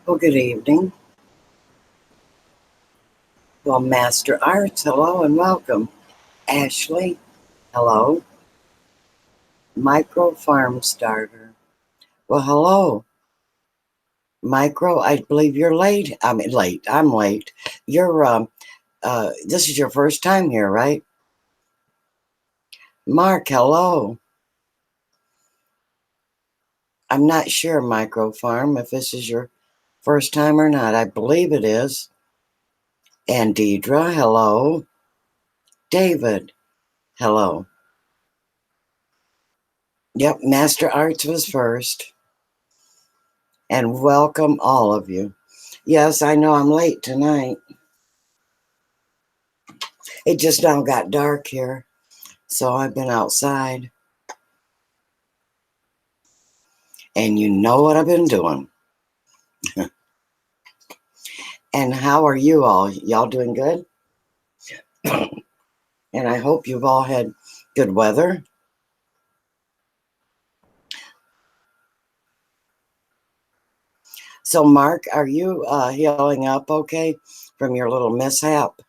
Well, good evening. Well, Master Arts, hello and welcome. Ashley, hello. Micro Farm Starter. Well, hello. Micro, I believe you're late. I mean, late. I'm late. You're, this is your first time here, right? Mark, hello. I'm not sure, Micro Farm, if this is your first time or not. I believe it is. And Deidre, hello. David, hello. Yep, Master Arts was first. And welcome all of you. Yes, I know I'm late tonight. It just now got dark here, so I've been outside. And you know what I've been doing. And how are you all? Y'all doing good? And I hope you've all had good weather. So, Mark, are you healing up okay from your little mishap?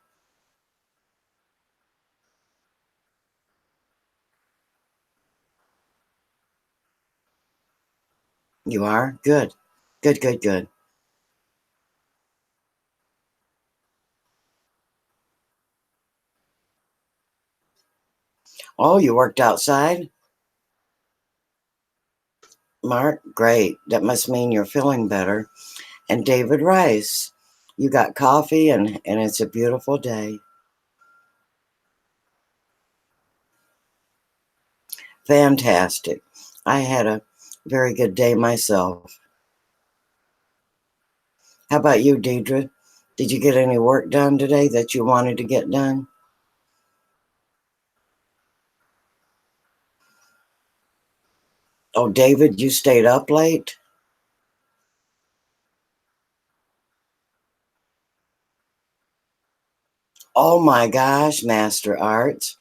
You are? Good. Good, good, good. Oh, you worked outside? Mark, great. That must mean you're feeling better. And David Rice, you got coffee and it's a beautiful day. Fantastic. I had a very good day myself. How about you, Deidre? Did you get any work done today that you wanted to get done? Oh, David, you stayed up late? Oh my gosh, Master Arts.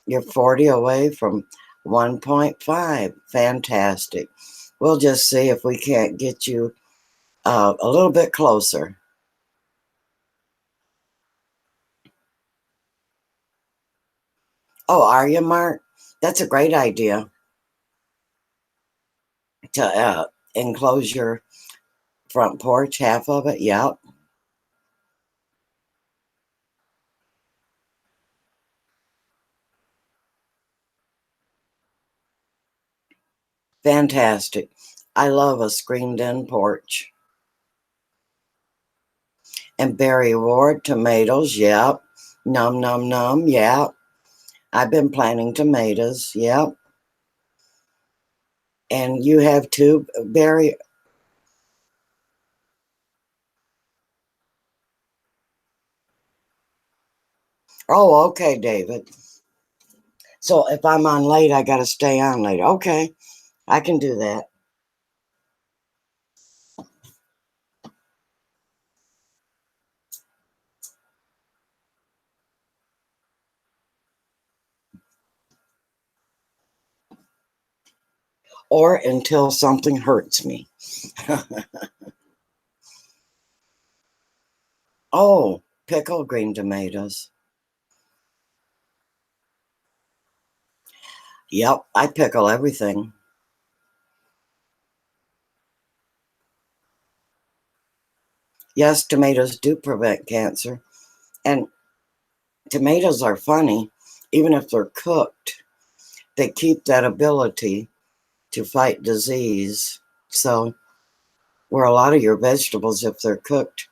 You're 40 away from 1.5. Fantastic. We'll just see if we can't get you a little bit closer. Oh, are you, Mark? That's a great idea to enclose your front porch, half of it. Yep. Fantastic. I love a screened in porch. And Barry Ward, tomatoes. Yep. Num, num, num. Yep. I've been planting tomatoes. Yep. And you have two, Barry. Oh, okay, David. So if I'm on late, I got to stay on late. Okay. I can do that. Or until something hurts me. Oh, pickled green tomatoes. Yep. I pickle everything. Yes, tomatoes do prevent cancer. And tomatoes are funny, even if they're cooked, they keep that ability to fight disease. So, where a lot of your vegetables, if they're cooked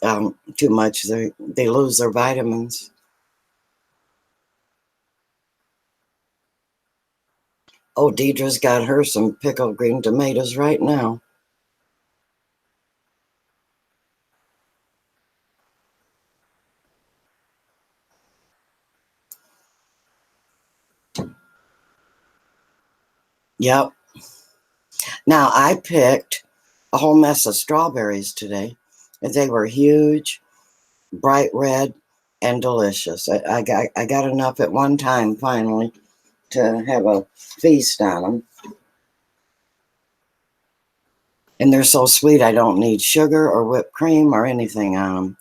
too much, they lose their vitamins. Oh, Deidre's got her some pickled green tomatoes right now. Yep. Now, I picked a whole mess of strawberries today, and they were huge, bright red, and delicious. I got enough at one time finally to have a feast on them. And they're so sweet, I don't need sugar or whipped cream or anything on them.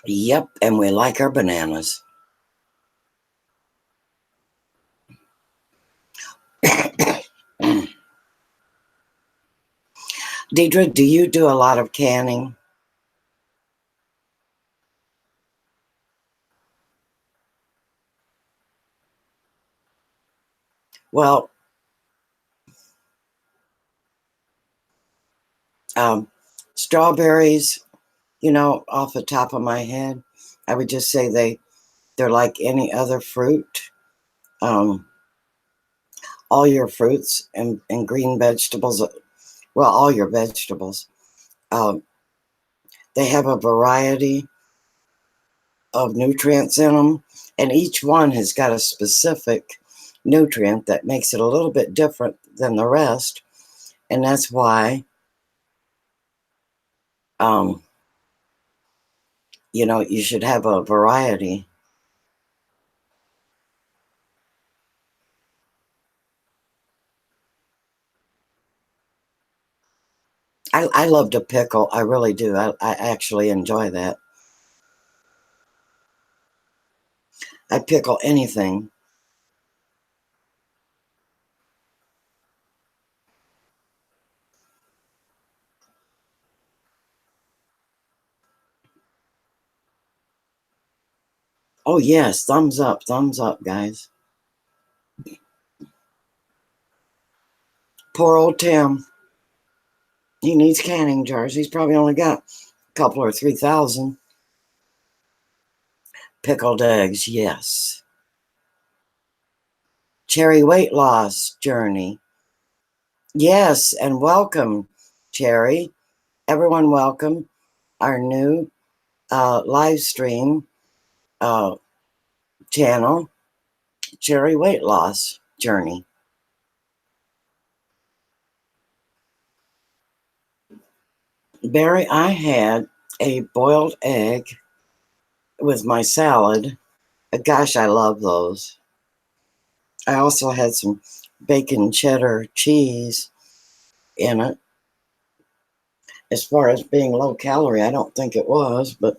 Yep, and we like our bananas. Deidre, do you do a lot of canning? Well, um, strawberries, off the top of my head, I would just say they're like any other fruit. Um, all your fruits and green vegetables, well, all your vegetables, um, they have a variety of nutrients in them, and each one has got a specific nutrient that makes it a little bit different than the rest, and that's why um, you should have a variety. I love to pickle. I really do. I actually enjoy that. I pickle anything. Oh, yes. Thumbs up, guys. Poor old Tim. He needs canning jars. He's probably only got a couple or 3,000. Pickled eggs, yes. Cherry weight loss journey. Yes, and welcome, Cherry. Everyone, welcome our new live stream uh, channel, Cherry Weight Loss Journey. Barry, I had a boiled egg with my salad. Gosh, I love those. I also had some bacon cheddar cheese in it. As far as being low calorie, I don't think it was, but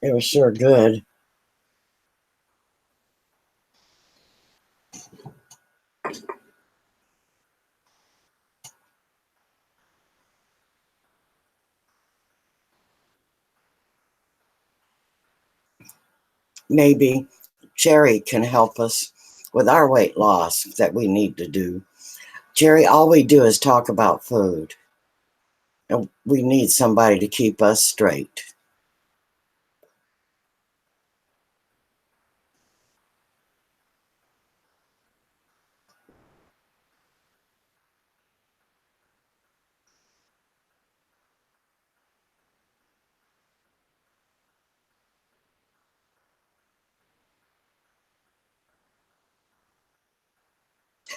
it was sure good. Maybe Cherry can help us with our weight loss that we need to do. Cherry, all we do is talk about food. And we need somebody to keep us straight.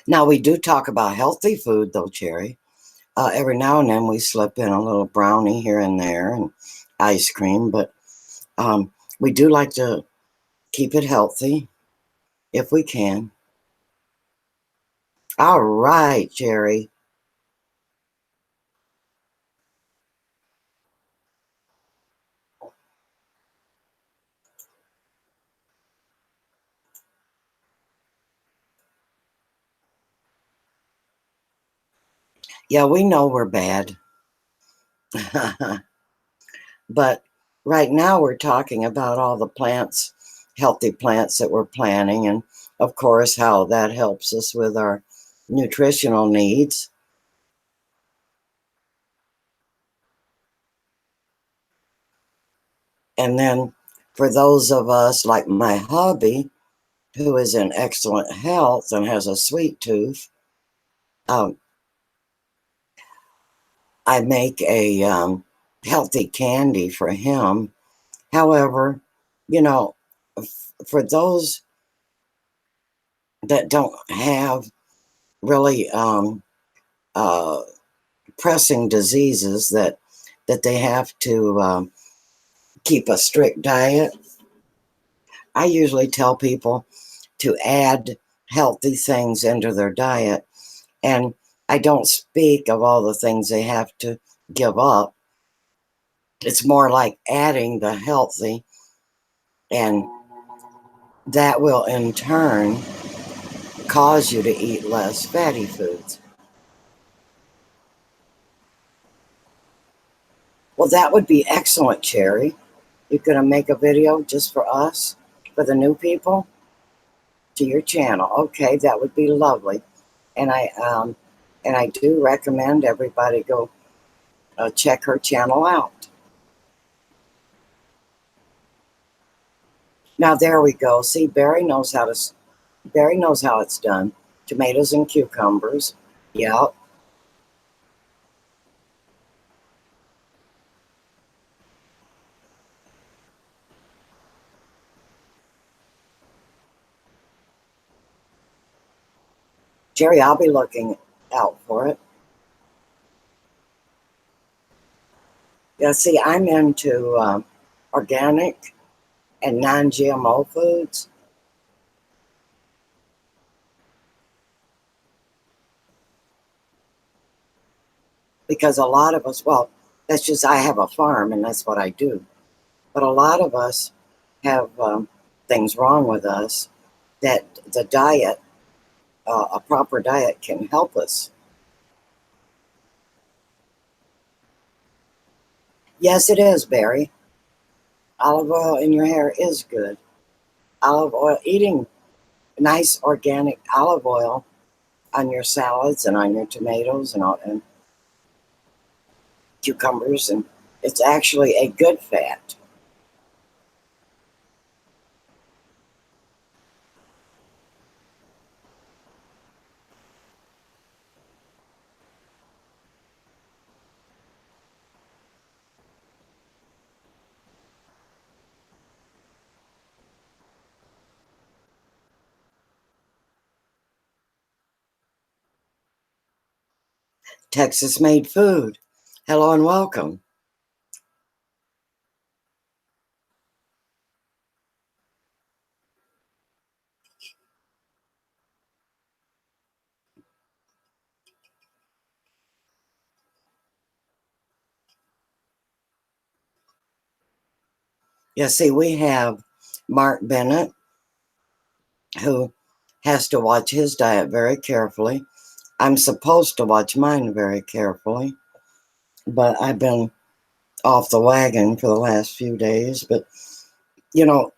Now, we do talk about healthy food, though, Cherry. Every now and then we slip in a little brownie here and there and ice cream, but we do like to keep it healthy if we can. All right, Cherry. Yeah, we know we're bad. But right now we're talking about all the plants, healthy plants that we're planting, and of course, how that helps us with our nutritional needs. And then for those of us like my hubby, who is in excellent health and has a sweet tooth, um, I make a healthy candy for him. However, you know, for those that don't have really uh, pressing diseases that they have to keep a strict diet, I usually tell people to add healthy things into their diet. And I don't speak of all the things they have to give up. It's more like adding the healthy, and that will in turn cause you to eat less fatty foods. Well, that would be excellent, Cherry. You're going to make a video just for us, for the new people, to your channel. Okay, that would be lovely. And I do recommend everybody go check her channel out. Now there we go. See, Barry knows how it's done. Tomatoes and cucumbers. Yep. Jerry, I'll be looking out for it. Yeah, see, I'm into organic and non-GMO foods because a lot of us, well, that's just, I have a farm and that's what I do. But a lot of us have things wrong with us that the diet, a proper diet can help us. Yes, it is, Barry. Olive oil in your hair is good. Olive oil, eating nice organic olive oil on your salads and on your tomatoes and cucumbers, and it's actually a good fat. Texas made food. Hello and welcome. Yeah, see, we have Mark Bennett, who has to watch his diet very carefully. I'm supposed to watch mine very carefully, but I've been off the wagon for the last few days. But, you know,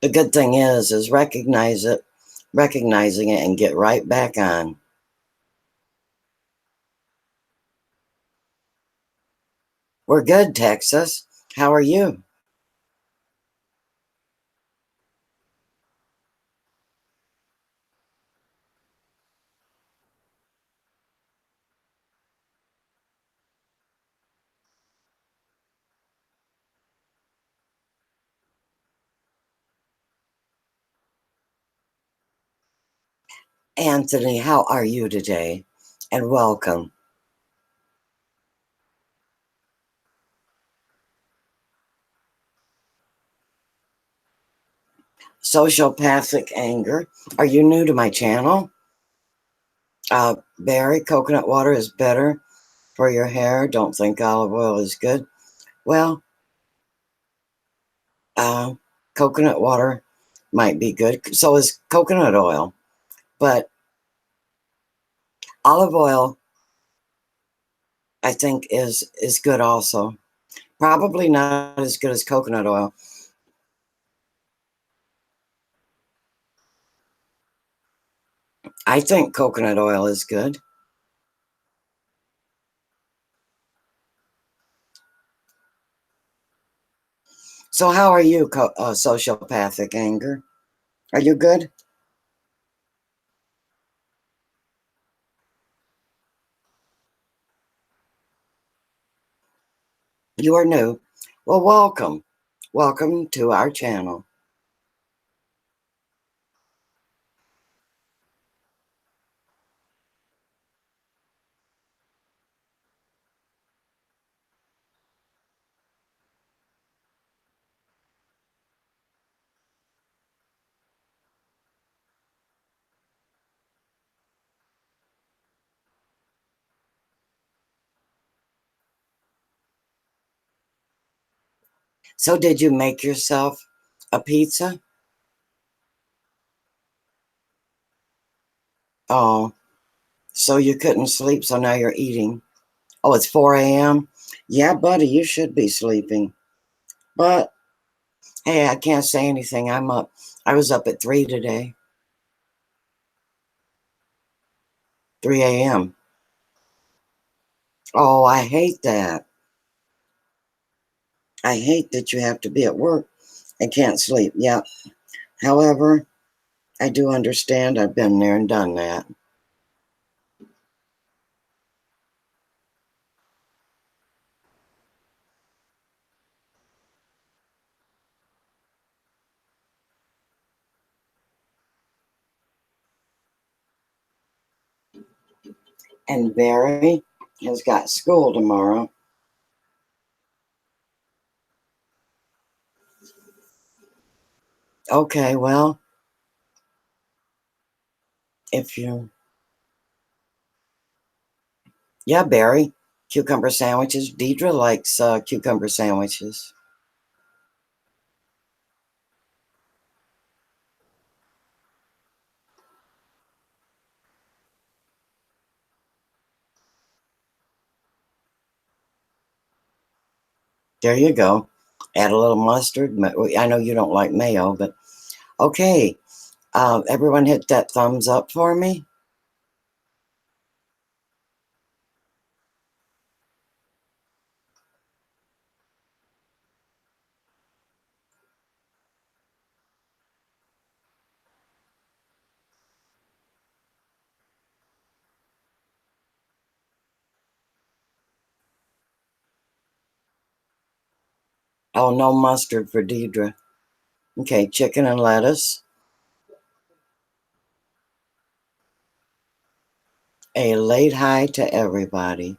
the good thing is recognizing it and get right back on. We're good, Texas. How are you? Anthony, how are you today? And welcome. Sociopathic anger. Are you new to my channel? Barry, coconut water is better for your hair. Don't think olive oil is good. Well, uh, coconut water might be good. So is coconut oil. But olive oil, I think, is good also. Probably not as good as coconut oil. I think coconut oil is good. So how are you, sociopathic anger? Are you good? You are new. Well, welcome. Welcome to our channel. So did you make yourself a pizza? Oh, so you couldn't sleep, so now you're eating. Oh, it's 4 a.m.? Yeah, buddy, you should be sleeping. But hey, I can't say anything. I'm up. I was up at 3 today. 3 a.m. Oh, I hate that. I hate that you have to be at work and can't sleep. Yeah. However, I do understand. I've been there and done that. And Barry has got school tomorrow. Okay, well, if you, yeah, Barry, cucumber sandwiches. Deidre likes cucumber sandwiches. There you go. Add a little mustard. I know you don't like mayo, but okay. Everyone hit that thumbs up for me. Oh, no mustard for Deidre. Okay, chicken and lettuce. A late hi to everybody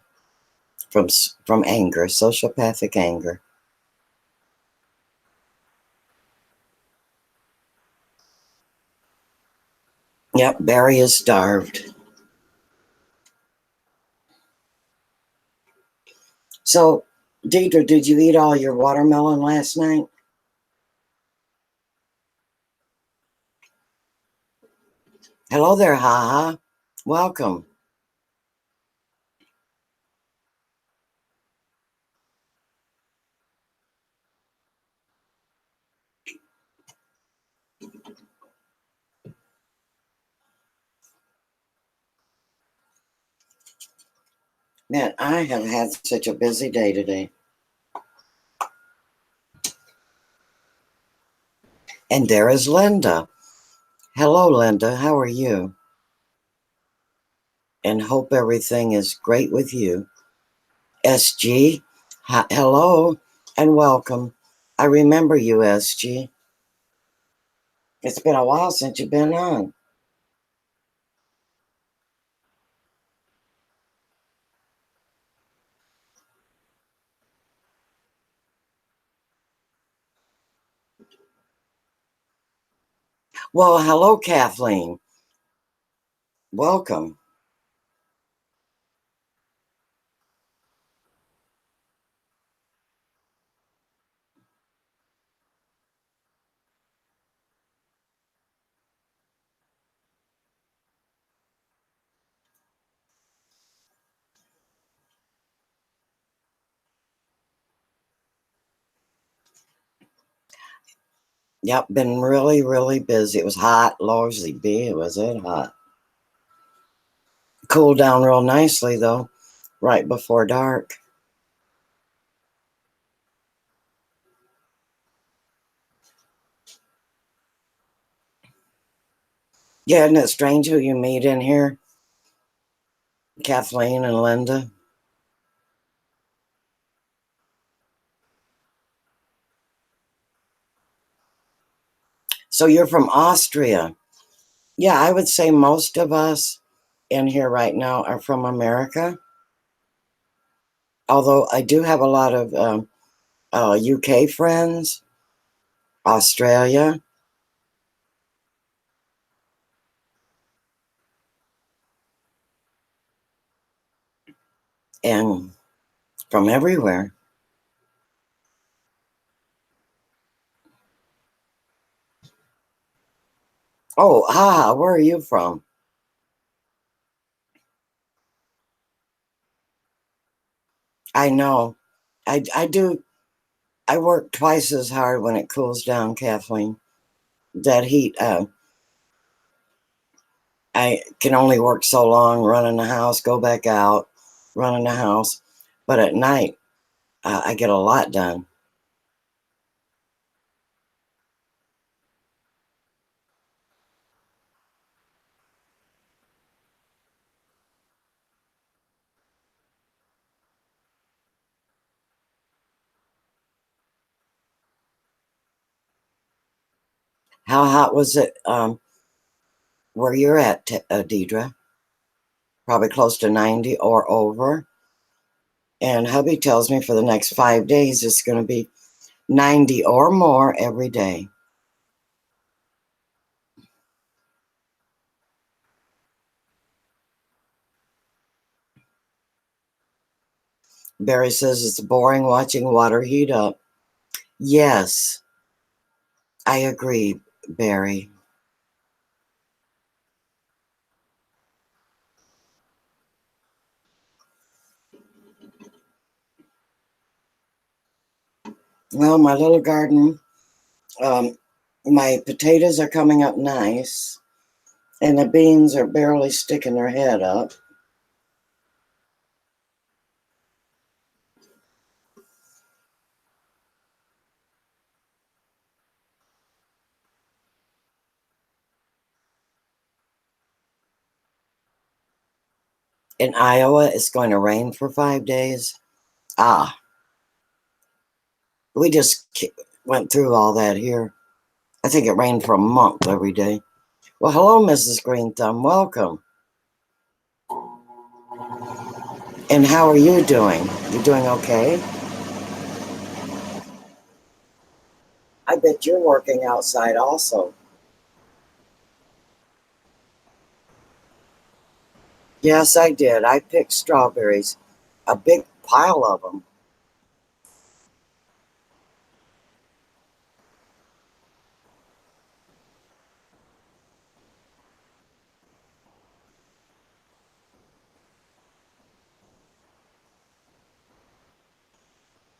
from anger, sociopathic anger. Yep, Barry is starved. So, Deidre, did you eat all your watermelon last night? Hello there, haha. Welcome. Man, I have had such a busy day today. And there is Linda. Hello, Linda. How are you? And hope everything is great with you. SG, hello and welcome. I remember you, SG. It's been a while since you've been on. Well, hello, Kathleen. Welcome. Yep, been really, really busy. It was hot, Lordsy B. Was it hot? Cooled down real nicely, though, right before dark. Yeah, isn't it strange who you meet in here? Kathleen and Linda. So you're from Austria. Yeah, I would say most of us in here right now are from America. Although I do have a lot of UK friends, Australia, and from everywhere. Oh, where are you from? I know. I do. I work twice as hard when it cools down, Kathleen. That heat, I can only work so long, run in the house, go back out, run in the house. But at night, I get a lot done. How hot was it where you're at, Deidre? Probably close to 90 or over. And hubby tells me for the next 5 days it's going to be 90 or more every day. Barry says it's boring watching water heat up. Yes, I agree, Barry. Well, my little garden, um, my potatoes are coming up nice, and the beans are barely sticking their head up. In Iowa, it's going to rain for 5 days. Ah, we just went through all that here. I think it rained for a month every day. Well, hello, Mrs. Green Thumb. Welcome. And how are you doing? You doing okay? I bet you're working outside also. Yes, I did. I picked strawberries, a big pile of them.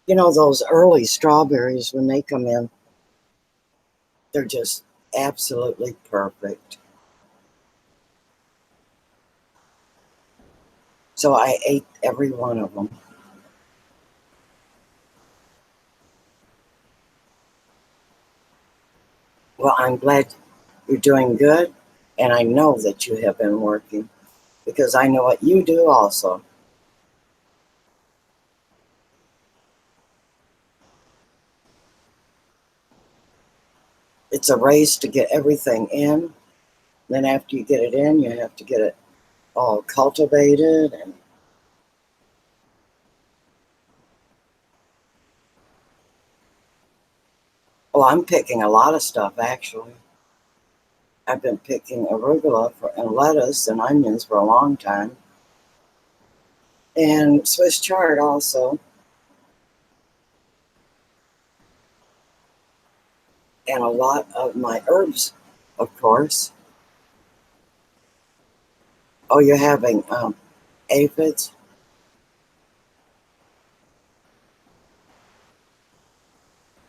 You know, those early strawberries, when they come in, they're just absolutely perfect. So I ate every one of them. Well, I'm glad you're doing good, and I know that you have been working because I know what you do also. It's a race to get everything in. Then after you get it in, you have to get it all cultivated. And well, I'm picking a lot of stuff actually. I've been picking arugula and lettuce and onions for a long time, and Swiss chard also, and a lot of my herbs, of course. Oh, you're having aphids?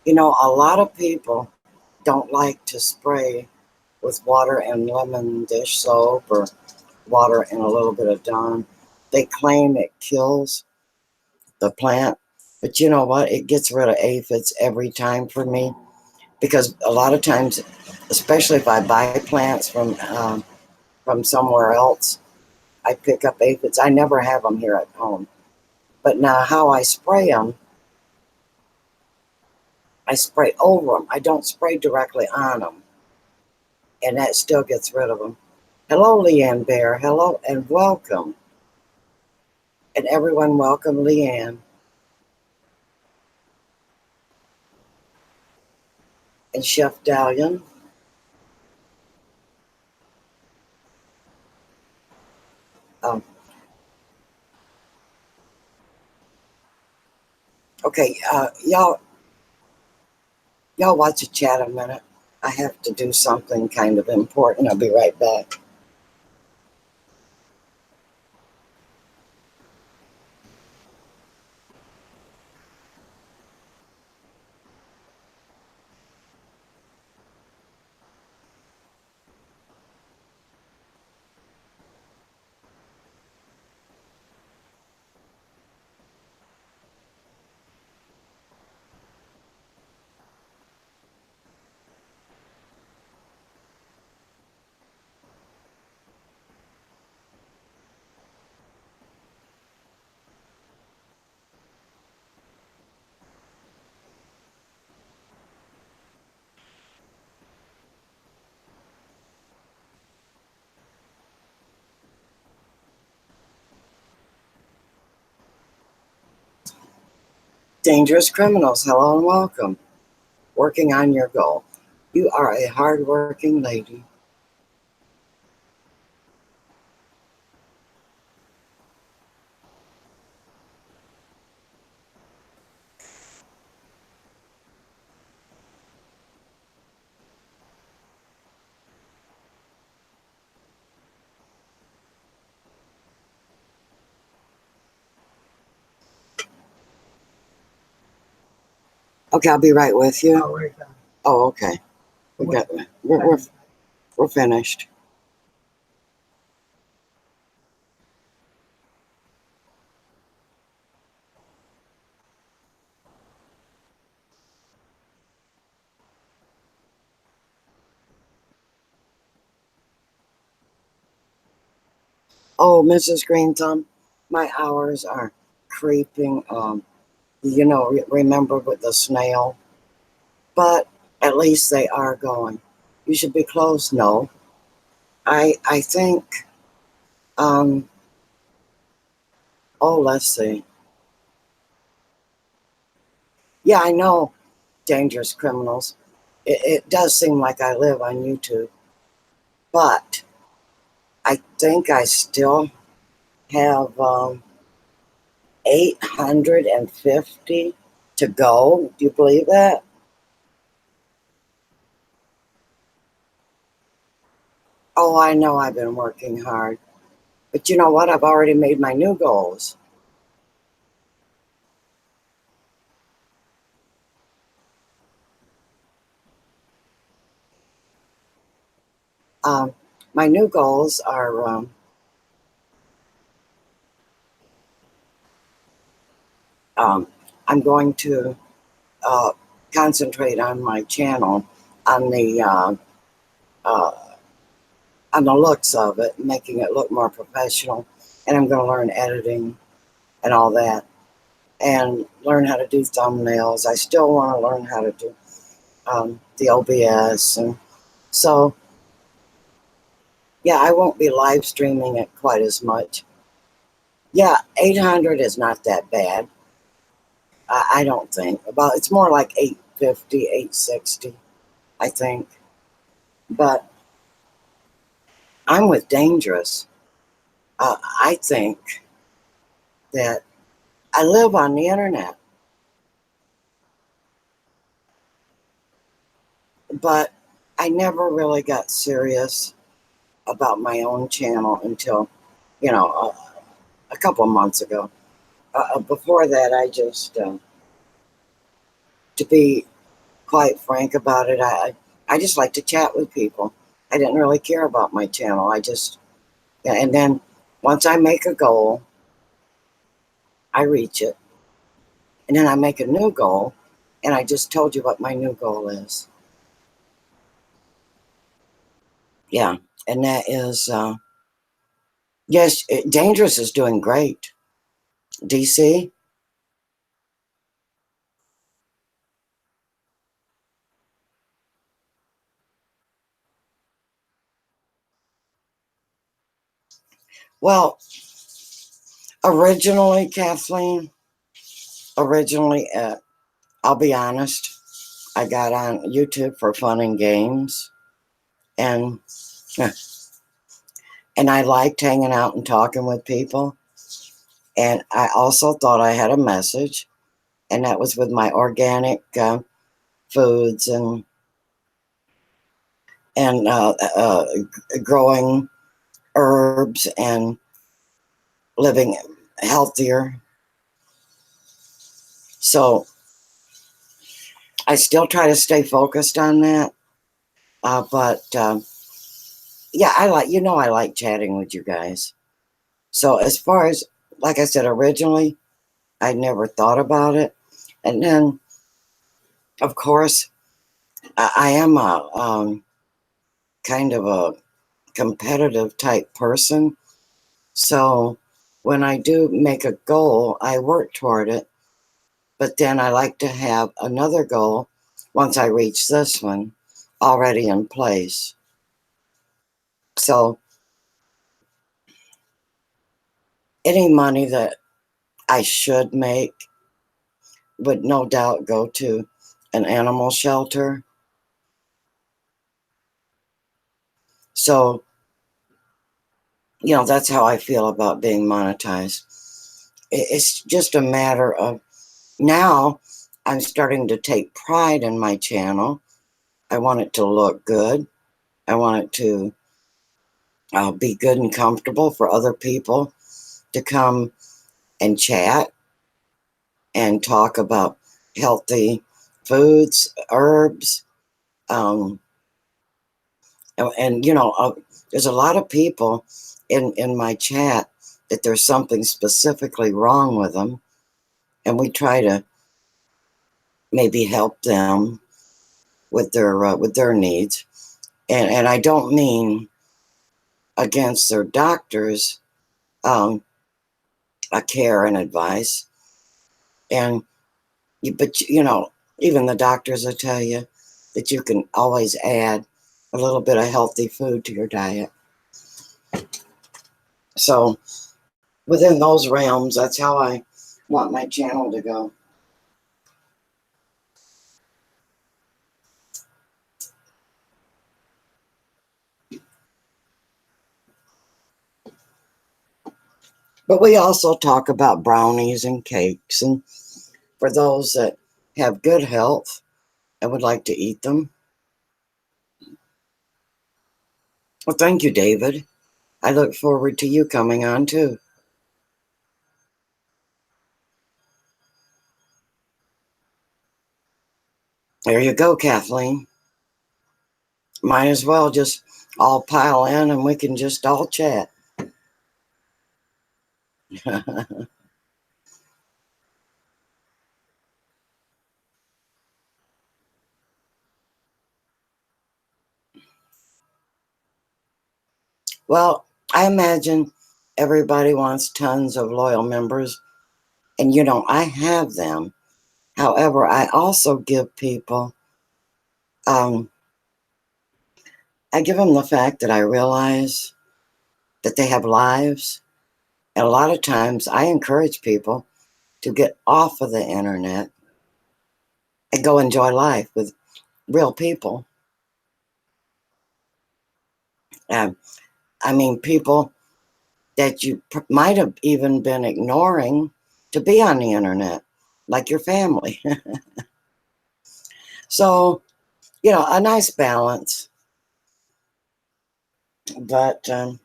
You know, a lot of people don't like to spray with water and lemon dish soap or water and a little bit of Dawn. They claim it kills the plant, but you know what? It gets rid of aphids every time for me because a lot of times, especially if I buy plants from somewhere else, I pick up aphids. I never have them here at home. But now, how I spray them, I spray over them. I don't spray directly on them, and that still gets rid of them. Hello, Leanne Bear. Hello, and welcome. And everyone, welcome Leanne and Chef Dalian. Um, okay, y'all watch the chat a minute. I have to do something kind of important. I'll be right back. Dangerous criminals, hello and welcome. Working on your goal. You are a hardworking lady. Okay, I'll be right with you. Oh, okay. We got we're finished. Oh, Mrs. Green Thumb, my hours are creeping. Remember with the snail, but at least they are going. You should be close. No, I think. Um, oh, let's see. Yeah, I know dangerous criminals. It does seem like I live on YouTube, but I think I still have 850 to go. Do you believe that? Oh, I know I've been working hard. But you know what? I've already made my new goals. Um, my new goals are um, I'm going to uh, concentrate on my channel, on the uh, uh, on the looks of it, making it look more professional. And I'm going to learn editing and all that, and learn how to do thumbnails. I still want to learn how to do the OBS, and so yeah, I won't be live streaming it quite as much. Yeah, 800 is not that bad. I don't think. About it's more like 850, 860, I think. But I'm with Dangerous. I think that I live on the internet, but I never really got serious about my own channel until, a couple of months ago. Before that, to be quite frank about it, I just like to chat with people. I didn't really care about my channel. And then once I make a goal, I reach it. And then I make a new goal. And I just told you what my new goal is. Yeah. And that is, yes, Dangerous is doing great. DC? Well, originally, Kathleen, originally, I'll be honest, I got on YouTube for fun and games. And, and I liked hanging out and talking with people. And I also thought I had a message, and that was with my organic foods and and growing herbs and living healthier. So I still try to stay focused on that. But yeah, I like chatting with you guys. So as far as, like I said, originally, I never thought about it. And then, of course, I am a kind of a competitive type person. So when I do make a goal, I work toward it. But then I like to have another goal once I reach this one already in place. So any money that I should make would no doubt go to an animal shelter. So, that's how I feel about being monetized. It's just a matter of now I'm starting to take pride in my channel. I want it to look good. I want it to be good and comfortable for other people to come and chat and talk about healthy foods, herbs. Um, and there's a lot of people in my chat that there's something specifically wrong with them, and we try to maybe help them with their needs. And I don't mean against their doctors, um, a care and advice. And but even the doctors will tell you that you can always add a little bit of healthy food to your diet. So within those realms, that's how I want my channel to go. But we also talk about brownies and cakes, and for those that have good health and would like to eat them. Well, thank you, David. I look forward to you coming on too. There you go, Kathleen. Might as well just all pile in and we can just all chat. Well, I imagine everybody wants tons of loyal members, and I have them. However, I also give people, um, I give them the fact that I realize that they have lives. And a lot of times I encourage people to get off of the internet and go enjoy life with real people. Um, I mean, people that you might have even been ignoring to be on the internet, like your family. So, a nice balance. But, and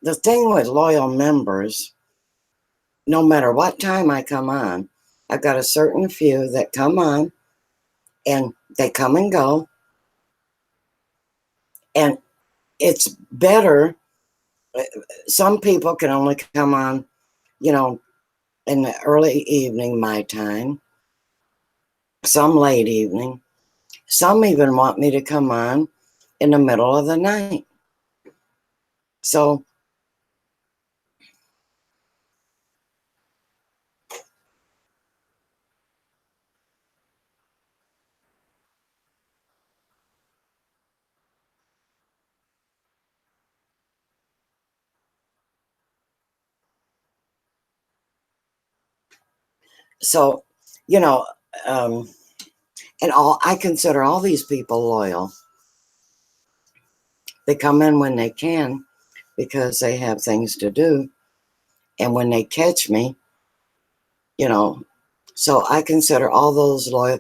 the thing with loyal members, no matter what time I come on, I've got a certain few that come on and they come and go. And it's better. Some people can only come on, you know, in the early evening, my time, some late evening. Some even want me to come on in the middle of the night. So, so, you know, um, and I consider all these people loyal. They come in when they can because they have things to do. And when they catch me, you know, so I consider all those loyal,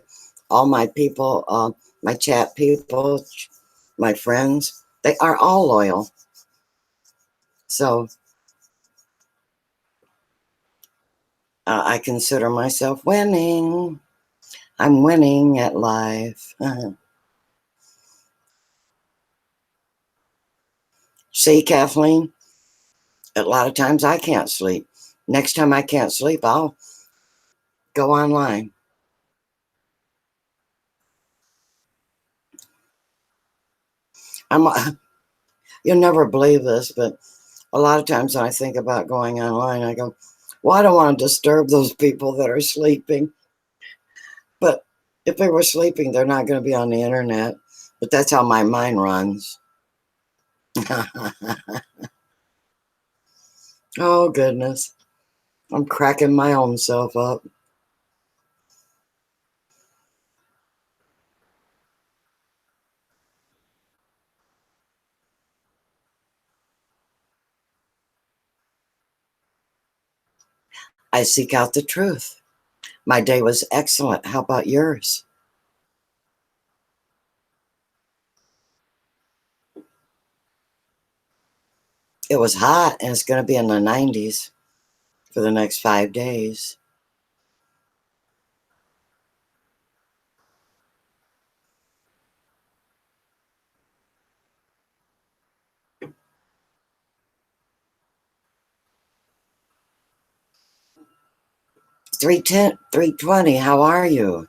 all my people My chat people, my friends, they are all loyal. So I consider myself winning. I'm winning at life. See, Kathleen, a lot of times I can't sleep. Next time I can't sleep, I'll go online. I'm, you'll never believe this, but a lot of times when I think about going online, I go, well, I don't want to disturb those people that are sleeping. But if they were sleeping, they're not going to be on the internet. But that's how my mind runs. Oh, goodness. I'm cracking my own self up. I seek out the truth. My day was excellent. How about yours? It was hot and it's going to be in the 90s for the next 5 days. 310, 320, how are you?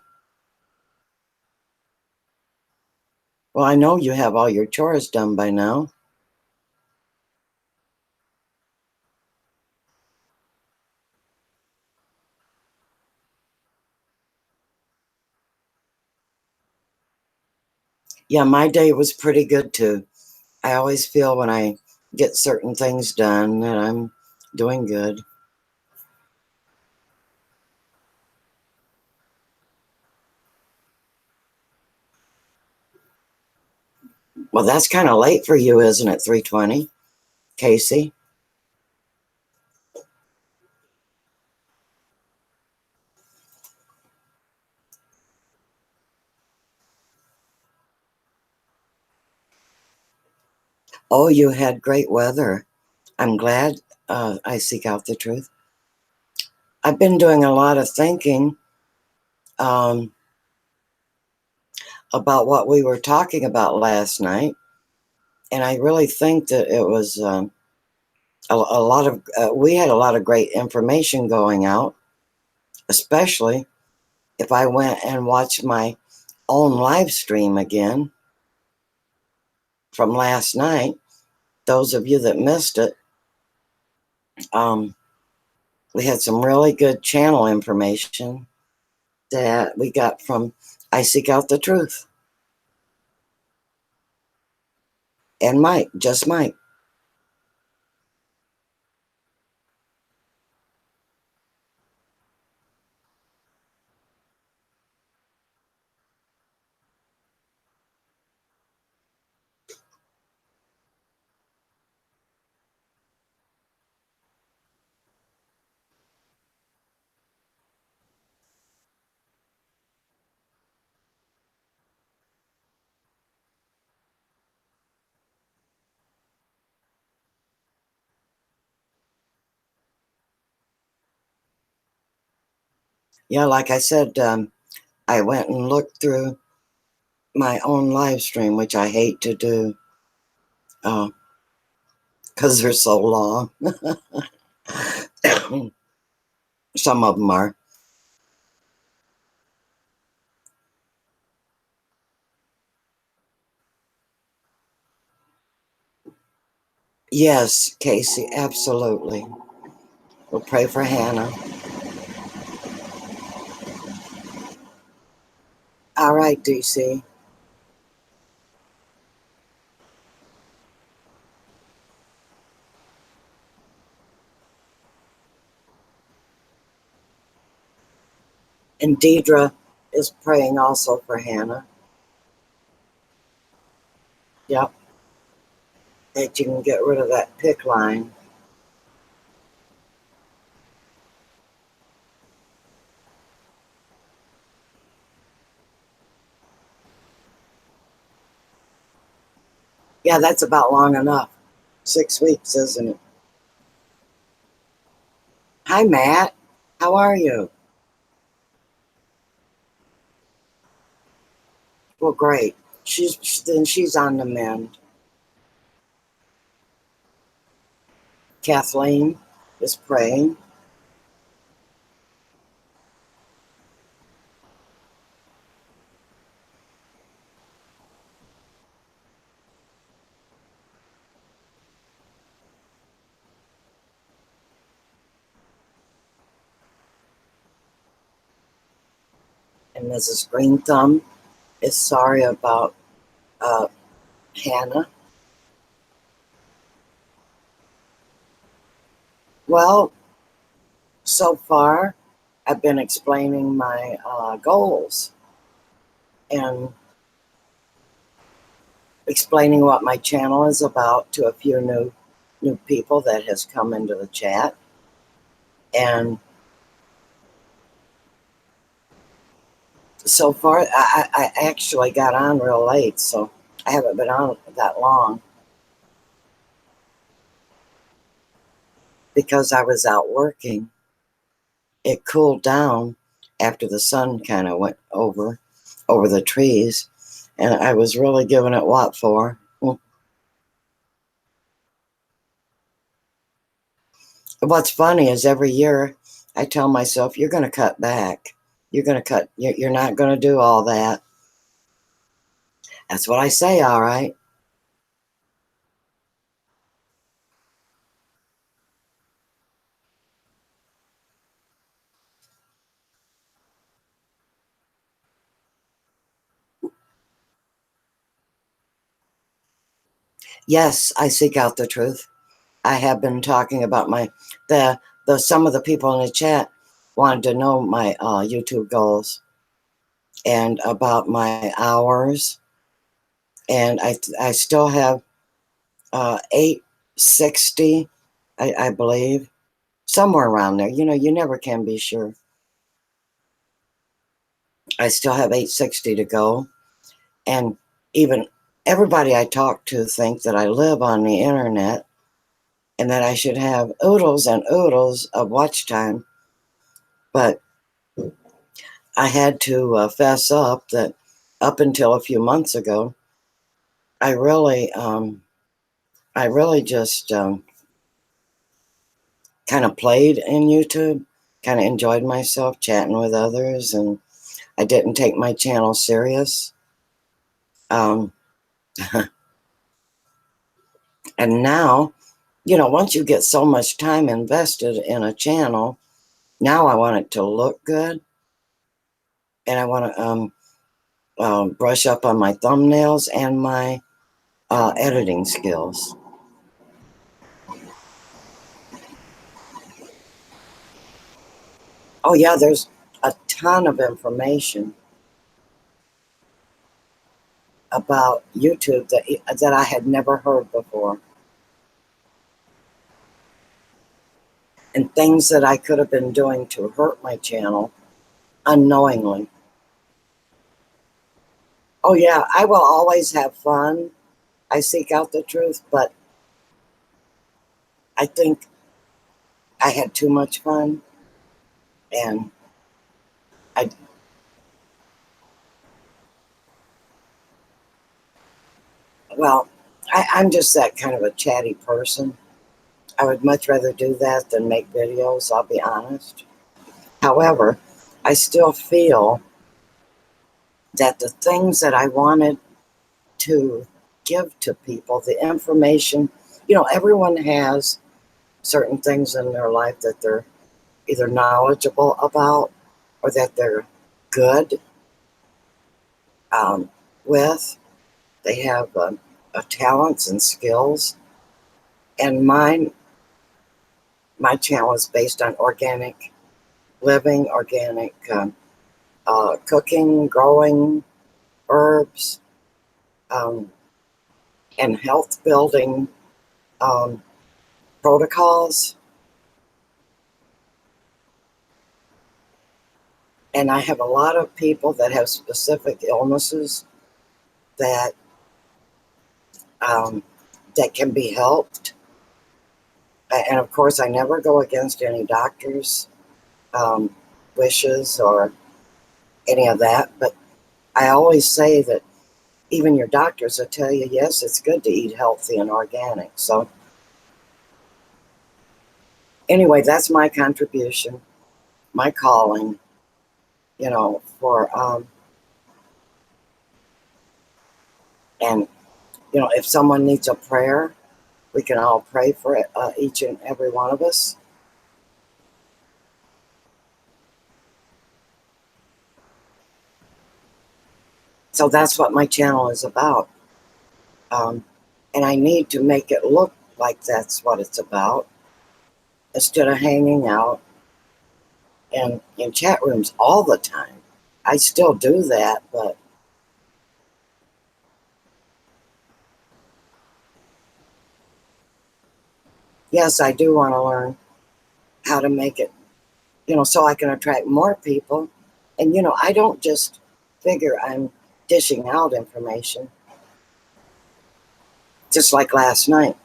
Well, I know you have all your chores done by now. Yeah, my day was pretty good too. I always feel when I get certain things done that I'm doing good. Well, that's kind of late for you, isn't it? 320, Casey? Oh, you had great weather. I'm glad I seek out the truth. I've been doing a lot of thinking um, about what we were talking about last night. And I really think that it was a lot of, we had a lot of great information going out, especially if I went and watched my own live stream again from last night. Those of you that missed it, um, we had some really good channel information that we got from I Seek Out the Truth and Mike, just Mike. Yeah, like I said, I went and looked through my own live stream, which I hate to do because they're so long. Some of them are. Yes, Casey, absolutely. We'll pray for Hannah. All right, DC. And Deidre is praying also for Hannah. Yep, that you can get rid of that pick line. Yeah, that's about long enough. 6 weeks, isn't it? Hi, Matt. How are you? Well, great. She's on the mend. Kathleen is praying. And Mrs. Green Thumb is sorry about uh, Hannah. Well, so far, I've been explaining my goals and explaining what my channel is about to a few new people that has come into the chat. And so far, I actually got on real late, so I haven't been on that long because I was out working. It cooled down after the sun kind of went over the trees, and I was really giving it what for. What's funny is every year I tell myself, you're going to cut back. You're going to cut, you're not going to do all that. That's what I say, all right. Yes, I seek out the truth. I have been talking about the some of the people in the chat wanted to know my YouTube goals and about my hours. And I still have 860, I believe, somewhere around there. You know, you never can be sure. I still have 860 to go. And even everybody I talk to think that I live on the internet and that I should have oodles and oodles of watch time. But I had to fess up that up until a few months ago, I really, I really just kind of played in YouTube, kind of enjoyed myself chatting with others, and I didn't take my channel serious. Um, and now, you know, once you get so much time invested in a channel, now I want it to look good, and I want to brush up on my thumbnails and my editing skills. Oh yeah, there's a ton of information about YouTube that I had never heard before, and things that I could have been doing to hurt my channel unknowingly. Oh yeah, I will always have fun. I seek out the truth, but I think I had too much fun, and I well, I'm just that kind of a chatty person. I would much rather do that than make videos, I'll be honest. However, I still feel that the things that I wanted to give to people, the information, you know, everyone has certain things in their life that they're either knowledgeable about or that they're good um, with. They have talents and skills. And my channel is based on organic living, organic cooking, growing herbs, um, and health building um, protocols. And I have a lot of people that have specific illnesses that um, that can be helped. And of course, I never go against any doctor's um, wishes or any of that. But I always say that even your doctors will tell you, yes, it's good to eat healthy and organic. So, anyway, that's my contribution, my calling, for, and, if someone needs a prayer, we can all pray for it, each and every one of us. So that's what my channel is about. Um, and I need to make it look like that's what it's about instead of hanging out in chat rooms all the time. I still do that, but yes, I do want to learn how to make it, so I can attract more people. And, I don't just figure I'm dishing out information. Just like last night,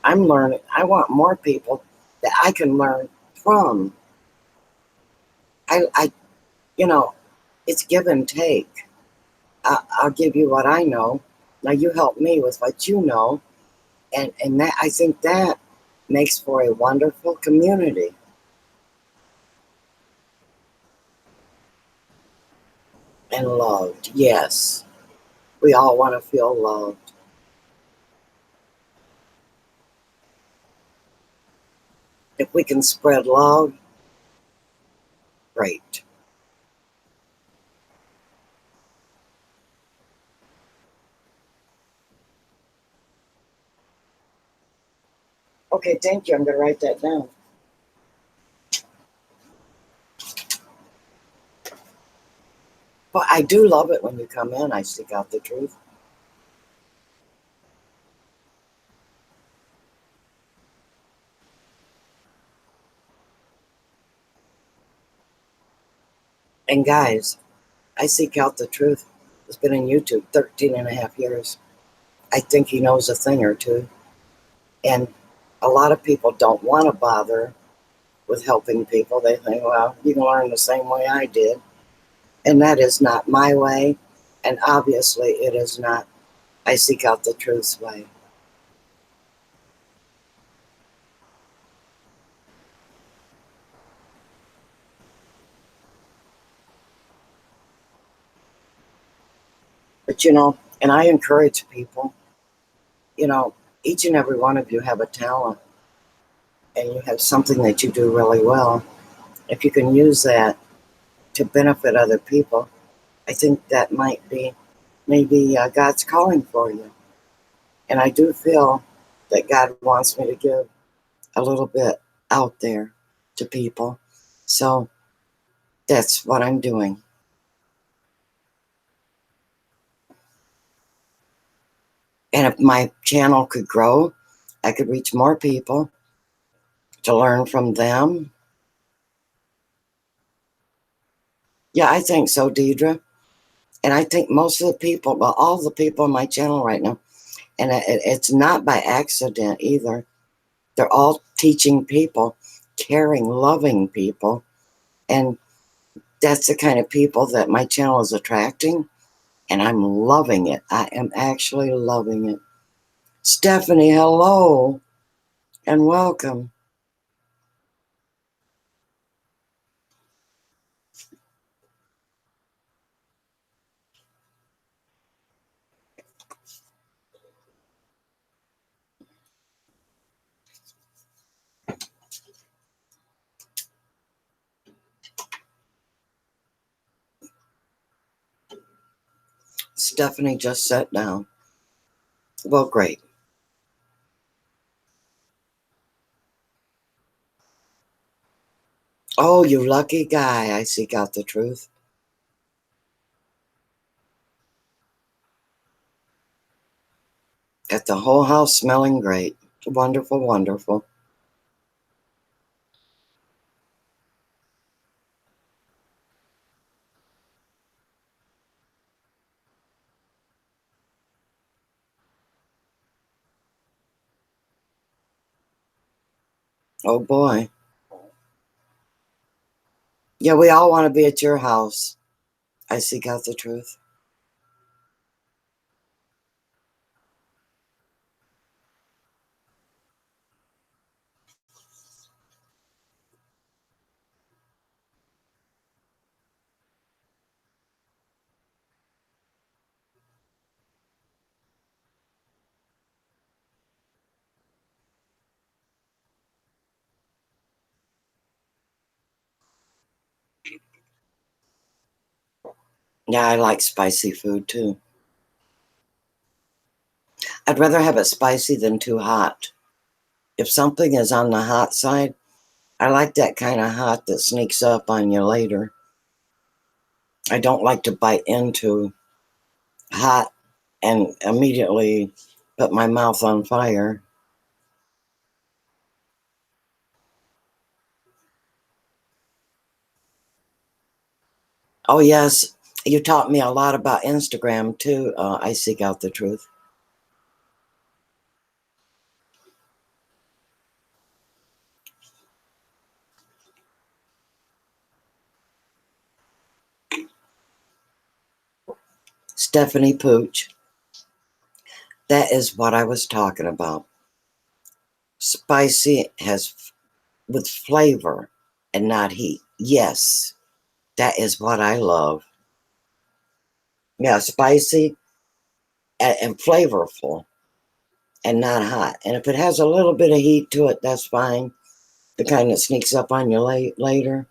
I'm learning. I want more people that I can learn from. I it's give and take. I'll give you what I know. Now you help me with what you know, and that, I think that makes for a wonderful community. And loved, yes, we all want to feel loved. If we can spread love, great. Okay, thank you. I'm going to write that down. But I do love it when you come in. I seek out the truth. And guys, I seek out the truth. It's been in YouTube 13 and a half years. I think he knows a thing or two. And a lot of people don't want to bother with helping people. They think, well, you can learn the same way I did. And that is not my way. And obviously, it is not I seek out the truth's way. But, and I encourage people, you know, each and every one of you have a talent and you have something that you do really well. If you can use that to benefit other people, I think that might be maybe God's calling for you. And I do feel that God wants me to give a little bit out there to people. So that's what I'm doing. And if my channel could grow, I could reach more people to learn from them. Yeah, I think so, Deidre. And I think most of the people, well, all the people on my channel right now, and it's not by accident either. They're all teaching people, caring, loving people. And that's the kind of people that my channel is attracting. And I'm loving it. I am actually loving it. Stephanie, hello and welcome. Stephanie just sat down. Well, great. Oh, you lucky guy. I seek out the truth. Got the whole house smelling great. Wonderful, wonderful. Oh boy. Yeah, we all want to be at your house. I seek out the truth. Yeah, I like spicy food too. I'd rather have it spicy than too hot. If something is on the hot side, I like that kind of hot that sneaks up on you later. I don't like to bite into hot and immediately put my mouth on fire. Oh, yes, you taught me a lot about Instagram too. I seek out the truth. Stephanie Pooch, that is what I was talking about. Spicy has with flavor and not heat. Yes, that is what I love. Yeah, spicy and flavorful and not hot. And if it has a little bit of heat to it, that's fine. The kind that sneaks up on you later.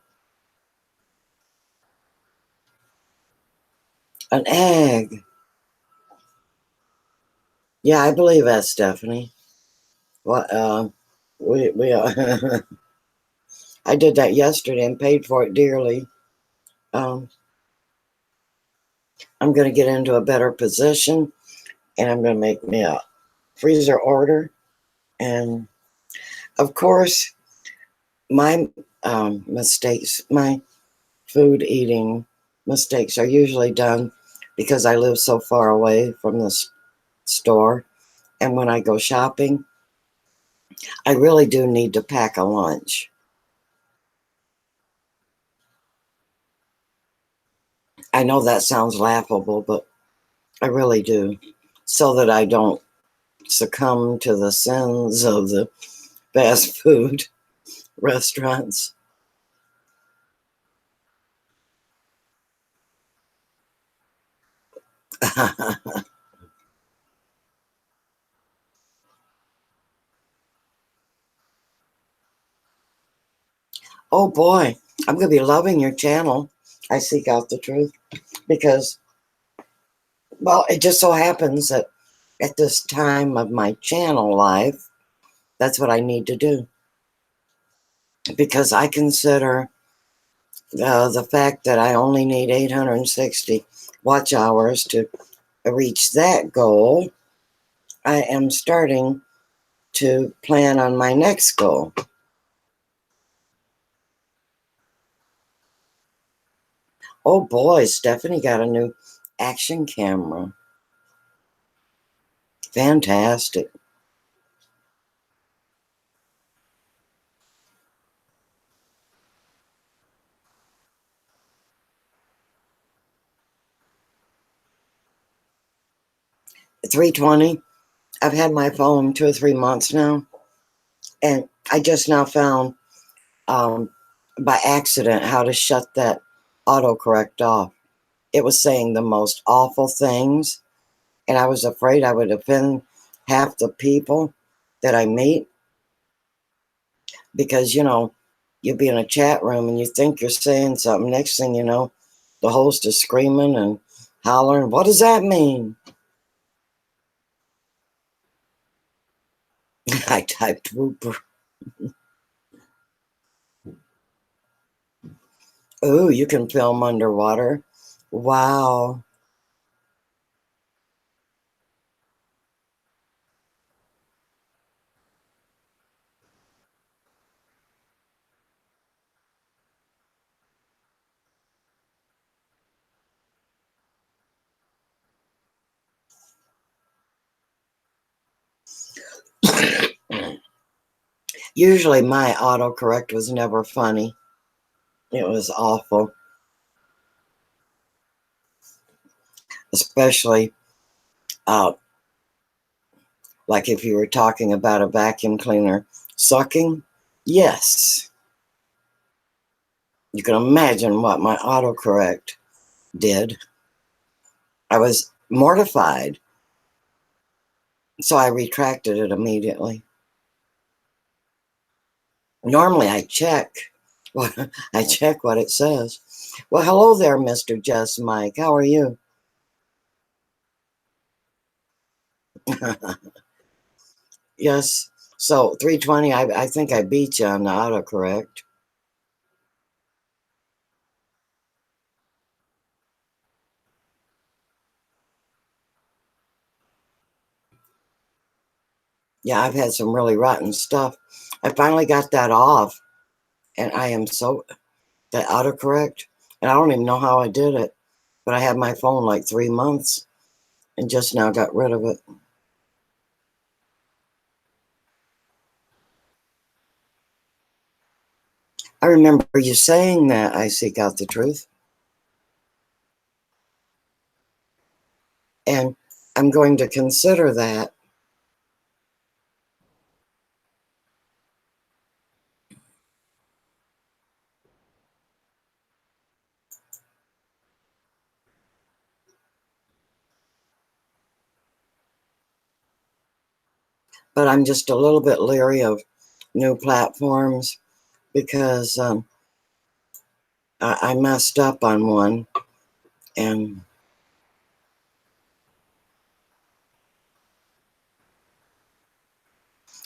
An egg. Yeah, I believe that, Stephanie. What? We I did that yesterday and paid for it dearly. Um, I'm going to get into a better position, and I'm going to make me a freezer order. And of course, my mistakes, my food eating mistakes are usually done because I live so far away from the store. And when I go shopping, I really do need to pack a lunch. I know that sounds laughable, but I really do. So that I don't succumb to the sins of the fast food restaurants. Oh boy, I'm going to be loving your channel. I seek out the truth because, well, it just so happens that at this time of my channel life, that's what I need to do because I consider the fact that I only need 860 watch hours to reach that goal. I am starting to plan on my next goal. Oh boy, Stephanie got a new action camera. Fantastic. 320. I've had my phone 2 or 3 months now, and I just now found um, by accident how to shut that autocorrect off. It was saying the most awful things, and I was afraid I would offend half the people that I meet because, you'd be in a chat room and you think you're saying something. Next thing you know, the host is screaming and hollering. What does that mean? I typed whooper. Ooh, you can film underwater. Wow. Usually my autocorrect was never funny. It was awful. Especially like if you were talking about a vacuum cleaner sucking. Yes. You can imagine what my autocorrect did. I was mortified. So I retracted it immediately. Normally I check. I check what it says. Well, hello there, Mr. Just Mike. How are you? Yes. So 320, I think I beat you on the autocorrect. Yeah, I've had some really rotten stuff. I finally got that off, and I am so that autocorrect, and I don't even know how I did it, but I had my phone like 3 months and just now got rid of it. I remember you saying that I seek out the truth, and I'm going to consider that. But I'm just a little bit leery of new platforms because I messed up on one, and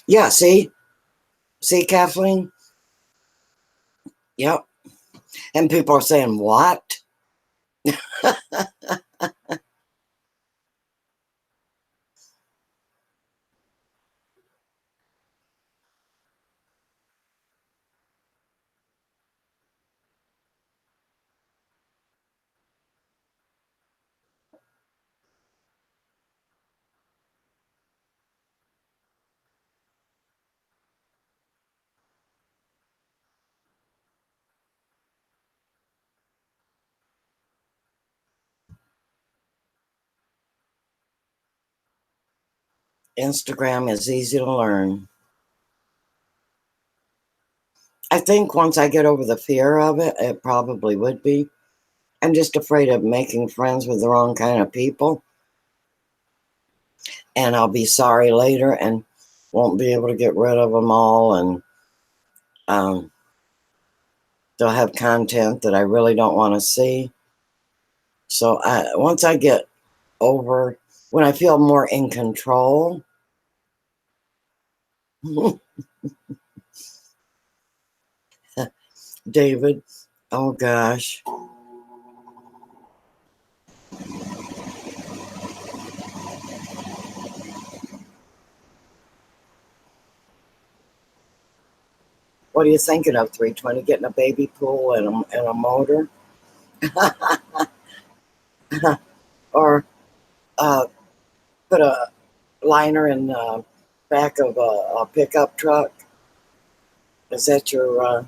yeah, see, Kathleen, yep. And people are saying, "What?" Instagram is easy to learn. I think once I get over the fear of it, it probably would be. I'm just afraid of making friends with the wrong kind of people, and I'll be sorry later and won't be able to get rid of them all, and um, they'll have content that I really don't want to see. So once I get over, when I feel more in control, David, oh gosh. What are you thinking of, 320? Getting a baby pool and a motor? Or uh, put a liner in the back of a pickup truck? Is that your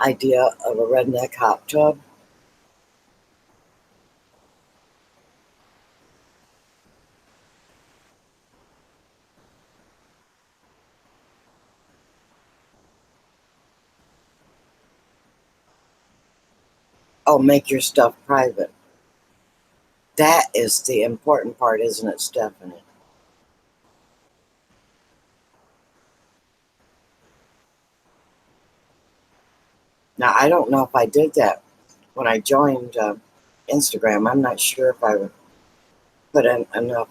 idea of a redneck hot tub? Oh, make your stuff private. That is the important part, isn't it, Stephanie? Now, I don't know if I did that when I joined Instagram. I'm not sure if I put in enough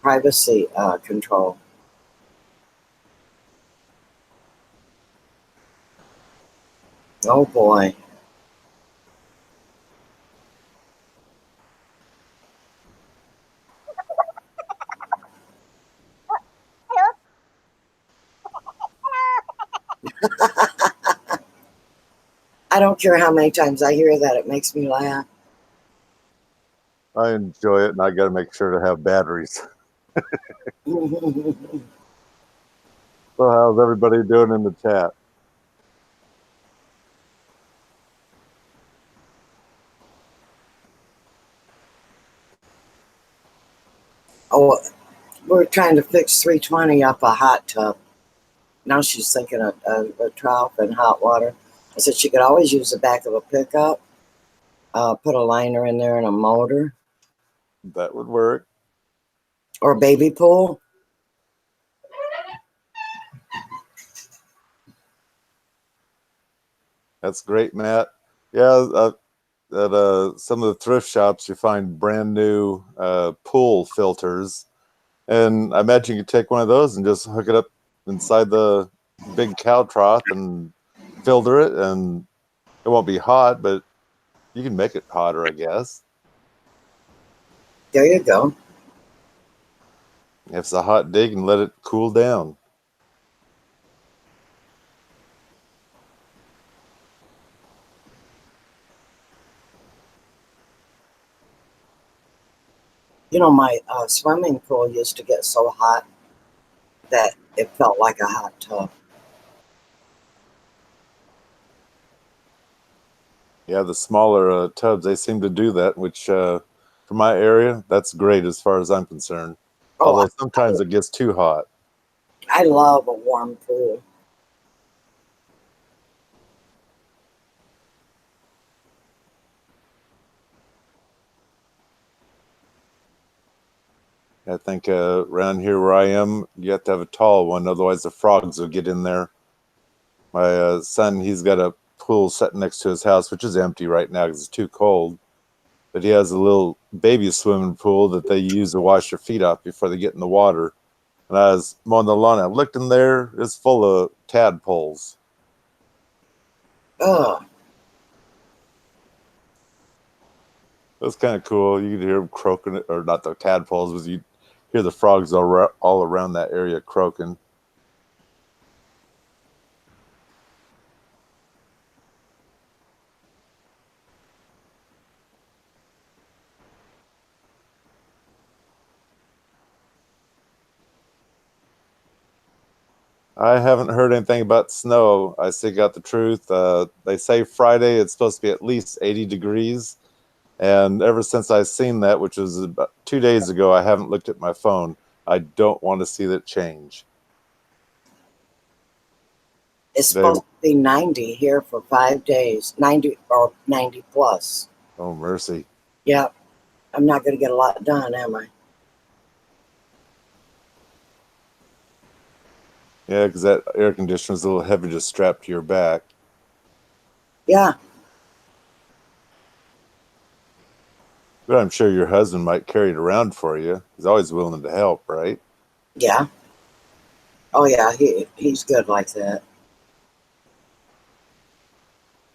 privacy control. Oh boy. I don't care how many times I hear that, it makes me laugh. I enjoy it, and I got to make sure to have batteries. So how's everybody doing in the chat? Oh, we're trying to fix 320 up a hot tub. Now she's thinking of a trough and hot water. I said she could always use the back of a pickup, put a liner in there and a motor. That would work. Or a baby pool. That's great, Matt. Yeah, at some of the thrift shops, you find brand new pool filters, and I imagine you could take one of those and just hook it up inside the big cow trough and filter it, and it won't be hot, but you can make it hotter, I guess. There you go. If it's a hot dig, and let it cool down. You know, my swimming pool used to get so hot that it felt like a hot tub. Yeah, the smaller tubs, they seem to do that, which for my area, that's great as far as I'm concerned. Oh, Although sometimes it gets too hot. I love a warm pool. I think around here where I am, you have to have a tall one, otherwise the frogs will get in there. My son, he's got a pool set next to his house, which is empty right now because it's too cold. But he has a little baby swimming pool that they use to wash their feet off before they get in the water. And I was mowing the lawn, I looked in there, it's full of tadpoles. Ugh. That's kind of cool. You could hear them croaking, or not the tadpoles, but you hear the frogs all around that area croaking. I haven't heard anything about snow. I still got the truth. They say Friday it's supposed to be at least 80 degrees. And ever since I've seen that, which was about 2 days ago, I haven't looked at my phone. I don't want to see that change. It's They, supposed to be 90 here for 5 days, 90 or 90 plus. oh, mercy. Yep. I'm not going to get a lot done, am I? Yeah, because that air conditioner is a little heavy to strap to your back. Yeah. But I'm sure your husband might carry it around for you. He's always willing to help, right? Yeah. Oh, yeah. He's good like that.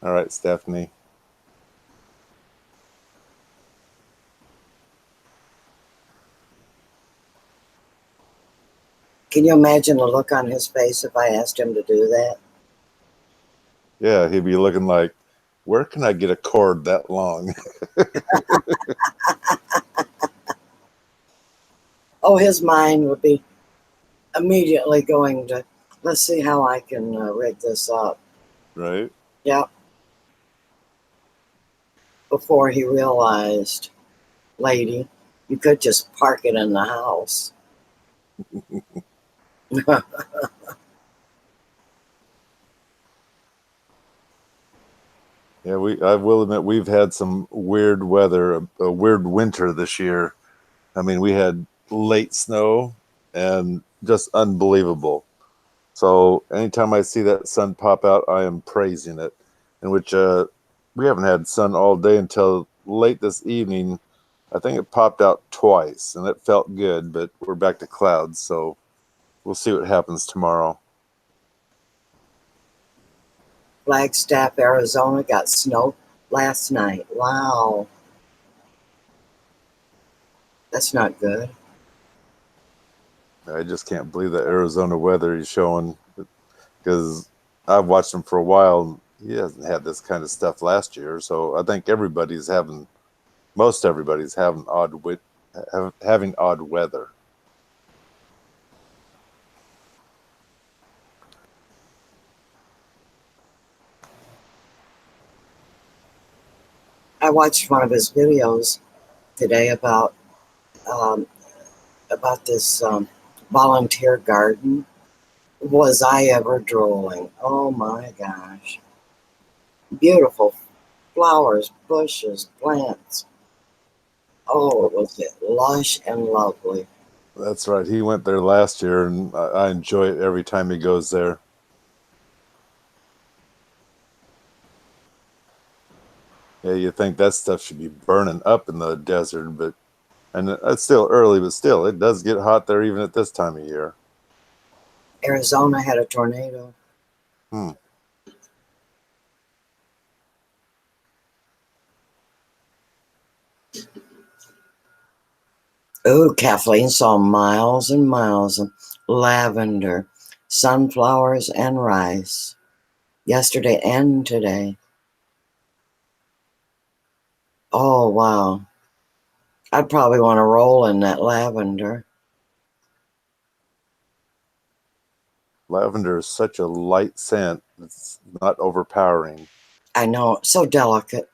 All right, Stephanie. Can you imagine the look on his face if I asked him to do that? Yeah, he'd be looking like, where can I get a cord that long? Oh, his mind would be immediately going to, let's see how I can rig this up. Right? Yep. Before he realized, lady, you could just park it in the house. Yeah, I will admit we've had some weird weather, a weird winter this year. I mean, we had late snow and just unbelievable. So anytime I see that sun pop out, I am praising it. In which we haven't had sun all day until late this evening. I think it popped out twice, and it felt good. But we're back to clouds, so we'll see what happens tomorrow. Flagstaff, Arizona got snow last night. Wow. That's not good. I just can't believe the Arizona weather he's showing, because I've watched him for a while. He hasn't had this kind of stuff last year, so I think most everybody's having having odd weather. I watched one of his videos today um, about this volunteer garden. Was I ever drooling? Oh my gosh. Beautiful flowers, bushes, plants. Oh, it was lush and lovely. That's right. He went there last year, and I enjoy it every time he goes there. Yeah, you think that stuff should be burning up in the desert, but and it's still early, but still, it does get hot there even at this time of year. Arizona had a tornado. Hmm. Oh, Kathleen saw miles and miles of lavender, sunflowers, and rice yesterday and today. Oh, wow. I'd probably want to roll in that lavender. Lavender is such a light scent; it's not overpowering. I know, so delicate.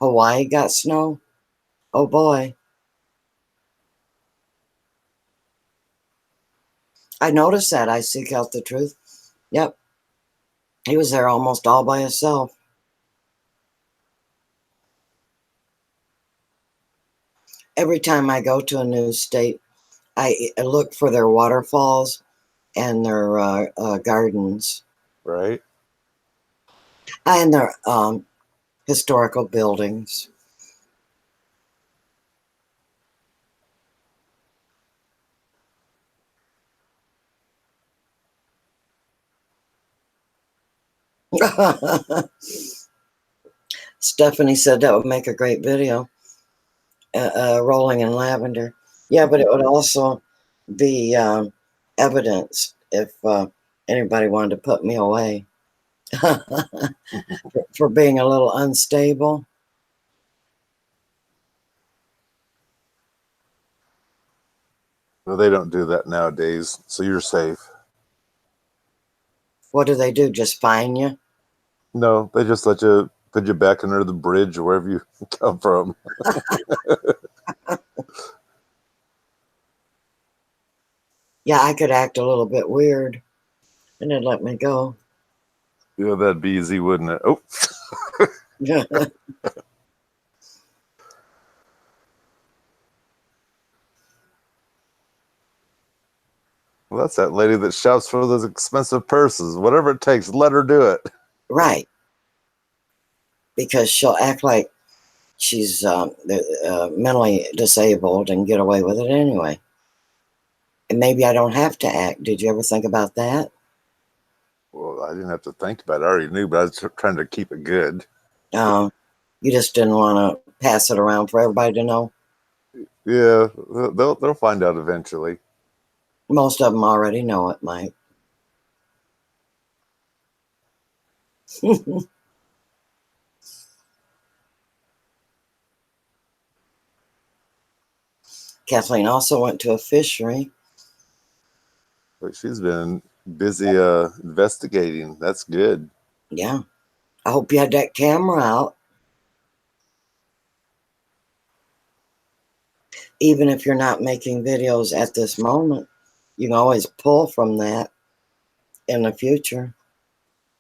Hawaii got snow. Oh boy. I noticed that. I seek out the truth. Yep. He was there almost all by himself. Every time I go to a new state, I look for their waterfalls and their gardens Right? and their historical buildings. Stephanie said that would make a great video, rolling in lavender. Yeah, but it would also be evidence if anybody wanted to put me away for being a little unstable. Well, they don't do that nowadays, so you're safe. What do they do? Just fine you? No, they just let you put you back under the bridge or wherever you come from. Yeah, I could act a little bit weird and they'd let me go. Yeah, that'd be easy, wouldn't it? Oh, well, that's that lady that shops for those expensive purses. Whatever it takes, let her do it. Right. Because she'll act like she's mentally disabled and get away with it anyway. And maybe I don't have to act. Did you ever think about that? Well, I didn't have to think about it. I already knew, but I was trying to keep it good. Uh, you just didn't want to pass it around for everybody to know. Yeah, they'll find out eventually. Most of them already know it, Mike. Kathleen also went to a fishery. But she's been busy investigating. That's good. Yeah. I hope you had that camera out. Even if you're not making videos at this moment, you can always pull from that in the future.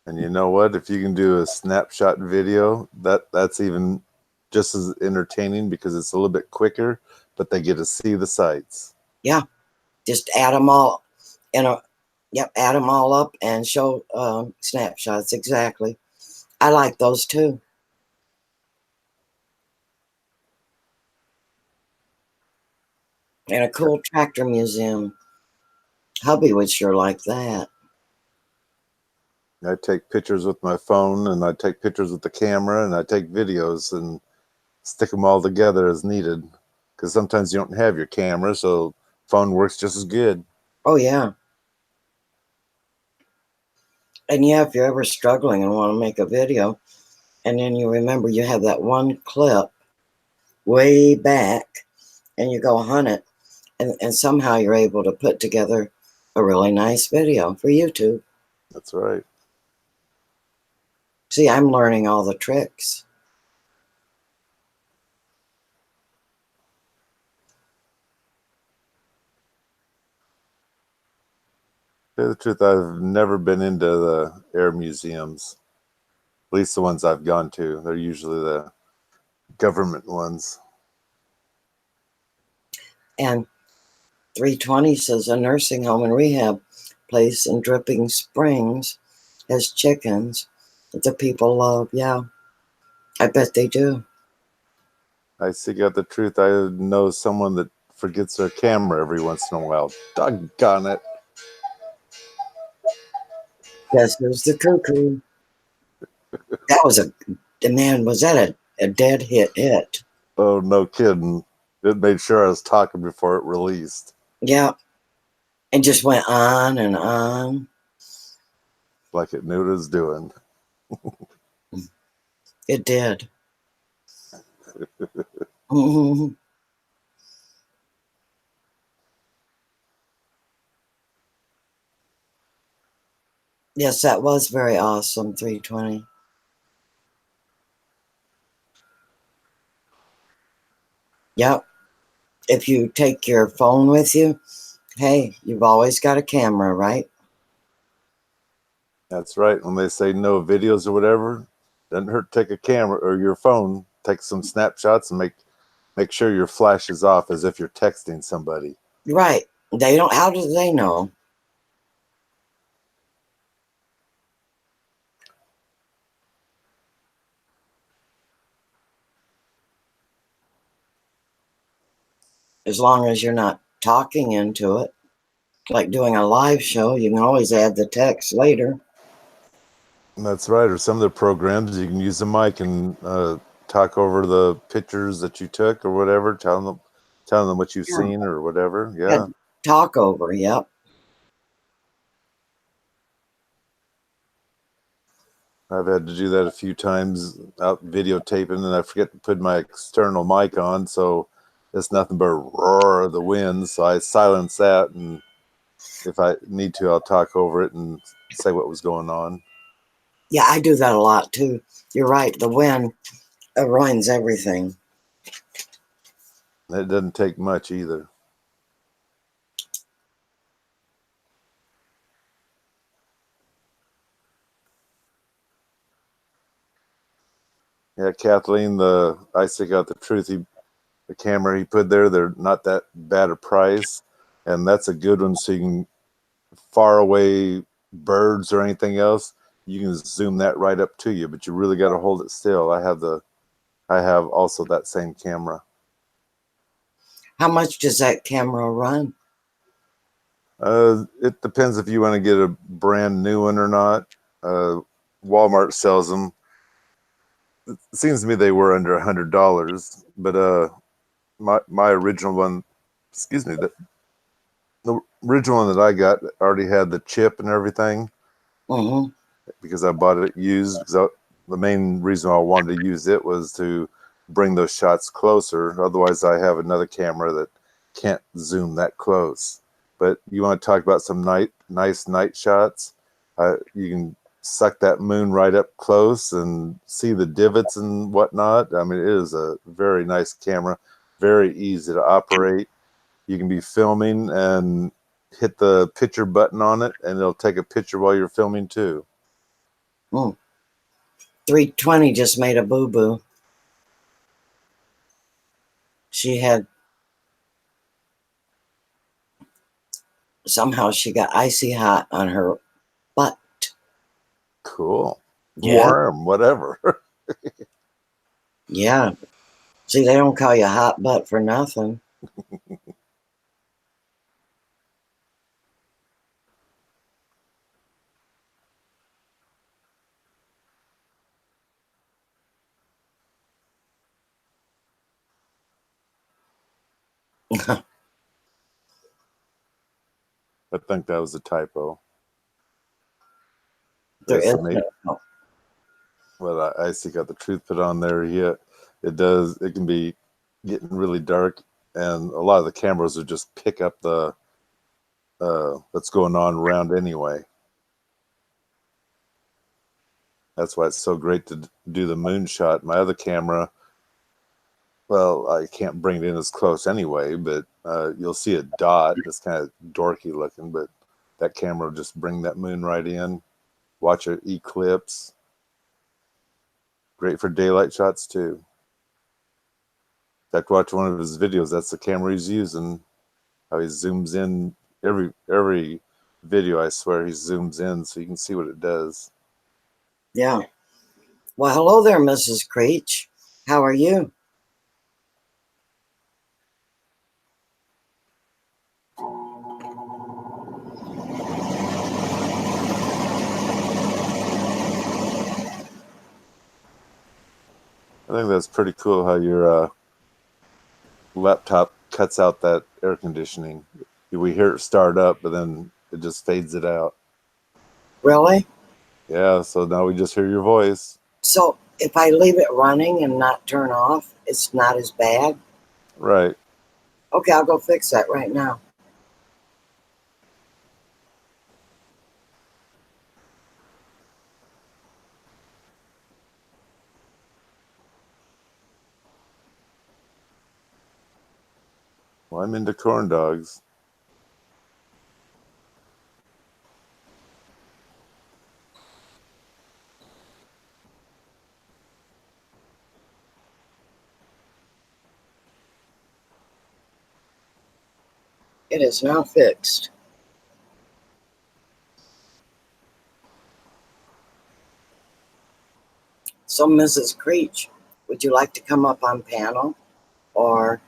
And you know what? If you can do a snapshot video, that's even just as entertaining because it's a little bit quicker, but they get to see the sights. Yeah. Just add them all in a, yep, add them all up and show snapshots. Exactly. I like those too. And a cool tractor museum. Hubby would sure like that. I take pictures with my phone, and I take pictures with the camera, and I take videos and stick them all together as needed. Because sometimes you don't have your camera, so phone works just as good. Oh, yeah. And yeah, if you're ever struggling and want to make a video, and then you remember you have that one clip way back and you go hunt it, And somehow you're able to put together a really nice video for YouTube. That's right. See, I'm learning all the tricks. To tell you the truth, I've never been into the air museums. At least the ones I've gone to. They're usually the government ones. And 320 says a nursing home and rehab place in Dripping Springs has chickens that the people love. Yeah, I bet they do. I seek out the truth. I know someone that forgets their camera every once in a while. Doggone it. Guess who's the cuckoo? That was man, was that a dead hit? Oh, no kidding. It made sure I was talking before it released. Yeah, it just went on and on. Like it knew what it was doing. It did. Mhm. Yes, that was very awesome, 320. Yep. If you take your phone with you, hey, you've always got a camera, right? That's right. When they say no videos or whatever, doesn't hurt to take a camera or your phone, take some snapshots and make sure your flash is off as if you're texting somebody. Right. They don't, how do they know? As long as you're not talking into it, like doing a live show, you can always add the text later. That's right. Or some of the programs, you can use the mic and talk over the pictures that you took or whatever, telling them what you've Yeah. seen or whatever. Yeah, Yeah. talk over, yep. I've had to do that a few times out videotaping, and I forget to put my external mic on, so it's nothing but a roar of the wind. So I silence that, and if I need to, I'll talk over it and say what was going on. Yeah, I do that a lot too. You're right, the wind ruins everything. It doesn't take much either. Yeah, Kathleen, I stick out the truth. The camera he put there, they're not that bad a price, and that's a good one. So you can far away birds or anything else, you can zoom that right up to you. But you really got to hold it still. I have also that same camera. How much does that camera run? It depends if you want to get a brand new one or not. Uh, Walmart sells them. It seems to me they were under $100, but my original one, excuse me, the original one that I got already had the chip and everything Mm-hmm. because I bought it used. The main reason I wanted to use it was to bring those shots closer. Otherwise, I have another camera that can't zoom that close. But you want to talk about some nice night shots? You can suck that moon right up close and see the divots and whatnot. I mean, it is a very nice camera, very easy to operate. You can be filming and hit the picture button on it, and it'll take a picture while you're filming too. Mm. 320 just made a boo-boo. She had, somehow she got icy hot on her butt. Cool. Yeah, Warm, whatever. yeah. See, they don't call you hot butt for nothing. I think that was a typo. There That's is the mate. no. Well, I see got the truth put on there. Yeah, it does. It can be getting really dark and a lot of the cameras would just pick up the what's going on around anyway. That's why it's so great to do the moonshot. My other camera, well, I can't bring it in as close anyway, but you'll see a dot. It's kind of dorky looking, but that camera will just bring that moon right in. Watch an eclipse. Great for daylight shots too. In fact, watch one of his videos. That's the camera he's using. How he zooms in every video. I swear he zooms in so you can see what it does. Yeah. Well, hello there, Mrs. Creech. How are you? I think that's pretty cool how your laptop cuts out that air conditioning. We hear it start up, but then it just fades it out. Really? Yeah, so now we just hear your voice. So if I leave it running and not turn off, it's not as bad? Right. Okay, I'll go fix that right now. Well, I'm into corn dogs. It is now fixed. So, Mrs. Creech, would you like to come up on panel, or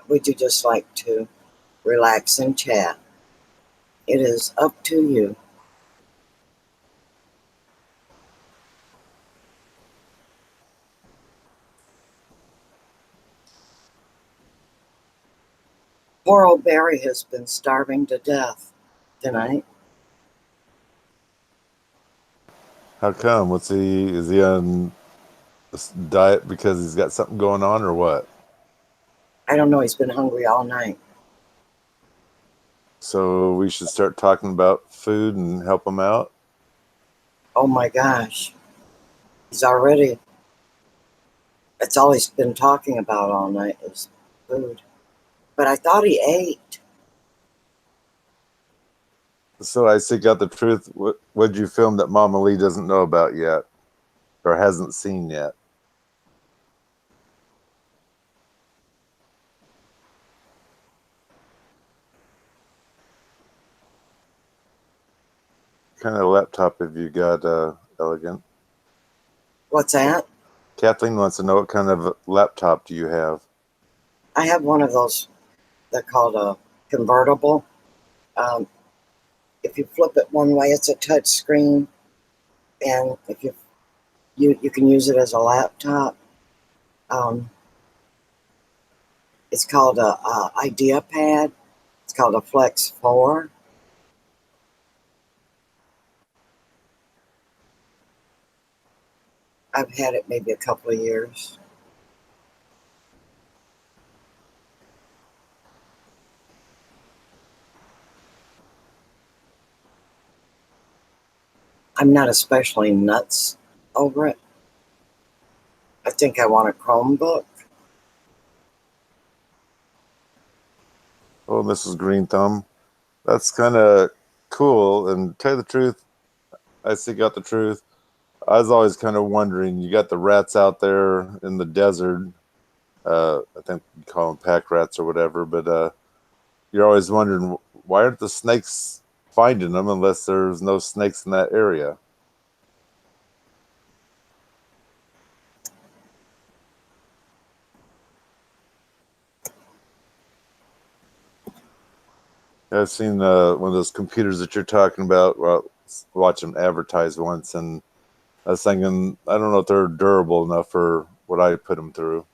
would you just like to relax and chat? It is up to you. Poor old Barry has been starving to death tonight. How come? Is he on this diet because he's got something going on or what? I don't know, he's been hungry all night. So we should start talking about food and help him out? Oh my gosh. He's already, that's all he's been talking about all night is food. But I thought he ate. So I seek out the truth. What'd you film that Mama Lee doesn't know about yet or hasn't seen yet? What kind of laptop have you got, Elegant? What's that? Kathleen wants to know what kind of laptop do you have? I have one of those, they're called a convertible. Um, if you flip it one way, it's a touch screen. And if you can use it as a laptop. It's called a Idea Pad. It's called a Flex 4. I've had it maybe a couple of years. I'm not especially nuts over it. I think I want a Chromebook. Oh, Mrs. Green Thumb. That's kind of cool. And to tell you the truth, I seek out the truth. I was always kind of wondering, you got the rats out there in the desert. I think you call them pack rats or whatever, but you're always wondering, why aren't the snakes finding them unless there's no snakes in that area? I've seen one of those computers that you're talking about. Well, watch them advertise once, and I was thinking, I don't know if they're durable enough for what I put them through.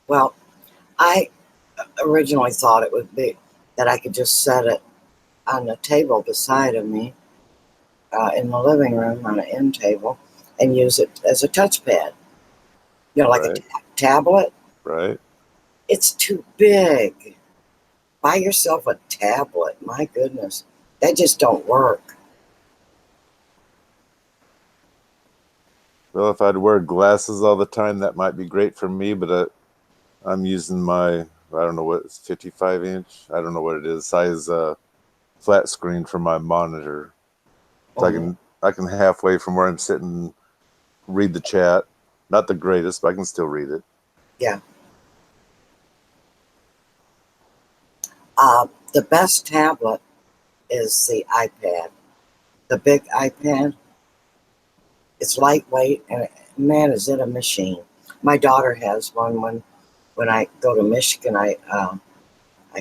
Well, I originally thought it would be that I could just set it on the table beside of me in the living room on an end table and use it as a touchpad. You know, like a Right, tablet. right. It's too big. Buy yourself a tablet. My goodness. They just don't work. Well, if I'd wear glasses all the time, that might be great for me, but I'm using my, I don't know what it's 55 inch. I don't know what it is, size flat screen for my monitor. So Mhm. I can halfway from where I'm sitting read the chat. Not the greatest, but I can still read it. Yeah. The best tablet is the iPad. The big iPad. It's lightweight and man, is it a machine. My daughter has one. When I go to Michigan, I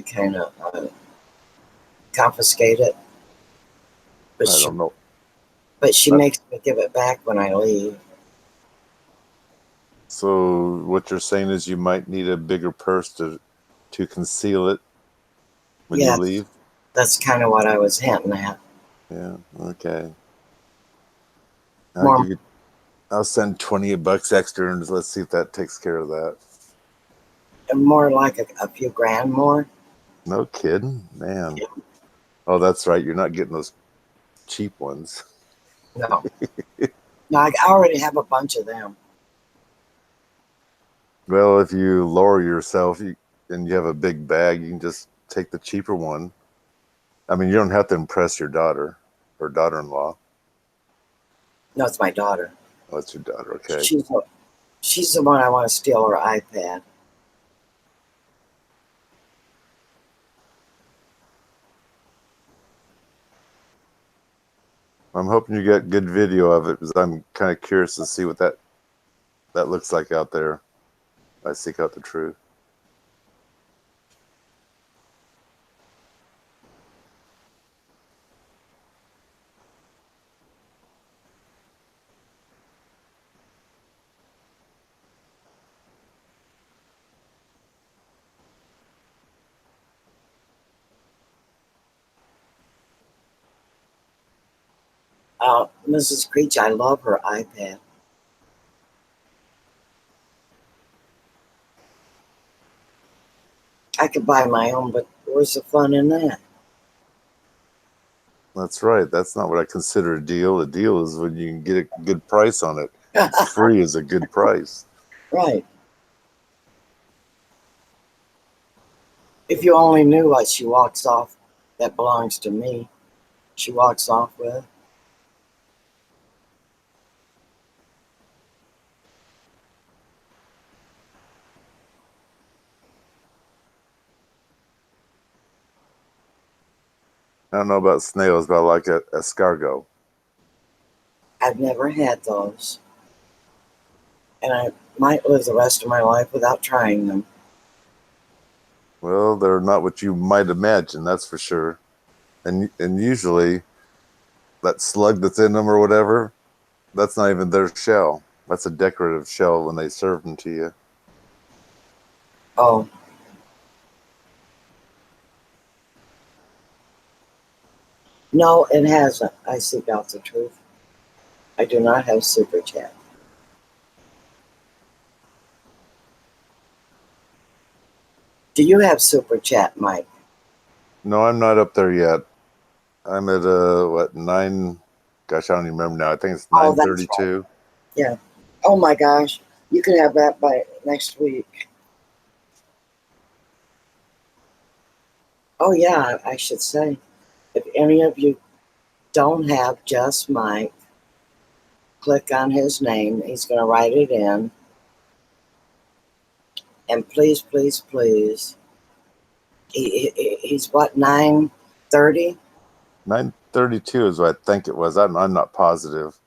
kind of confiscate it, but I don't know. she Uh, makes me give it back when I leave. So what you're saying is you might need a bigger purse to conceal it when you Yes, leave. that's kind of what I was hinting at. Yeah. Okay. I'll More, give you. I'll send $20 extra and let's see if that takes care of that. more like a few grand more. No kidding, man. Oh, that's right. You're not getting those cheap ones. No, no, I already have a bunch of them. Well, if you lower yourself and you have a big bag, you can just take the cheaper one. I mean, you don't have to impress your daughter or daughter-in-law. No, it's my daughter. Oh, it's your daughter. Okay. She's she's the one I want to steal her iPad. I'm hoping you get good video of it because I'm kind of curious to see what that looks like out there. I seek out the truth. Mrs. Creech, I love her iPad. I could buy my own, but where's the fun in that? That's right. That's not what I consider a deal. A deal is when you can get a good price on it. Free is a good price. Right. If you only knew what she walks off that belongs to me, she walks off with. I don't know about snails, but I like escargot. I've never had those, and I might live the rest of my life without trying them. Well, they're not what you might imagine, that's for sure. And usually that slug that's in them or whatever, that's not even their shell. That's a decorative shell when they serve them to you. Oh, no, it hasn't. I seek out the truth. I do not have super chat. Do you have super chat, Mike? No, I'm not up there yet. I'm at what, 9, gosh, I don't even remember now. I think it's Oh, that's right. 9:32. Yeah. Oh my gosh, you can have that by next week. Oh yeah, I should say, if any of you don't have just Mike, click on his name. He's going to write it in. And please, please, please, he's what, 9:30? 9:32 is what I think it was. I'm not positive.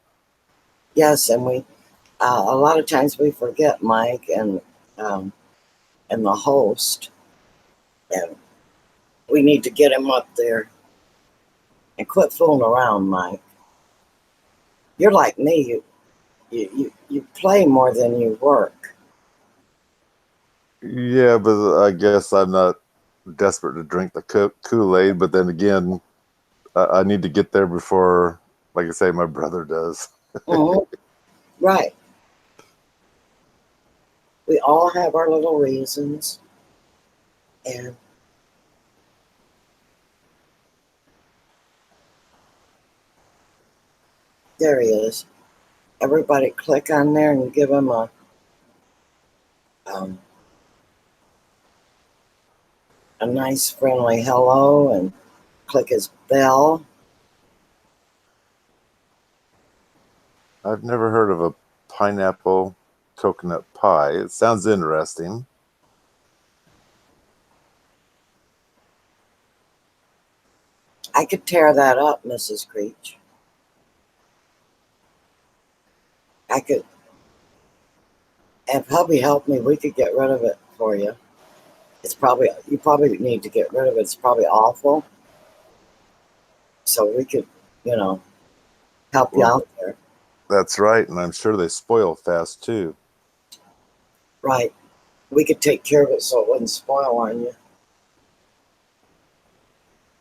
Yes, and we a lot of times we forget Mike um, and the host, and we need to get him up there and quit fooling around, Mike. You're like me. You play more than you work. Yeah, but I guess I'm not desperate to drink the Kool-Aid. But then again, I need to get there before, like I say, my brother does. Mhm. Right. We all have our little reasons, and There he is. Everybody click on there and give him um, a nice friendly hello and click his bell. I've never heard of a pineapple coconut pie. It sounds interesting. I could tear that up, Mrs. Creech. I could, if hubby helped me, we could get rid of it for you. You probably need to get rid of it. It's probably awful. So we could, you know, help you Well, out there. that's right, and I'm sure they spoil fast too. Right. We could take care of it so it wouldn't spoil on you.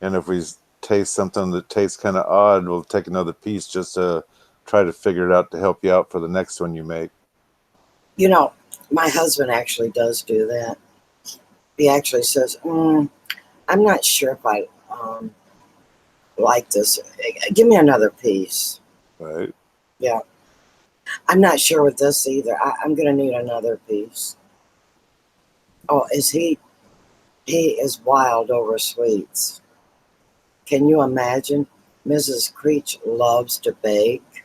And if we taste something that tastes kind of odd, we'll take another piece just to try to figure it out to help you out for the next one you make. You know, my husband actually does do that. He actually says, I'm not sure if I like this. Give me another piece. Right? Yeah. I'm not sure with this either. I'm going to need another piece. Oh, he is wild over sweets. Can you imagine? Mrs. Creech loves to bake.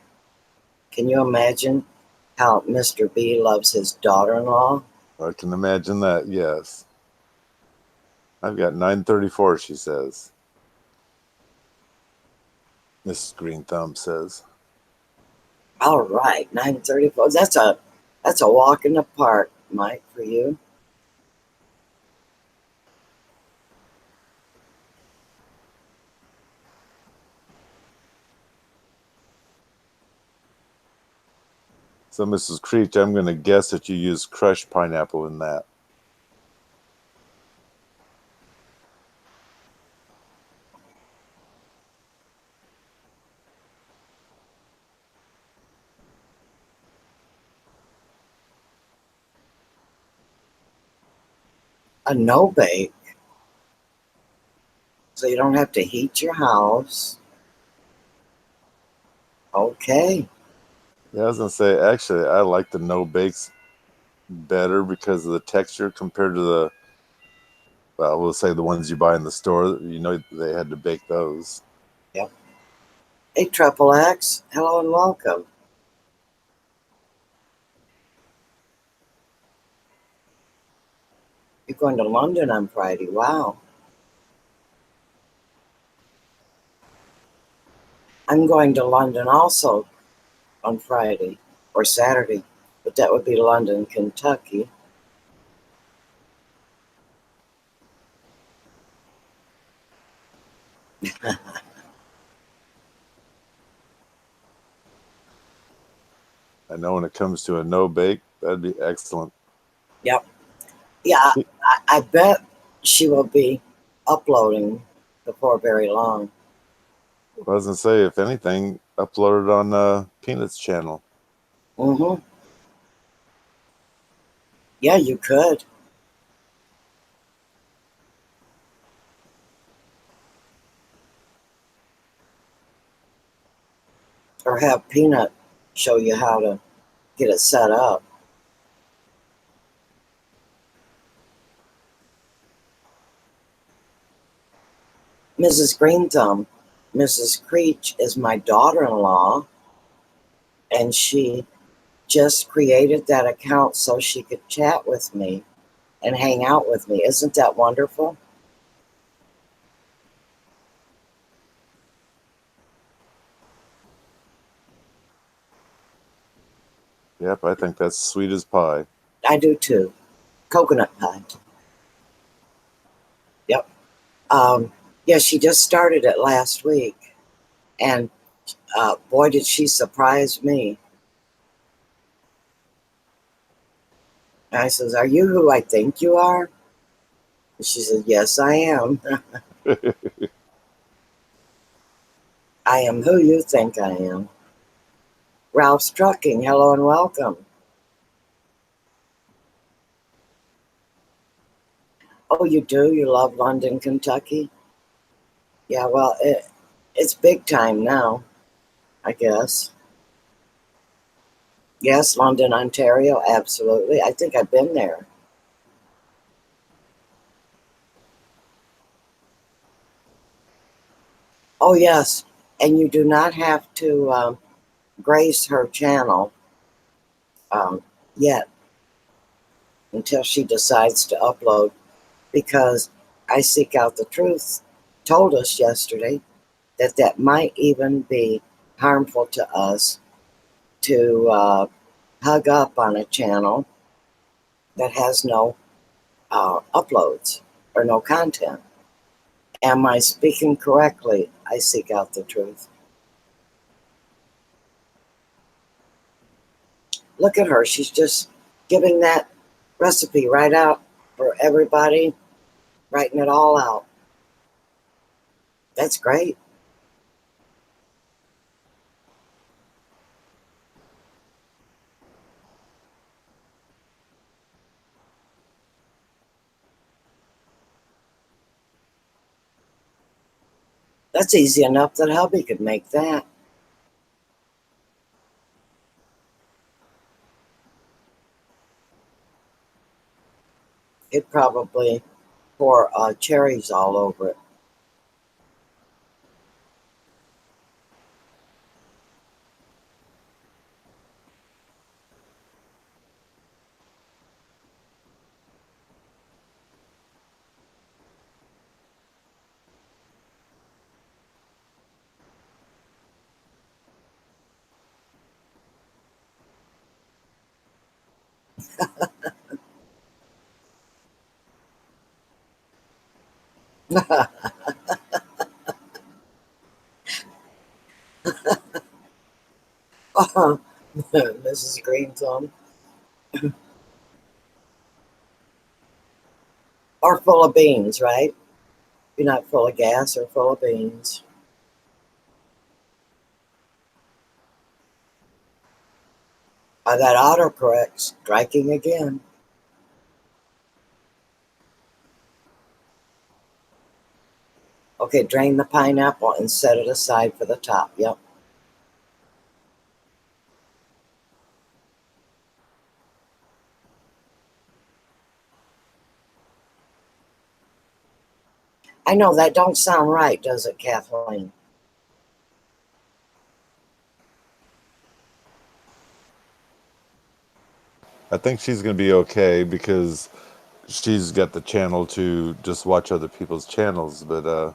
Can you imagine how Mr. B loves his daughter-in-law? I can imagine that. Yes. I've got 934. She says. Mrs. Green Thumb says. All right, 9:34. That's a walk in the park, Mike, for you. So, Mrs. Creech, I'm going to guess that you use crushed pineapple in that. A no bake, so you don't have to heat your house. Okay. Yeah, I was going to say, actually, I like the no bakes better because of the texture compared to well, we'll say the ones you buy in the store. You know, they had to bake those. Yep. Hey, Triple X. Hello and welcome. You're going to London on Friday. Wow. I'm going to London also on Friday or Saturday, but that would be London, Kentucky. I know when it comes to a no bake, that'd be excellent. Yep. Yeah, I bet she will be uploading before very long. I was going to say, if anything, upload it on Peanut's channel. Mm-hmm. Yeah, you could. Or have Peanut show you how to get it set up. Mrs. Green Thumb, Mrs. Creech is my daughter-in-law, and she just created that account so she could chat with me and hang out with me. Isn't that wonderful? Yep, I think that's sweet as pie. I do too. Coconut pie. Yep. Yeah, she just started it last week, and boy, did she surprise me. And I says, "Are you who I think you are?" And she said, "Yes, I am. I am who you think I am." Ralph's Trucking, hello and welcome. Oh, you do? You love London, Kentucky? Yeah, well, it's big time now, I guess. Yes, London, Ontario, absolutely. I think I've been there. Oh, yes. And you do not have to grace her channel um, yet until she decides to upload because I Seek Out the Truth told us yesterday that that might even be harmful to us to hug up on a channel that has no uploads or no content. Am I speaking correctly? I Seek Out the Truth. Look at her. She's just giving that recipe right out for everybody, writing it all out. That's great. That's easy enough that hubby could make that. He'd probably pour cherries all over it. Mrs. Green Thumb. Or full of beans, right? You're not full of gas or full of beans. That autocorrect striking again. Okay, drain the pineapple and set it aside for the top. Yep. I know that don't sound right, does it, Kathleen? I think she's going to be okay because she's got the channel to just watch other people's channels. But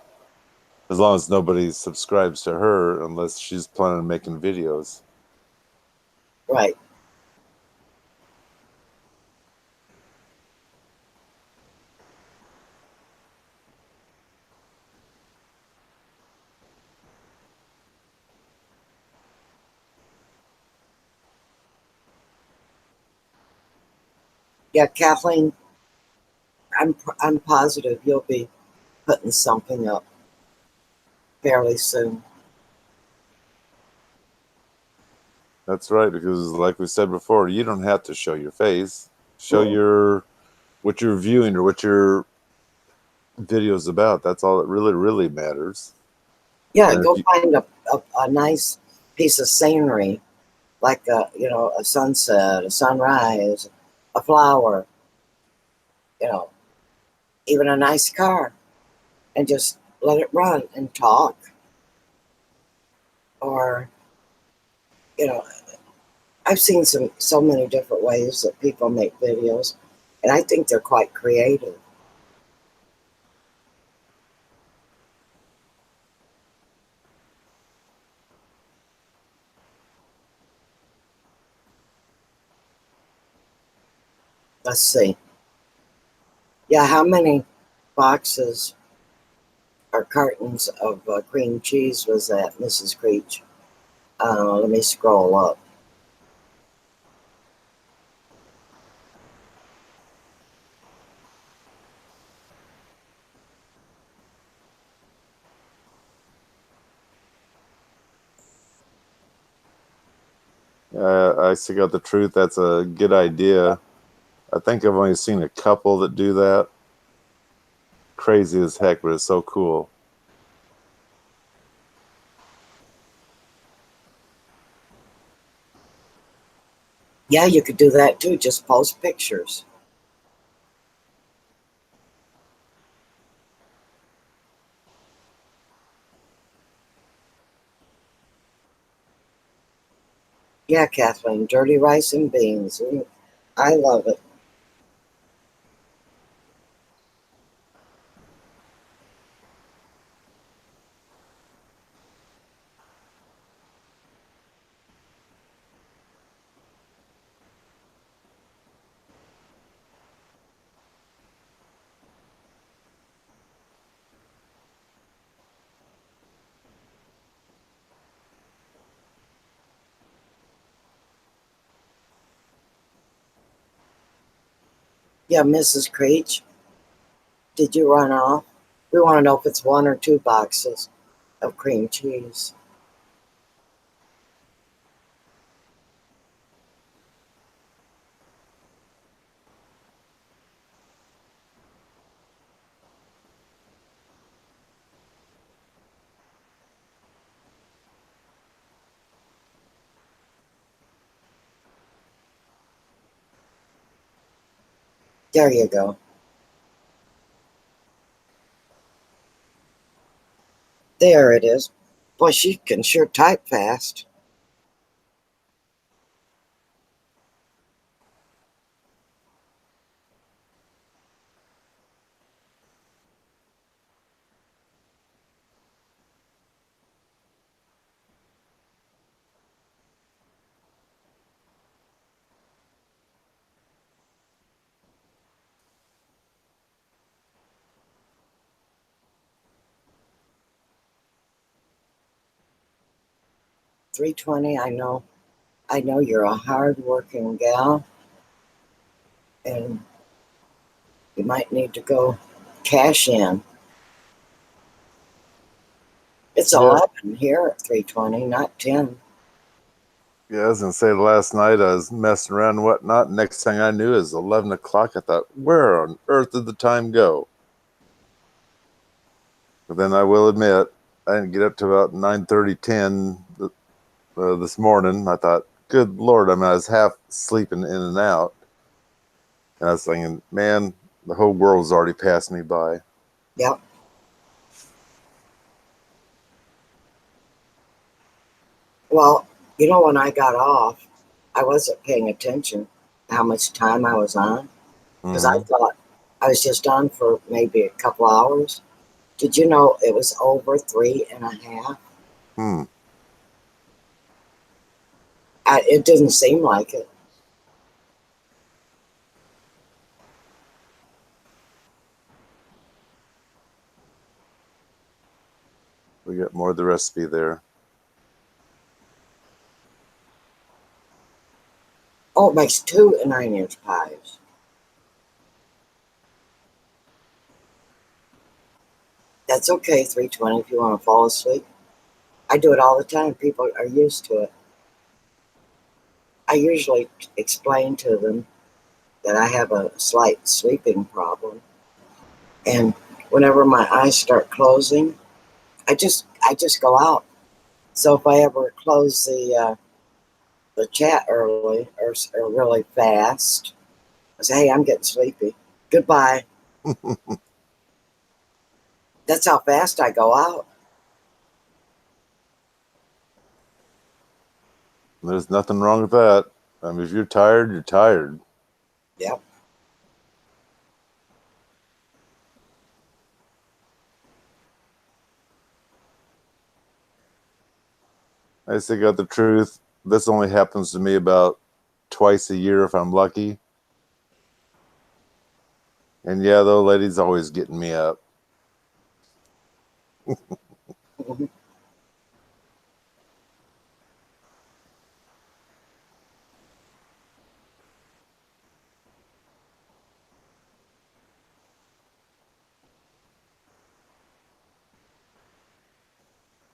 as long as nobody subscribes to her, unless she's planning on making videos. Right. Yeah, Kathleen, I'm positive you'll be putting something up fairly soon. That's right, because like we said before, you don't have to show your face. Show your what you're viewing or what your video's about. That's all that really matters. Yeah, And if go you, find a nice piece of scenery, like a sunset, a sunrise, a flower, you know, even a nice car, and just let it run and talk. Or, you know, I've seen so many different ways that people make videos, and I think they're quite creative. Let's see. Yeah, how many boxes or cartons of cream cheese was that, Mrs. Creech? Let me scroll up. I Seek Out the Truth, that's a good idea. I think I've only seen a couple that do that. Crazy as heck, but it's so cool. Yeah, you could do that too. Just post pictures. Yeah, Kathleen, dirty rice and beans. I love it. Yeah, Mrs. Creech, did you run off? We want to know if it's one or two boxes of cream cheese. There you go. There it is. Boy, she can sure type fast. $3.20. I know you're a hard-working gal, and you might need to go cash in. It's Yes. 11 here at 3:20, not 10. Yeah, I was gonna say last night I was messing around and whatnot. Next thing I knew is 11 o'clock. I thought, where on earth did the time go? But then I will admit, I didn't get up to about 9:30, 10 this morning. I thought, good Lord, I mean, I was half sleeping in and out. And I was thinking, man, the whole world's already passed me by. Yep. Well, when I got off, I wasn't paying attention how much time I was on because I Mm-hmm. thought I was just on for maybe a couple hours. Did you know it was over 3.5? Hmm. It didn't seem like it. We got more of the recipe there. Oh, it makes two 9-inch pies. That's okay, 3:20 if you want to fall asleep. I do it all the time. People are used to it. I usually explain to them that I have a slight sleeping problem, and whenever my eyes start closing, I just go out. So if I ever close the chat early or really fast, I say, "Hey, I'm getting sleepy. Goodbye." That's how fast I go out. There's nothing wrong with that. I mean, if you're tired, you're tired. Yep. I still got the truth. This only happens to me about twice a year if I'm lucky. And yeah, the old lady's always getting me up. Mhm.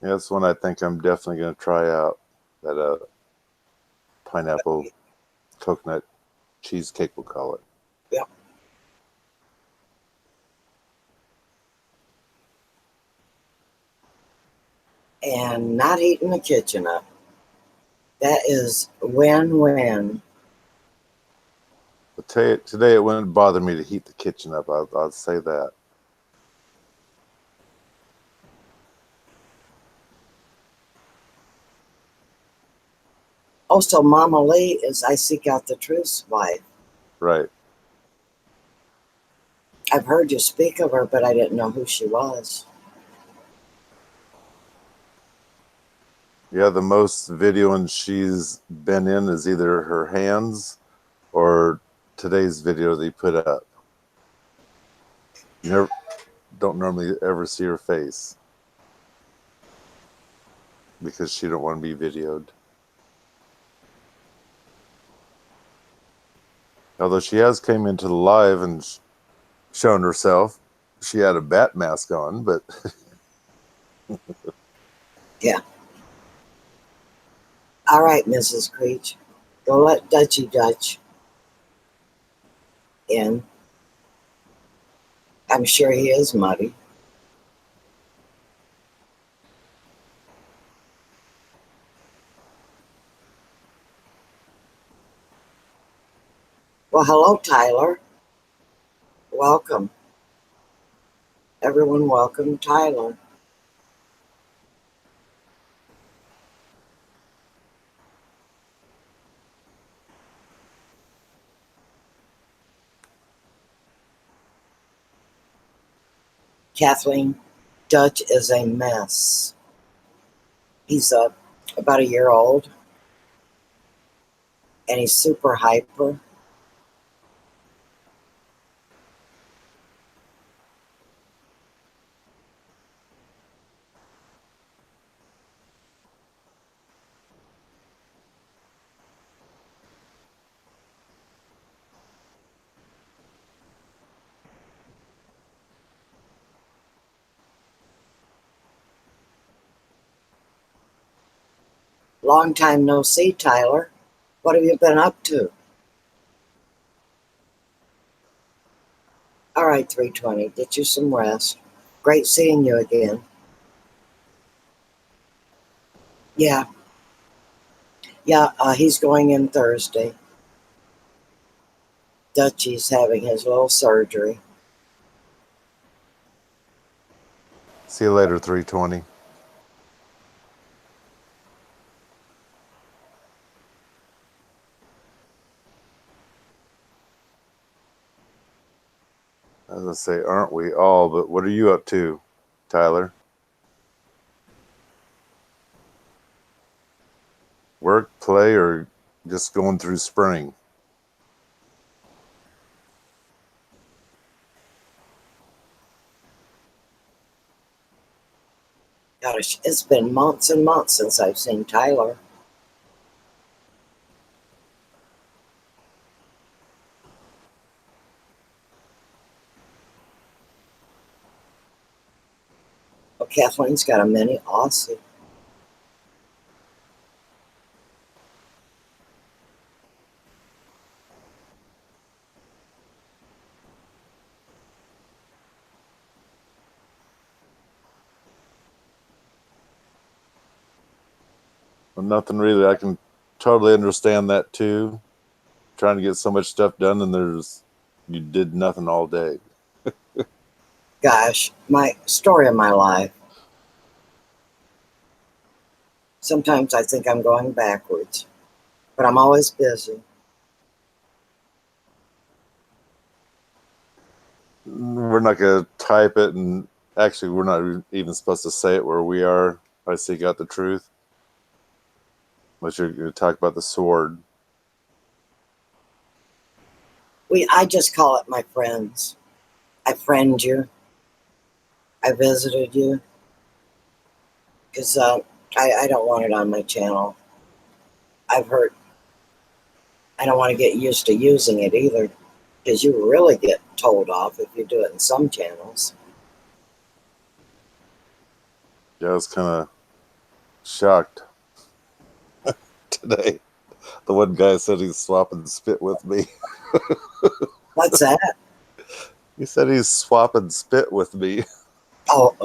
Yeah, that's one I think I'm definitely going to try out. That pineapple coconut cheesecake, we'll call it. Yep. And not heating the kitchen up. That is win-win. Today it wouldn't bother me to heat the kitchen up. I'll say that. Also, Mama Lee is I Seek Out the Truth's wife. Right. I've heard you speak of her, but I didn't know who she was. Yeah, the most videoing she's been in is either her hands or today's video they put up. You never don't normally ever see her face because she don't want to be videoed. Although she has came into the live and shown herself. She had a bat mask on, but Yeah. All right, Mrs. Creech. Go let Dutchy Dutch in. I'm sure he is muddy. Well, hello, Tyler. Welcome. Everyone, welcome, Tyler. Kathleen, Dutch is a mess. He's about a year old, and he's super hyper. Long time no see, Tyler. What have you been up to? All right, 320, get you some rest. Great seeing you again. Yeah, he's going in Thursday. Dutchy's having his little surgery. see you later, 320. As I say, aren't we all? But what are you up to, Tyler? Work, play, or just going through spring? Gosh, it's been months and months since I've seen Tyler. Well, Kathleen's got a mini Aussie. Well, nothing really. I can totally understand that too. Trying to get so much stuff done, and you did nothing all day. Gosh, my story of my life. Sometimes I think I'm going backwards, but I'm always busy. We're not going to type it, and actually, we're not even supposed to say it where we are. I seek out the truth. Unless you're going to talk about the sword. I just call it my friends. I friend you. I visited you. Because I don't want it on my channel. I've heard I don't want to get used to using it either. Because you really get told off if you do it in some channels. Yeah, I was kind of shocked today. The one guy said he's swapping spit with me. What's that? He said he's swapping spit with me. Oh,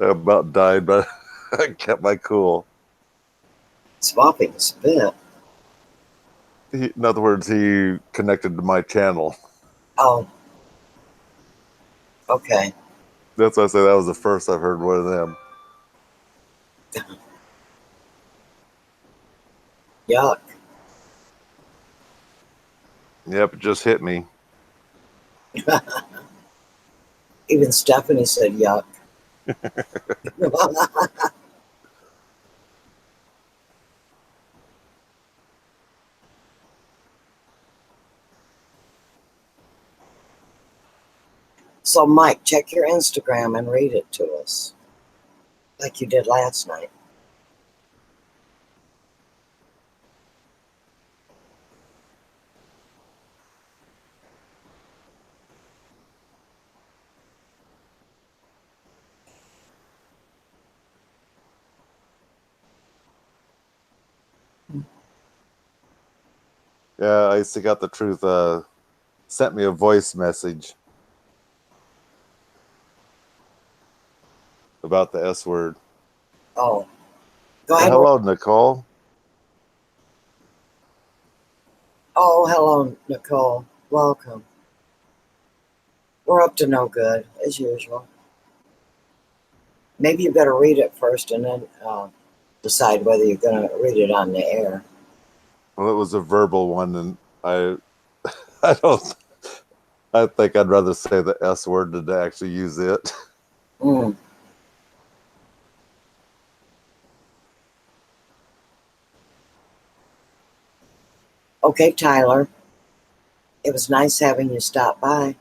I about died, but I kept my cool. swapping spit. In other words, he connected to my channel. Oh, okay. That's why I say that was the first I've heard one of them. Yuck. Yep, it just hit me. Even Stephanie said yuck. So, Mike, check your Instagram and read it to us like you did last night. Yeah, I stick out the truth. Sent me a voice message about the S word. Oh, go ahead. Hello, Nicole. Oh, hello, Nicole. Welcome. We're up to no good, as usual. Maybe you better read it first and then decide whether you're going to read it on the air. Well, it was a verbal one, and I, I don't. I think I'd rather say the S word than to actually use it. Mm. Okay, Tyler. It was nice having you stop by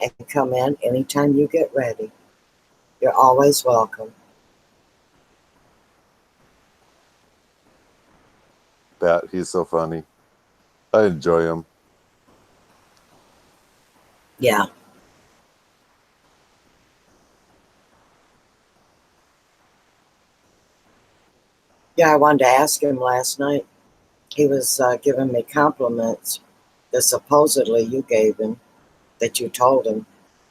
and come in anytime you get ready. You're always welcome. That he's so funny. I enjoy him. Yeah. Yeah, I wanted to ask him last night. He was giving me compliments that supposedly you gave him, that you told him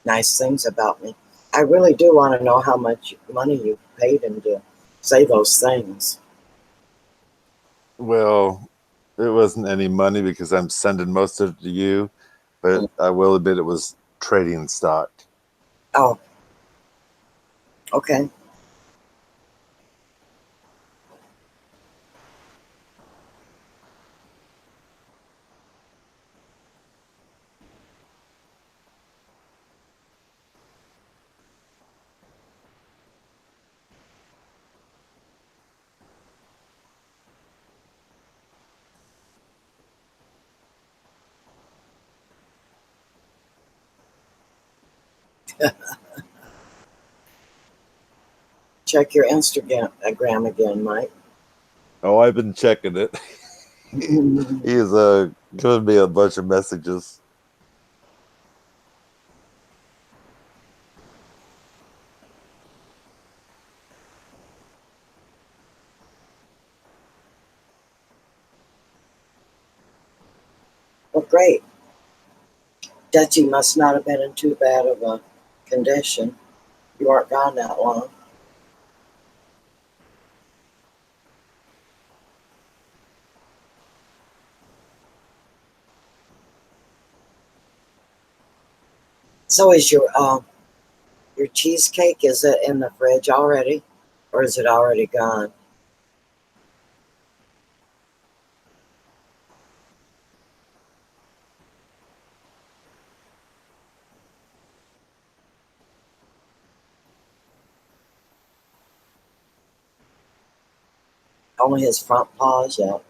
nice things about me. I really do want to know how much money you paid him to say those things. Well, it wasn't any money because I'm sending most of it to you, but Mm. I will admit it was trading stock. Oh, okay. Check your Instagram again, Mike. Oh, I've been checking it. He is giving me a bunch of messages. Well, great. Dutchy must not have been in too bad of a condition. You weren't gone that long. So is your cheesecake, is it in the fridge already? Or is it already gone? Only his front paws yet.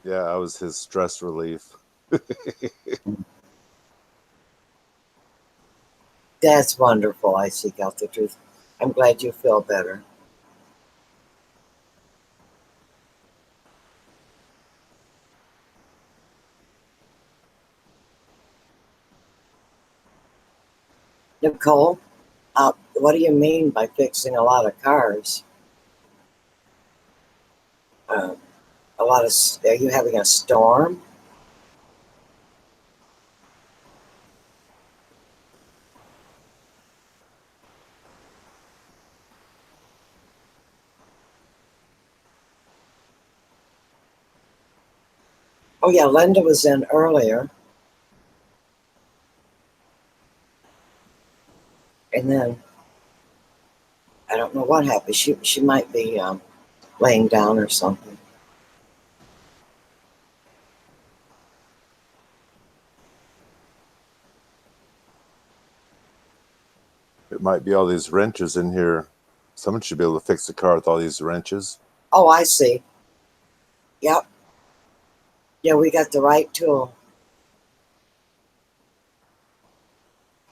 Yeah, I was his stress relief. That's wonderful. I seek out the truth. I'm glad you feel better. Nicole, what do you mean by fixing a lot of cars? Uh, are you having a storm? Oh yeah, Linda was in earlier, and then I don't know what happened. She might be laying down or something. It might be all these wrenches in here. Someone should be able to fix the car with all these wrenches. Oh, I see. Yep. Yeah, we got the right tool.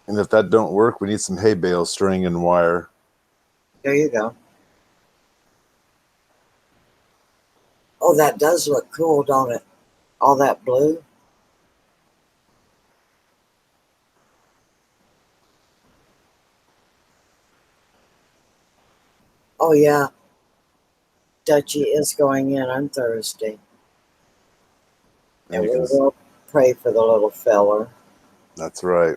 And if that don't work, we need some hay bale, string, and wire. There you go. Oh, that does look cool, don't it? All that blue. Oh yeah, Dutchie is going in on Thursday, And and you we can, will pray for the little feller. that's right.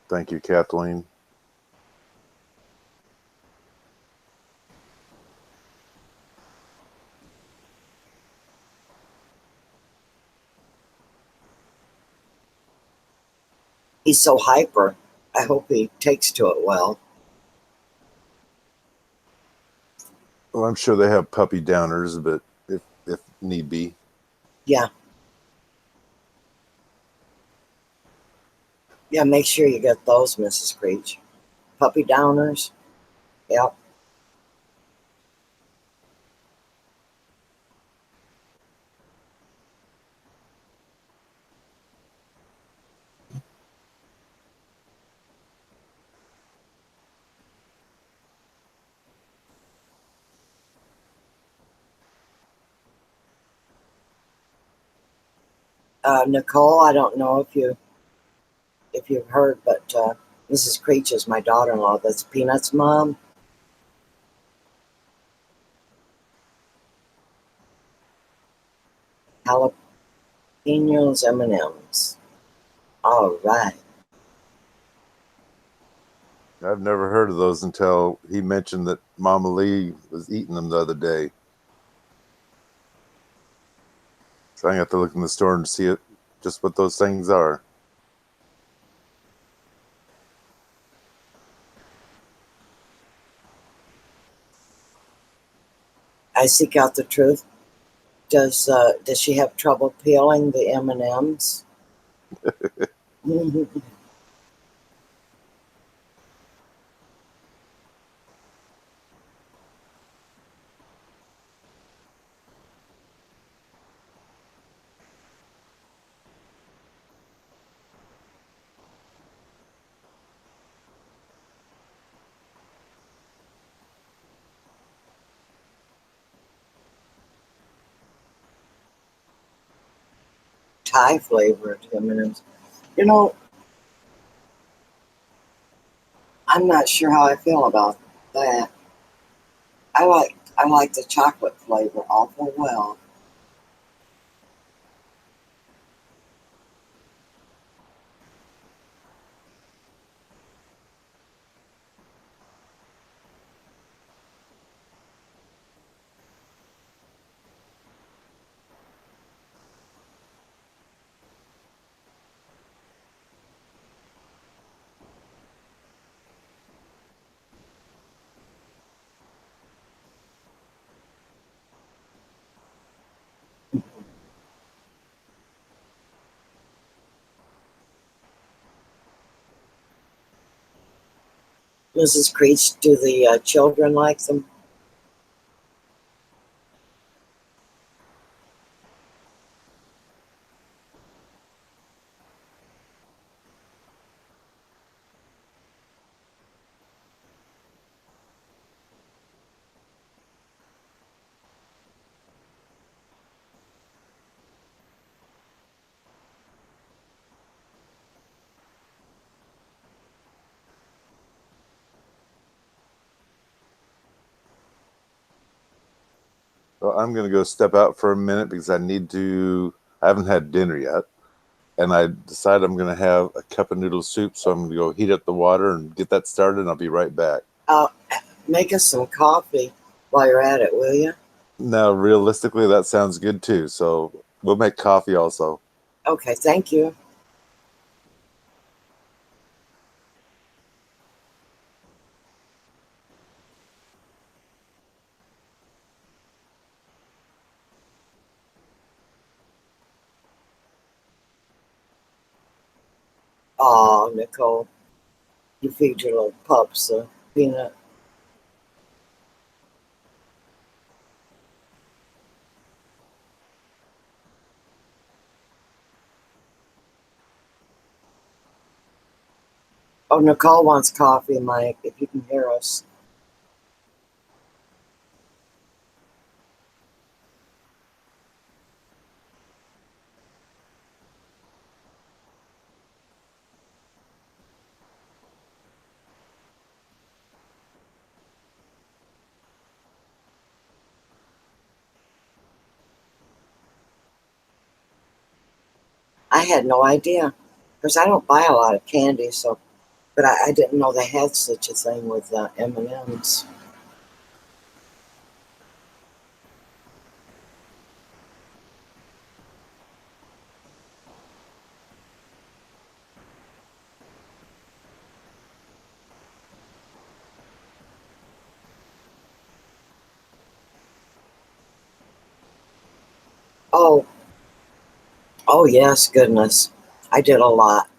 Thank you, Kathleen. He's so hyper. I hope he takes to it well. Well, I'm sure they have puppy downers, but if need be. Yeah, yeah. Make sure you get those, Mrs. Creech. Puppy downers. Yep. Nicole, I don't know if you've heard, but Mrs. Creech is my daughter-in-law. That's Peanut's mom. Jalapenos M&Ms. All right. I've never heard of those until he mentioned that Mama Lee was eating them the other day. So I have to look in the store and see it, just what those things are. I seek out the truth. Does she have trouble peeling the M&Ms? Thai flavored M&Ms. You know, I'm not sure how I feel about that. I like the chocolate flavor awful well. Mrs. Creech, do the children like them? Well, I'm going to go step out for a minute because I haven't had dinner yet. And I decided I'm going to have a cup of noodle soup. So I'm going to go heat up the water and get that started. And I'll be right back. Uh, Make us some coffee while you're at it, will you? Now, realistically, that sounds good too. So we'll make coffee also. Okay, thank you. Oh, Nicole, you feed your little pups a peanut. Oh, Nicole wants coffee, Mike, if you can hear us. I had no idea. Because I don't buy a lot of candy, so but I didn't know they had such a thing with M&Ms. Oh, oh yes, goodness. I did a lot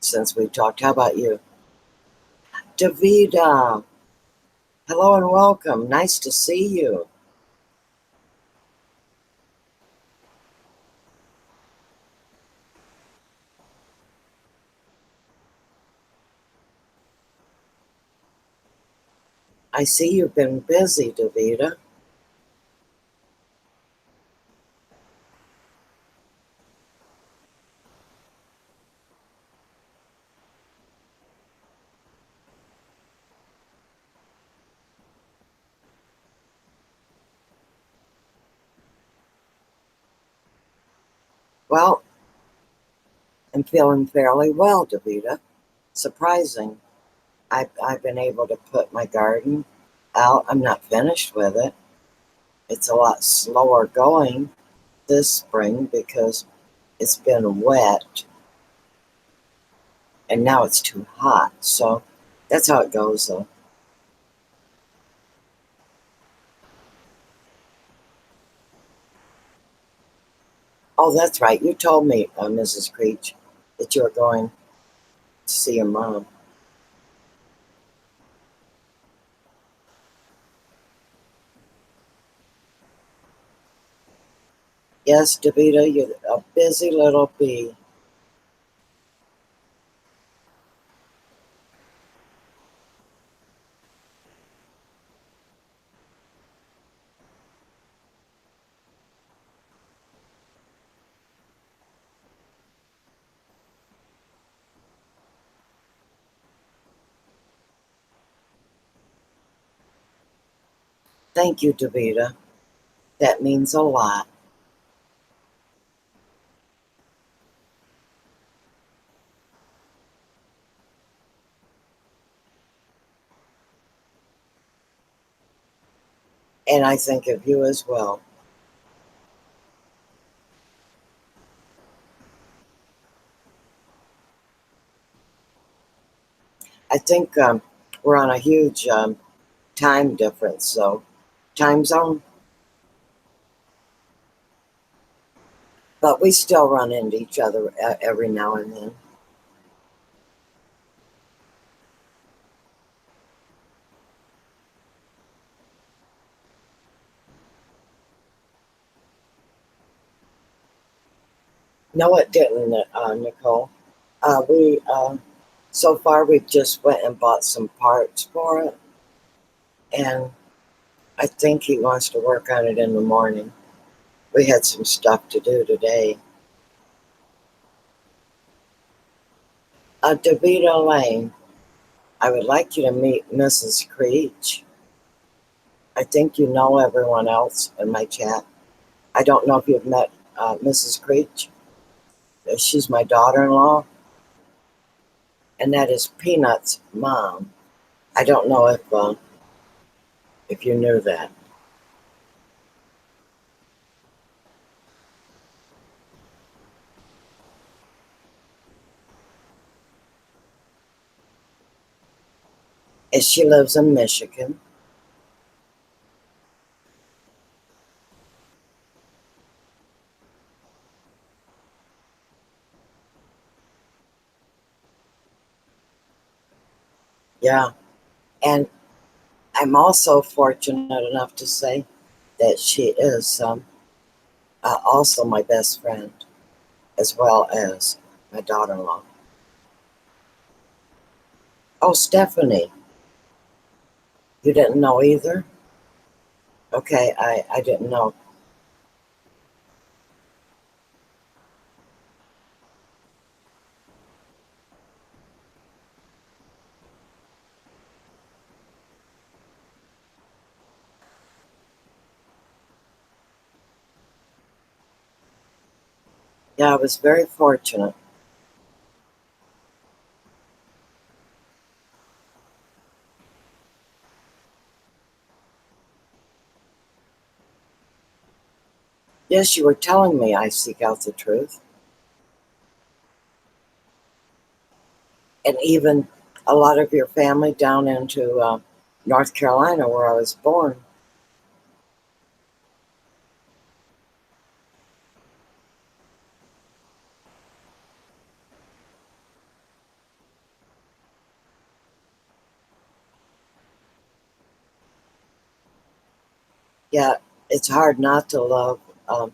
since we talked. How about you? Davida, hello and welcome. Nice to see you. I see you've been busy, Davida. Well, I'm feeling fairly well, Davida. Surprising. I've been able to put my garden out. I'm not finished with it. It's a lot slower going this spring because it's been wet and now it's too hot. So that's how it goes, though. Oh, that's right. You told me, Mrs. Creech, that you were going to see your mom. Yes, Davida, you're a busy little bee. Thank you, Davida. That means a lot. And I think of you as well. I think we're on a huge time difference, so time zone, but we still run into each other every now and then. No, it didn't, Nicole. We so far we've just went and bought some parts for it, and I think he wants to work on it in the morning. We had some stuff to do today. Davida Lane, I would like you to meet Mrs. Creech. I think you know everyone else in my chat. I don't know if you've met Mrs. Creech. She's my daughter-in-law, and that is Peanut's mom. I don't know if you knew that. And she lives in Michigan. Yeah, and I'm also fortunate enough to say that she is also my best friend, as well as my daughter-in-law. Oh, Stephanie, you didn't know either? Okay, I didn't know. Yeah, I was very fortunate. Yes, you were telling me I seek out the truth. And even a lot of your family down into North Carolina, where I was born. Yeah, it's hard not to love um,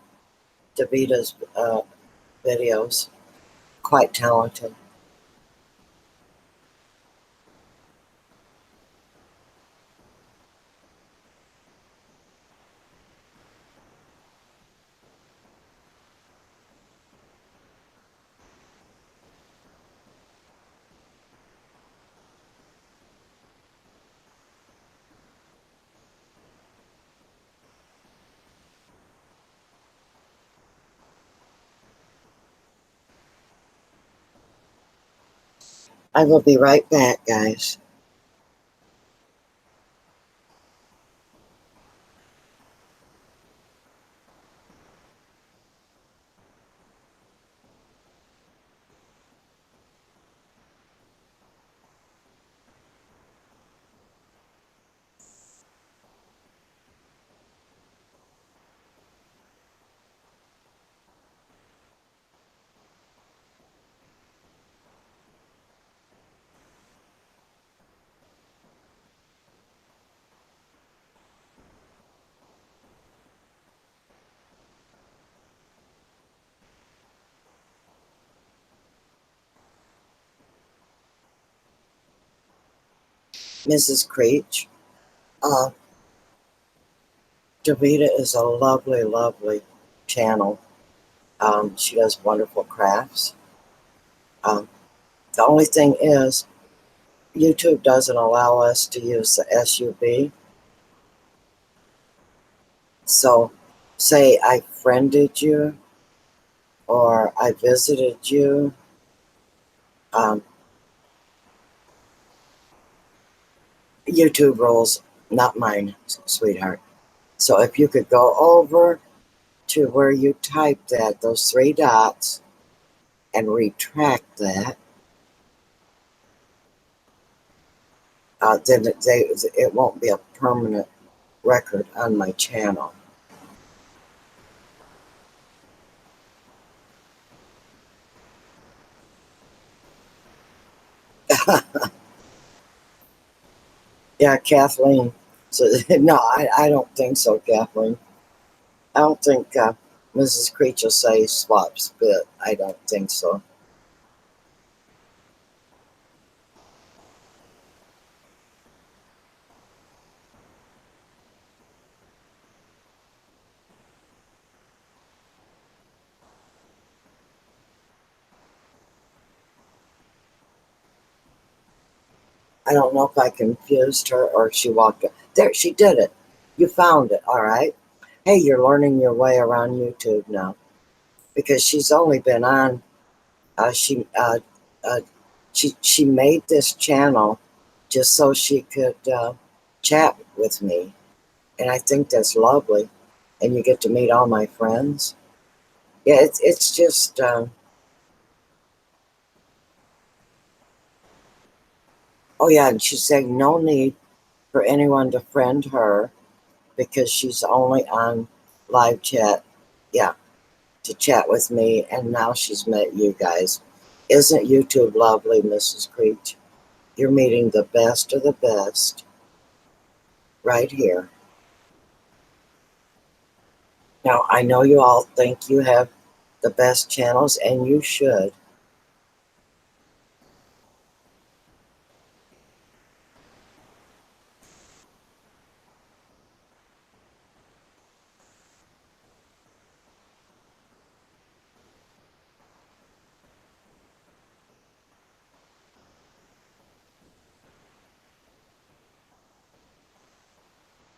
Davita's videos. Quite talented. I will be right back, guys. Mrs. Creech, uh, Davita is a lovely, lovely channel. She does wonderful crafts. Um, the only thing is, YouTube doesn't allow us to use the SUB. So, say I friended you or I visited you. Um, YouTube rules, not mine, sweetheart. So, if you could go over to where you typed that, those three dots, and retract that, then it won't be a permanent record on my channel. Yeah, Kathleen. So no, I don't think so, Kathleen. I don't think Mrs. Creech will say swap spit. I don't think so. I don't know if I confused her or she walked up. There, she did it. You found it, all right. Hey, you're learning your way around YouTube now because she's only been on. Uh, she uh, uh, she made this channel just so she could chat with me, and I think that's lovely. And you get to meet all my friends. Yeah, it's just. Oh yeah, and she's saying no need for anyone to friend her because she's only on live chat. Yeah, to chat with me, and now she's met you guys. Isn't YouTube lovely, Mrs. Creech? You're meeting the best of the best right here. Now, I know you all think you have the best channels, and you should.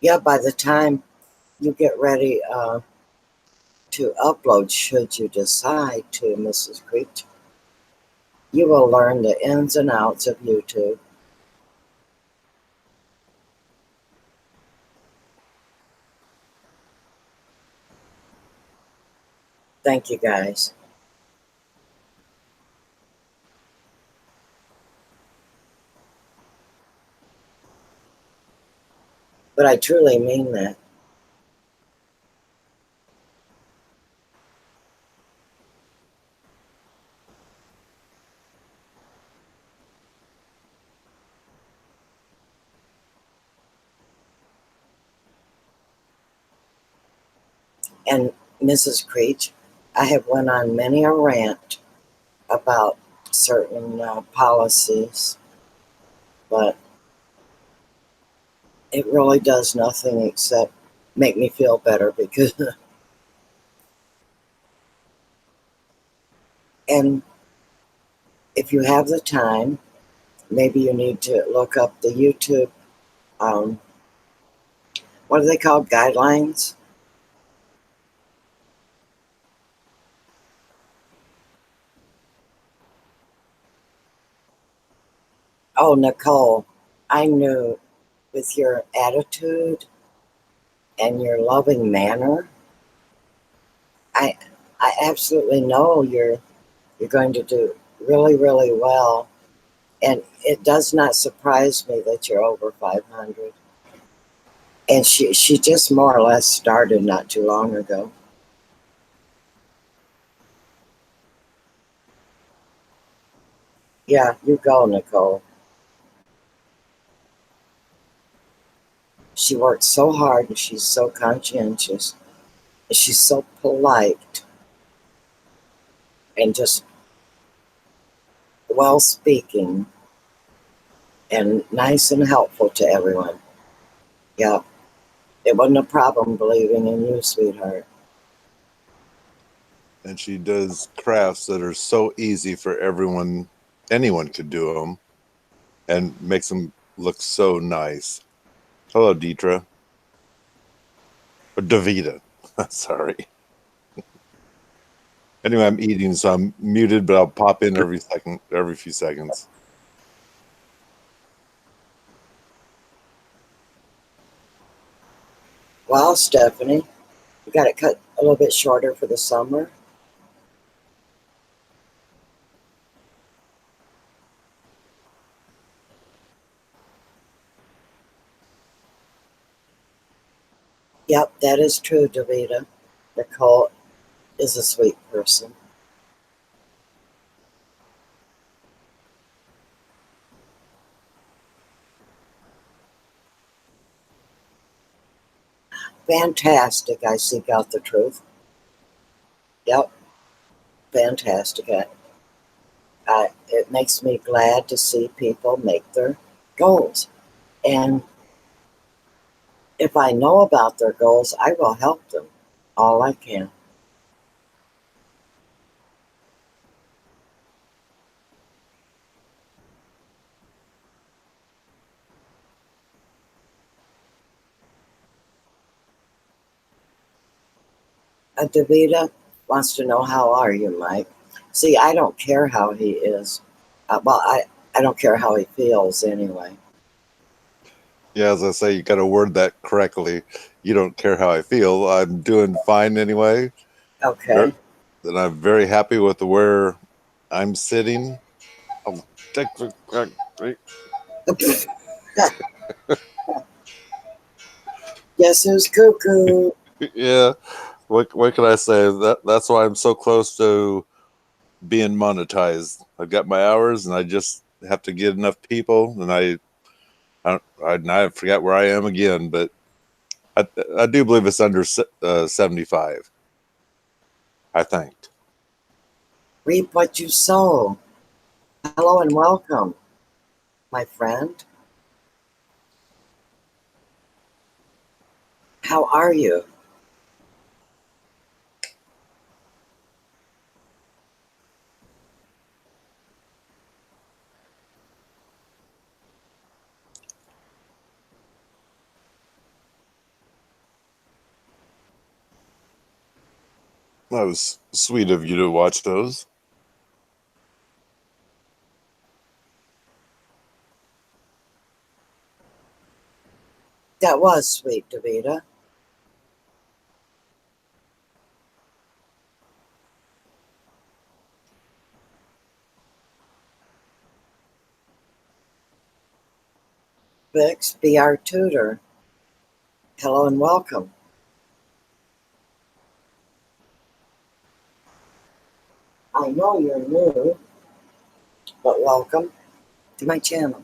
Yeah, by the time you get ready to upload, should you decide to, Mrs. Creech, you will learn the ins and outs of YouTube. Thank you, guys. But I truly mean that. And Mrs. Creech, I have went on many a rant about certain policies, but it really does nothing except make me feel better because, and if you have the time, maybe you need to look up the YouTube, um, what are they called? Guidelines? Oh, Nicole, I knew with your attitude and your loving manner, I, I absolutely know you're going to do really, really well. And it does not surprise me that you're over 500. And she just more or less started not too long ago. Yeah, you go, Nicole. She works so hard and she's so conscientious. And she's so polite and just well speaking and nice and helpful to everyone. Yeah, it wasn't a problem believing in you, sweetheart. And she does crafts that are so easy for everyone. Anyone could do them, and makes them look so nice. Hello, Deetra. Or Davita. Sorry. Anyway, I'm eating, so I'm muted, but I'll pop in every few seconds. Well, Stephanie, you got it cut a little bit shorter for the summer. Yep, that is true, Davita. Nicole is a sweet person. Fantastic. I seek out the truth. Yep, fantastic. It makes me glad to see people make their goals. And if I know about their goals, I will help them all I can. Davita wants to know, how are you, Mike? See, I don't care how he is. I don't care how he feels anyway. Yeah, as I say, you got to word that correctly. You don't care how I feel. I'm doing fine anyway. Okay. And I'm very happy with where I'm sitting. Oh, take the Guess who's cuckoo? yeah. What can I say? That's why I'm so close to being monetized. I've got my hours, and I just have to get enough people, and I forgot where I am again, but I do believe it's under 75. I think. Reap what you sow. Hello and welcome, my friend. How are you? That was sweet of you to watch those. That was sweet, Davita. Vix, be our tutor. Hello and welcome. I know you're new, but welcome to my channel.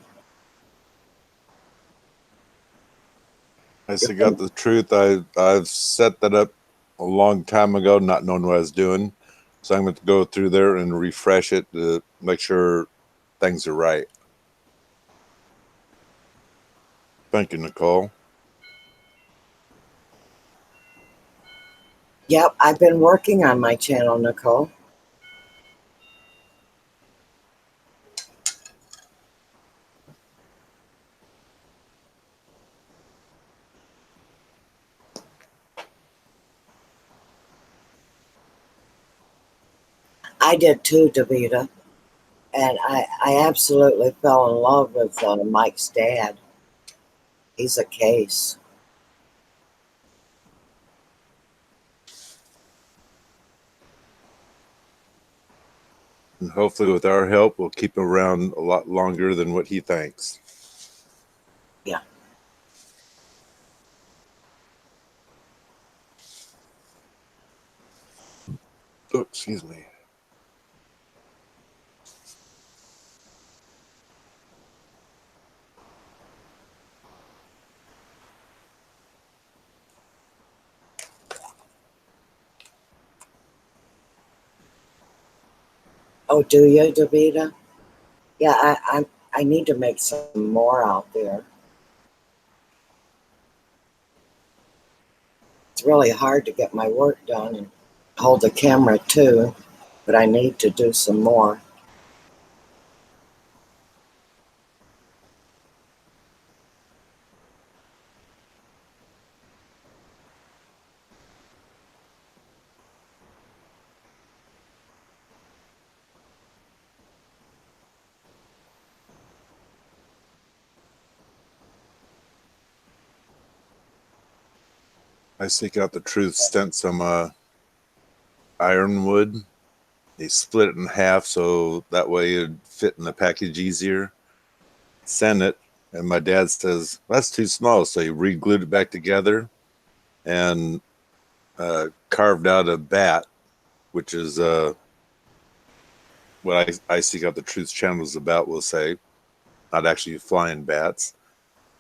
I still got the truth. I've set that up a long time ago, not knowing what I was doing. So I'm going to go through there and refresh it to make sure things are right. Thank you, Nicole. Yep, I've been working on my channel, Nicole. I did too, Davita. And I absolutely fell in love with Mike's dad. He's a case. And hopefully, with our help, we'll keep him around a lot longer than what he thinks. Yeah. Oh, excuse me. Oh, do you, Davita? Yeah, I need to make some more out there. It's really hard to get my work done and hold the camera too, but I need to do some more. I seek out the truth. Sent some ironwood. He split it in half so that way it'd fit in the package easier. Sent it, and my dad says that's too small, so he re-glued it back together and carved out a bat, which is what I seek out the truth channel is about. We'll say, not actually flying bats,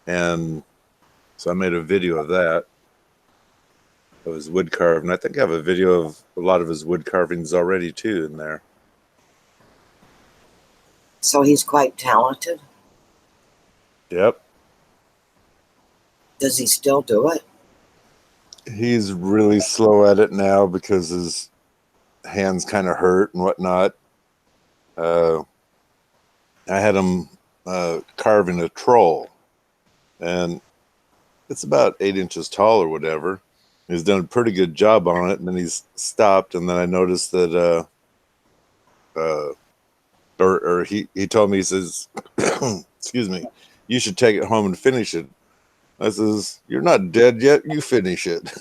and so I made a video of that. Of his wood carved, and I think I have a video of a lot of his wood carvings already too in there. So he's quite talented. Yep. Does he still do it? He's really slow at it now because his hands kind of hurt and whatnot. Uh, I had him carving a troll, and it's about 8 inches tall or whatever. He's done a pretty good job on it, and then he's stopped. And then I noticed that, or he told me, he says, "Excuse me, you should take it home and finish it." I says, "You're not dead yet. You finish it."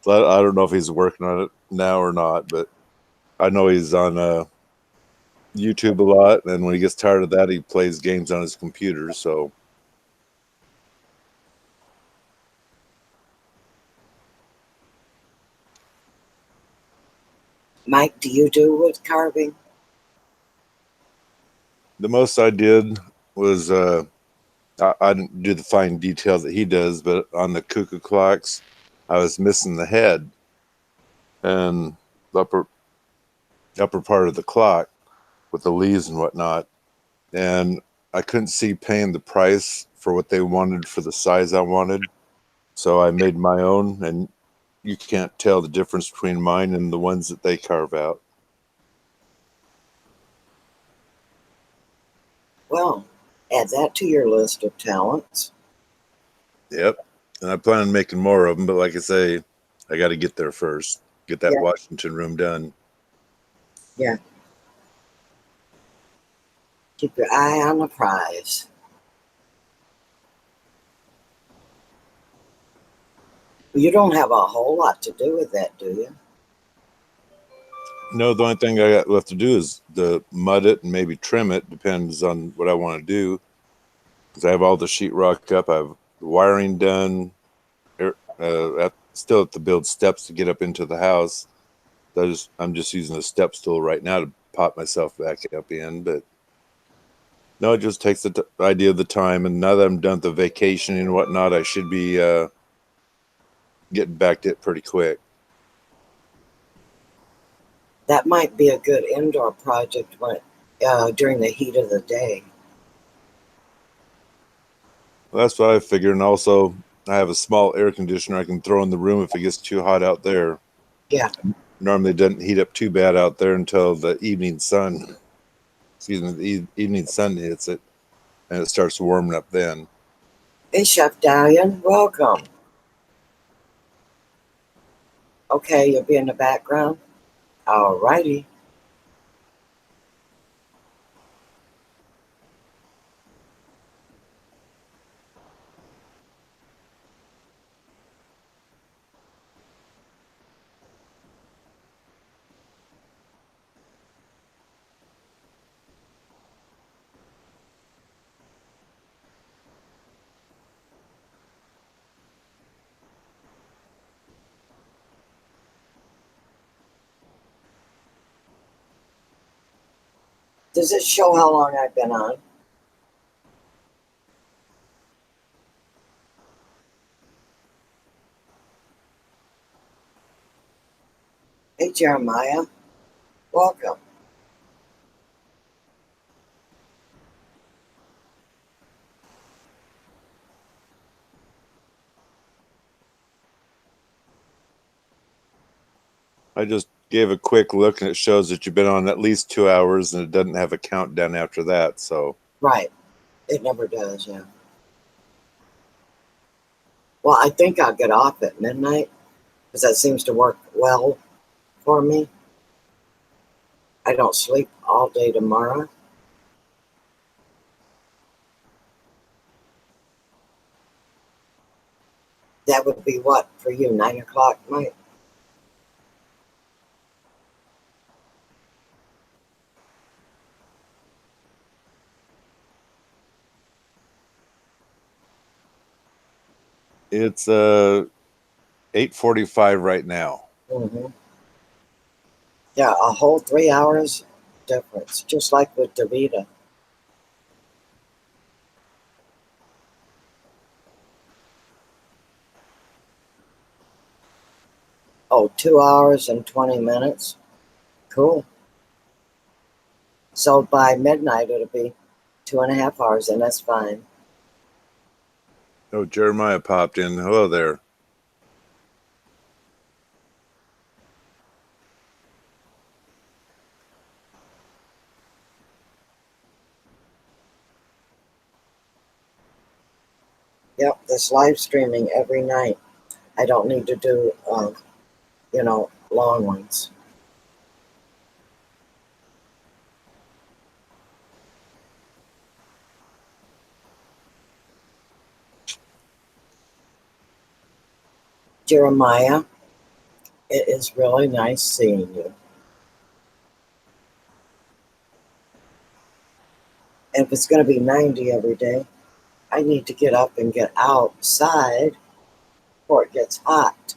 So I don't know if he's working on it now or not, but I know he's on YouTube a lot, and when he gets tired of that, he plays games on his computer. So Mike, do you do wood carving? the most I did was I didn't do the fine details that he does, but on the cuckoo clocks, I was missing the head and the upper part of the clock with the leaves and whatnot, and I couldn't see paying the price for what they wanted for the size I wanted, so I made my own, and you can't tell the difference between mine and the ones that they carve out. Well, add that to your list of talents. Yep. And I plan on making more of them, but like I say, I got to get there first. Get that Yeah. Washington room done. Yeah. Keep your eye on the prize. You don't have a whole lot to do with that, do you? No, the only thing I got left to do is the mud it and maybe trim it. Depends on what I want to do. Because I have all the sheetrock up. I have the wiring done. Still have to build steps to get up into the house. I'm just using a step stool right now to pop myself back up in. But no, it just takes the idea of the time. And now that I'm done with the vacation and whatnot, I should be getting back to it pretty quick. That might be a good indoor project during the heat of the day. Well, that's what I figured. And also, I have a small air conditioner I can throw in the room if it gets too hot out there. Yeah. Normally, it doesn't heat up too bad out there until the evening sun. Excuse me, the evening sun hits it, and it starts warming up then. Hey, Chef Dalian, welcome. Okay, you'll be in the background. All righty. Does it show how long I've been on? Hey, Jeremiah, welcome. I just gave a quick look, and it shows that you've been on at least 2 hours, and it doesn't have a countdown after that. So, Right. It never does, yeah. Well, I think I'll get off at midnight because that seems to work well for me. I don't sleep all day tomorrow. That would be what for you, 9 o'clock, Mike? it's 8:45 right now. Mm-hmm. Yeah, a whole 3 hours difference, just like with Davita. Oh, 2 hours and 20 minutes. Cool. So by midnight, it'll be 2.5 hours, and that's fine. Oh, Jeremiah popped in. Hello there. Yep, this live streaming every night. I don't need to do, long ones. Jeremiah, it is really nice seeing you. And if it's going to be 90 every day, I need to get up and get outside before it gets hot.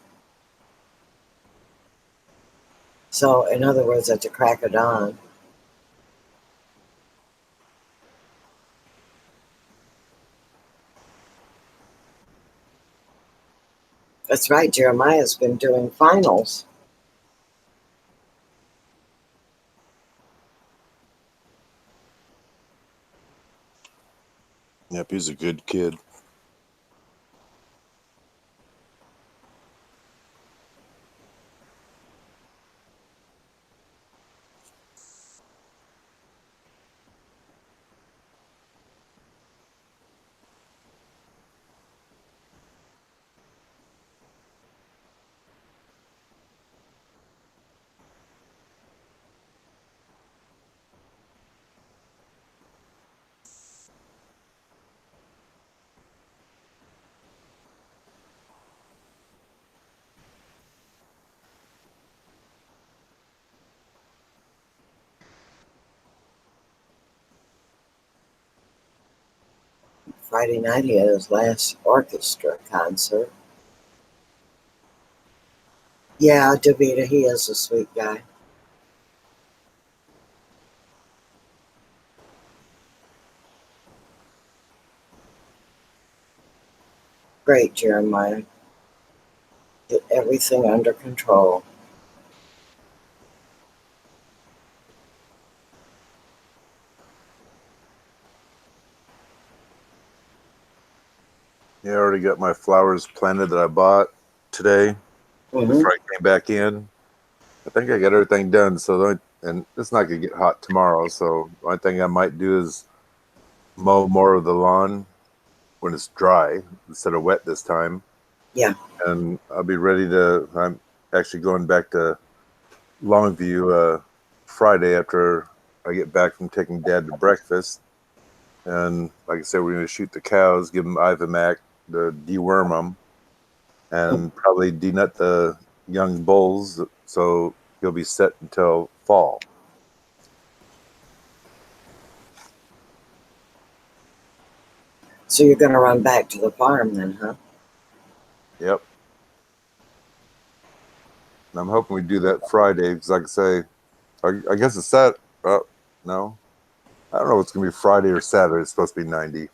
So, in other words, at the crack of dawn. That's right, Jeremiah's been doing finals. Yep, he's a good kid. Friday night, he had his last orchestra concert. Yeah, Davita, he is a sweet guy. Great, Jeremiah. Get everything under control. Yeah, I already got my flowers planted that I bought today Hmm. before I came back in. I think I got everything done. And it's not gonna get hot tomorrow. So the only thing I might do is mow more of the lawn when it's dry instead of wet this time. Yeah. And I'll be ready to. I'm actually going back to Longview Friday after I get back from taking Dad to breakfast. And like I said, we're going to shoot the cows, give them Ivamac to deworm them, and probably denut the young bulls so he'll be set until fall. So you're going to run back to the farm then, huh? Yep. And I'm hoping we do that Friday because, like I say, I guess it's Sat. No, I don't know. It's going to be Friday or Saturday. It's supposed to be 90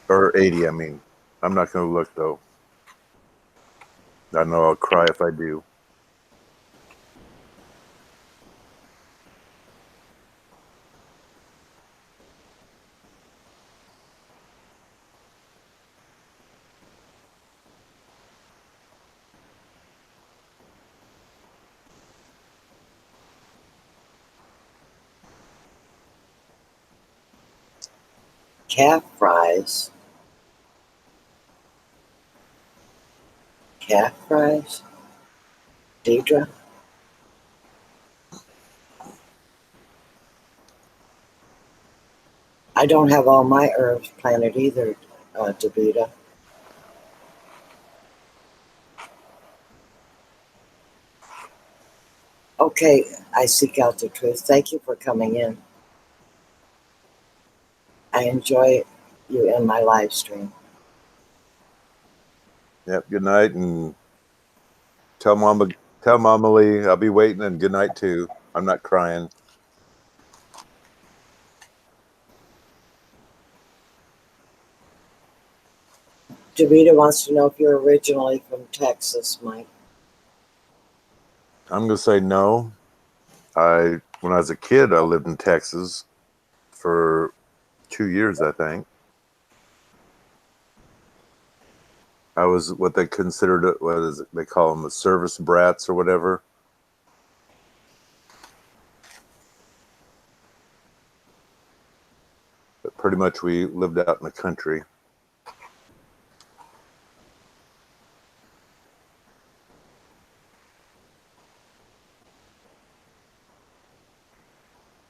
or 80. I mean, I'm not going to look though. I know I'll cry if I do. Calf fries. Calf fries? Deidre? I don't have all my herbs planted either, Davita. Okay, I seek out the truth. Thank you for coming in. I enjoy you in my live stream. Yep. Good night, and tell Mama Lee I'll be waiting. And good night too. I'm not crying. Davita wants to know if you're originally from Texas, Mike. I'm gonna say no. When I was a kid, I lived in Texas for 2 years, I think. I was what they considered what is it, they call them the service brats or whatever. But pretty much we lived out in the country.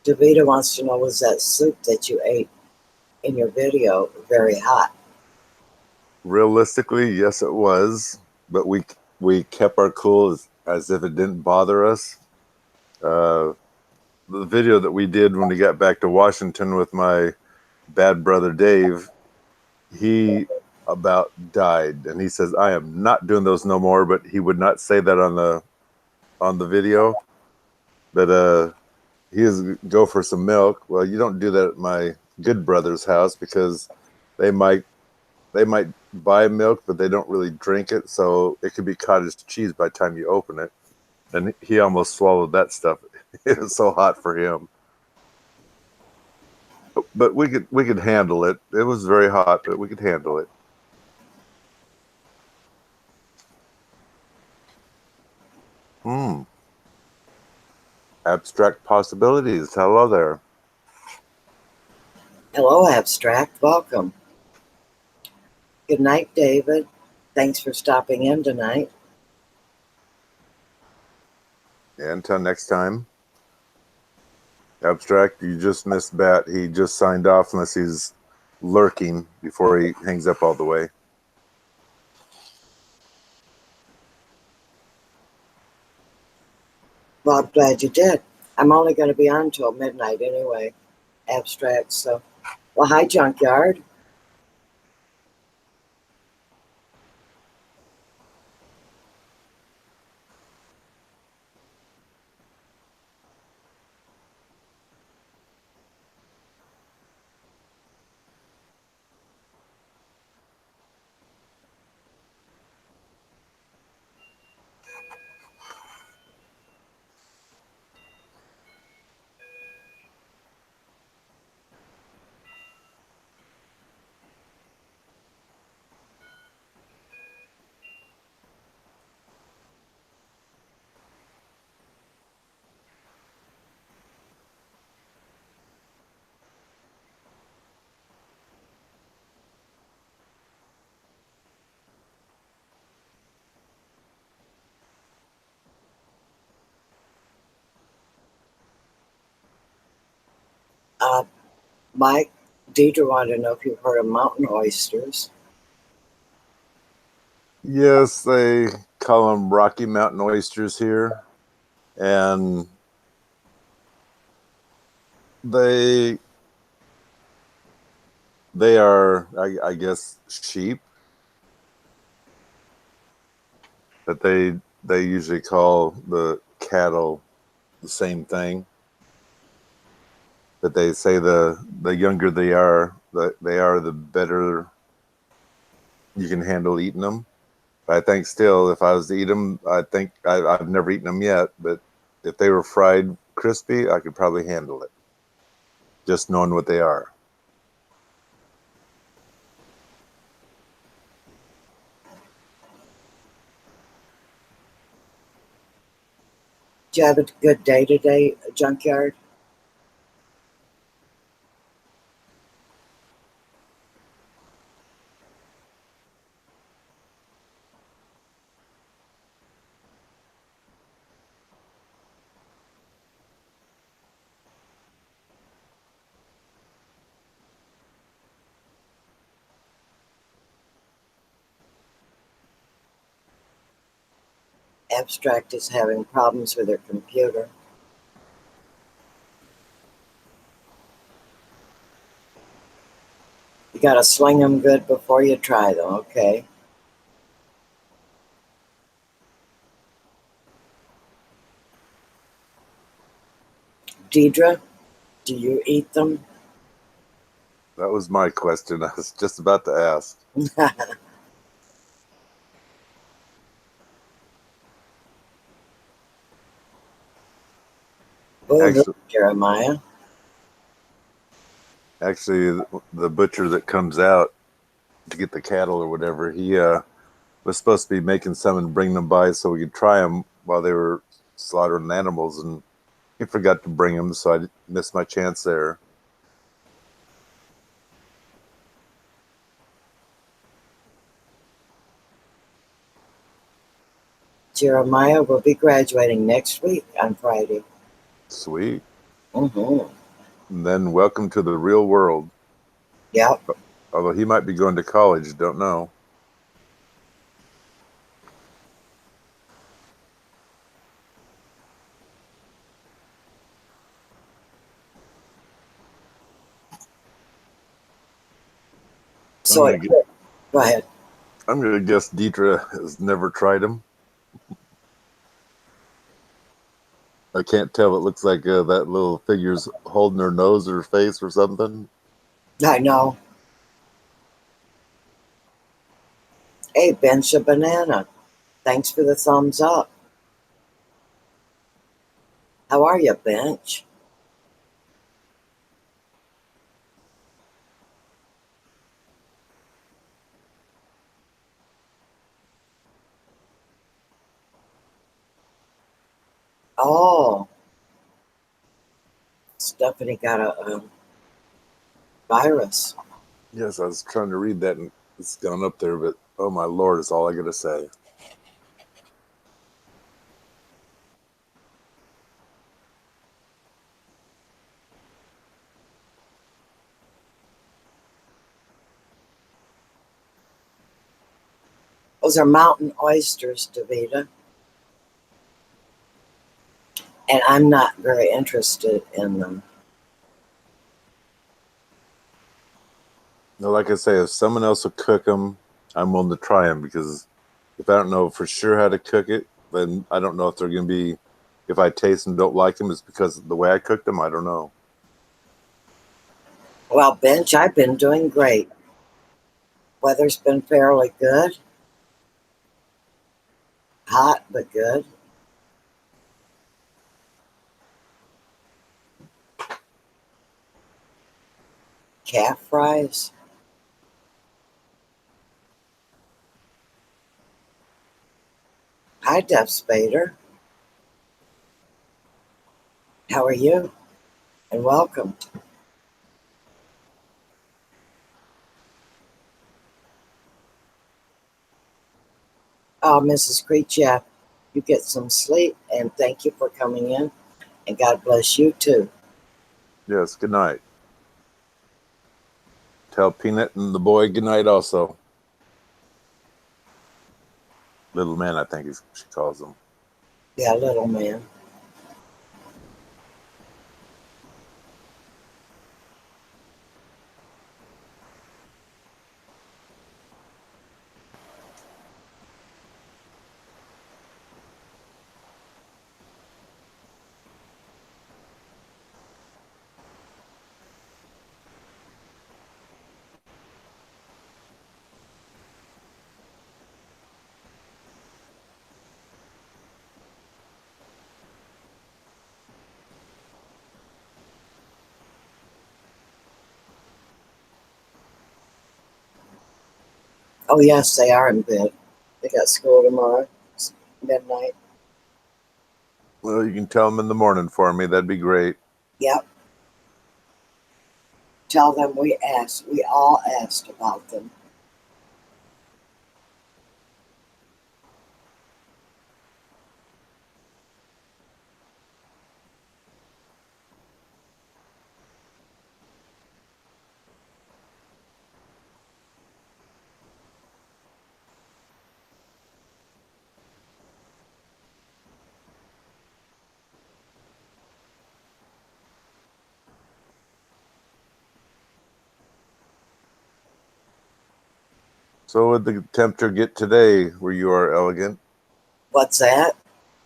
Davita wants to know, was that soup that you ate in your video very hot? Realistically, yes, it was, but we kept our cool as if it didn't bother us. Uh, the video that we did when we got back to Washington with my bad brother Dave, he about died, and he says, "I am not doing those no more." But he would not say that on the video. But he is go for some milk. Well, you don't do that at my good brother's house because they might they might buy milk, but they don't really drink it, so it could be cottage cheese by the time you open it. And he almost swallowed that stuff. It was so hot for him. But we could handle it. It was very hot, but we could handle it. Hmm. Abstract possibilities. Hello there. Hello, Abstract. Welcome. Good night, David. Thanks for stopping in tonight. Yeah, until next time. Abstract, you just missed Bat. He just signed off unless he's lurking before he hangs up all the way. Well, I'm glad you did. I'm only going to be on till midnight anyway, Abstract. So, well, hi, Junkyard. Uh, Mike, Deidre wanted to know if you've heard of mountain oysters. Yes, they call them Rocky Mountain oysters here, and they they are, I guess, sheep, but they usually call the cattle the same thing. But they say the younger they are the better you can handle eating them. But I think still, if I was to eat them, I think I've never eaten them yet. But if they were fried crispy, I could probably handle it, just knowing what they are. Did you have a good day today, Junkyard? Abstract is having problems with her computer. You got to sling them good before you try them, okay? Deidre, do you eat them? That was my question. I was just about to ask. Oh, Actually, Jeremiah. actually, the butcher that comes out to get the cattle or whatever, he was supposed to be making some and bring them by so we could try them while they were slaughtering animals, and he forgot to bring them, so I missed my chance there. Jeremiah will be graduating next week on Friday. Sweet. Mm-hmm. And then welcome to the real world. Yep. Although he might be going to college, don't know. I'm So gonna it, get, go ahead. I'm gonna guess Deidre has never tried them. I can't tell. It looks like that little figure's holding her nose or face or something. I know. Hey, Bench a banana. Thanks for the thumbs up. How are you, Bench? Oh, Stephanie got a virus. Yes, I was trying to read that and it's gone up there, but oh my lord, is all I gotta say. Those are mountain oysters, Davita. And I'm not very interested in them. No, like I say, if someone else will cook them, I'm willing to try them because if I don't know for sure how to cook it, then I don't know if they're gonna be. If I taste and don't like them, it's because of the way I cooked them. I don't know. Well, Bench, I've been doing great. Weather's been fairly good. Hot, but good. Calf fries. Hi, Def Spader. How are you? And welcome. Oh, Mrs. Creech, yeah, you get some sleep, and thank you for coming in, and God bless you too. Yes, good night. Tell Peanut and the boy good night also. Little man, I think she calls him. Yeah, little man. Oh, yes, they are in bed. They got school tomorrow, midnight. Well, you can tell him in the morning for me. That'd be great. Yep. Tell them we all asked about them. So, what did the temperature get today where you are, Elegant? What's that?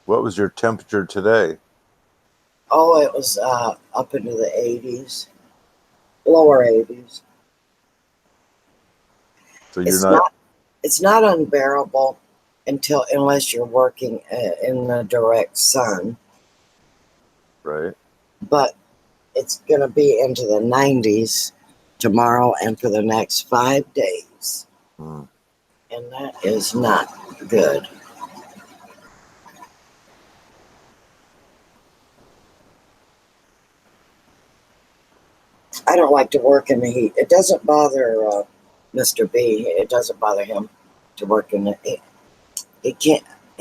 What was your temperature today? Oh, it was up into the 80s, lower 80s. So you're It's not not it's not unbearable unless you're working in the direct sun, right. but it's going to be into the 90s tomorrow and for the next 5 days, Hmm. and that is not good. I don't like to work in the heat. It doesn't bother Mr. B. It doesn't bother him to work in the heat. He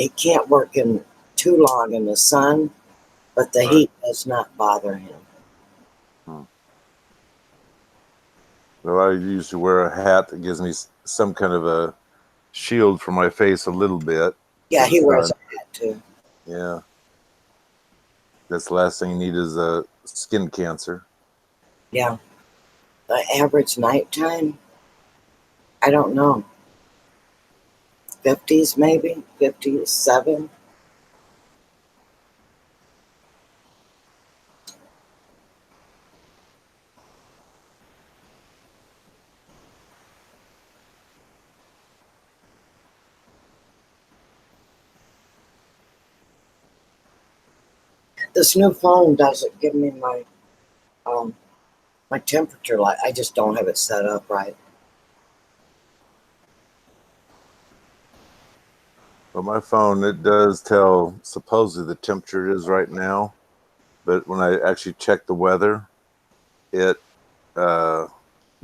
can't work in too long in the sun, but the Right. heat does not bother him. Well, I usually wear a hat that gives me some kind of a shield for my face a little bit Yeah, for the he wears sun. a hat too. Yeah, that's the last thing you need is a skin cancer. Yeah. The average nighttime, I don't know. 50s maybe, 57. This new phone doesn't give me um my temperature light. I just don't have it set up right. But my phone, it does tell supposedly the temperature it is right now, but when I actually check the weather, it uh,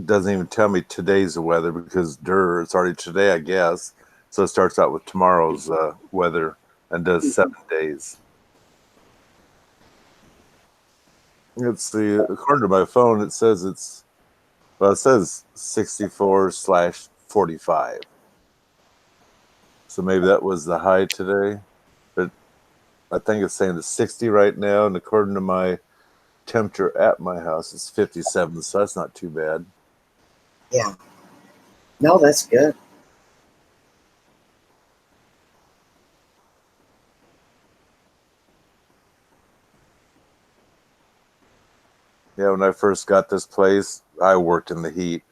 doesn't even tell me today's the weather because it's already today, I guess. So it starts out with tomorrow's weather and does 7 days. It's the according to my phone, it says 64/45. So maybe that was the high today, but I think it's saying it's 60 right now, and according to my temperature at my house, it's 57. So that's not too bad. Yeah. No, that's good. Yeah, when I first got this place, I worked in the heat.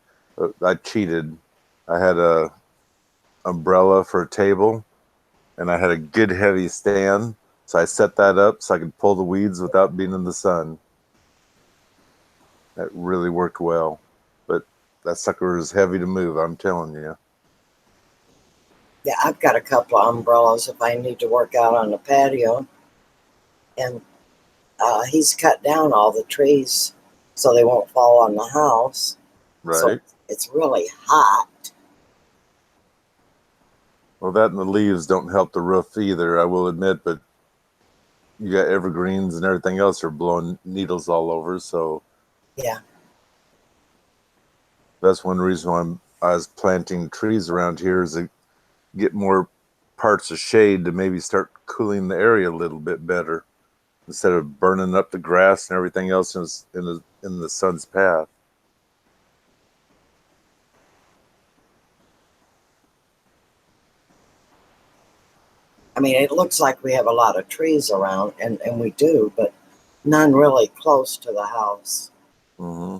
I cheated. I had a umbrella for a table, and I had a good heavy stand. So I set that up so I could pull the weeds without being in the sun. That really worked well. But that sucker is heavy to move, I'm telling you. Yeah, I've got a couple of umbrellas if I need to work out on the patio. And he's cut down all the trees so they won't fall on the house. So Right. it's really hot. Well, that and the leaves don't help the roof either, I will admit, but you got evergreens and everything else are blowing needles all over. So Yeah. that's one reason why I was planting trees around here is to get more parts of shade to maybe start cooling the area a little bit better instead of burning up the grass and everything else in the sun's path. I mean, it looks like we have a lot of trees around, and we do, but none really close to the house. Mm-hmm.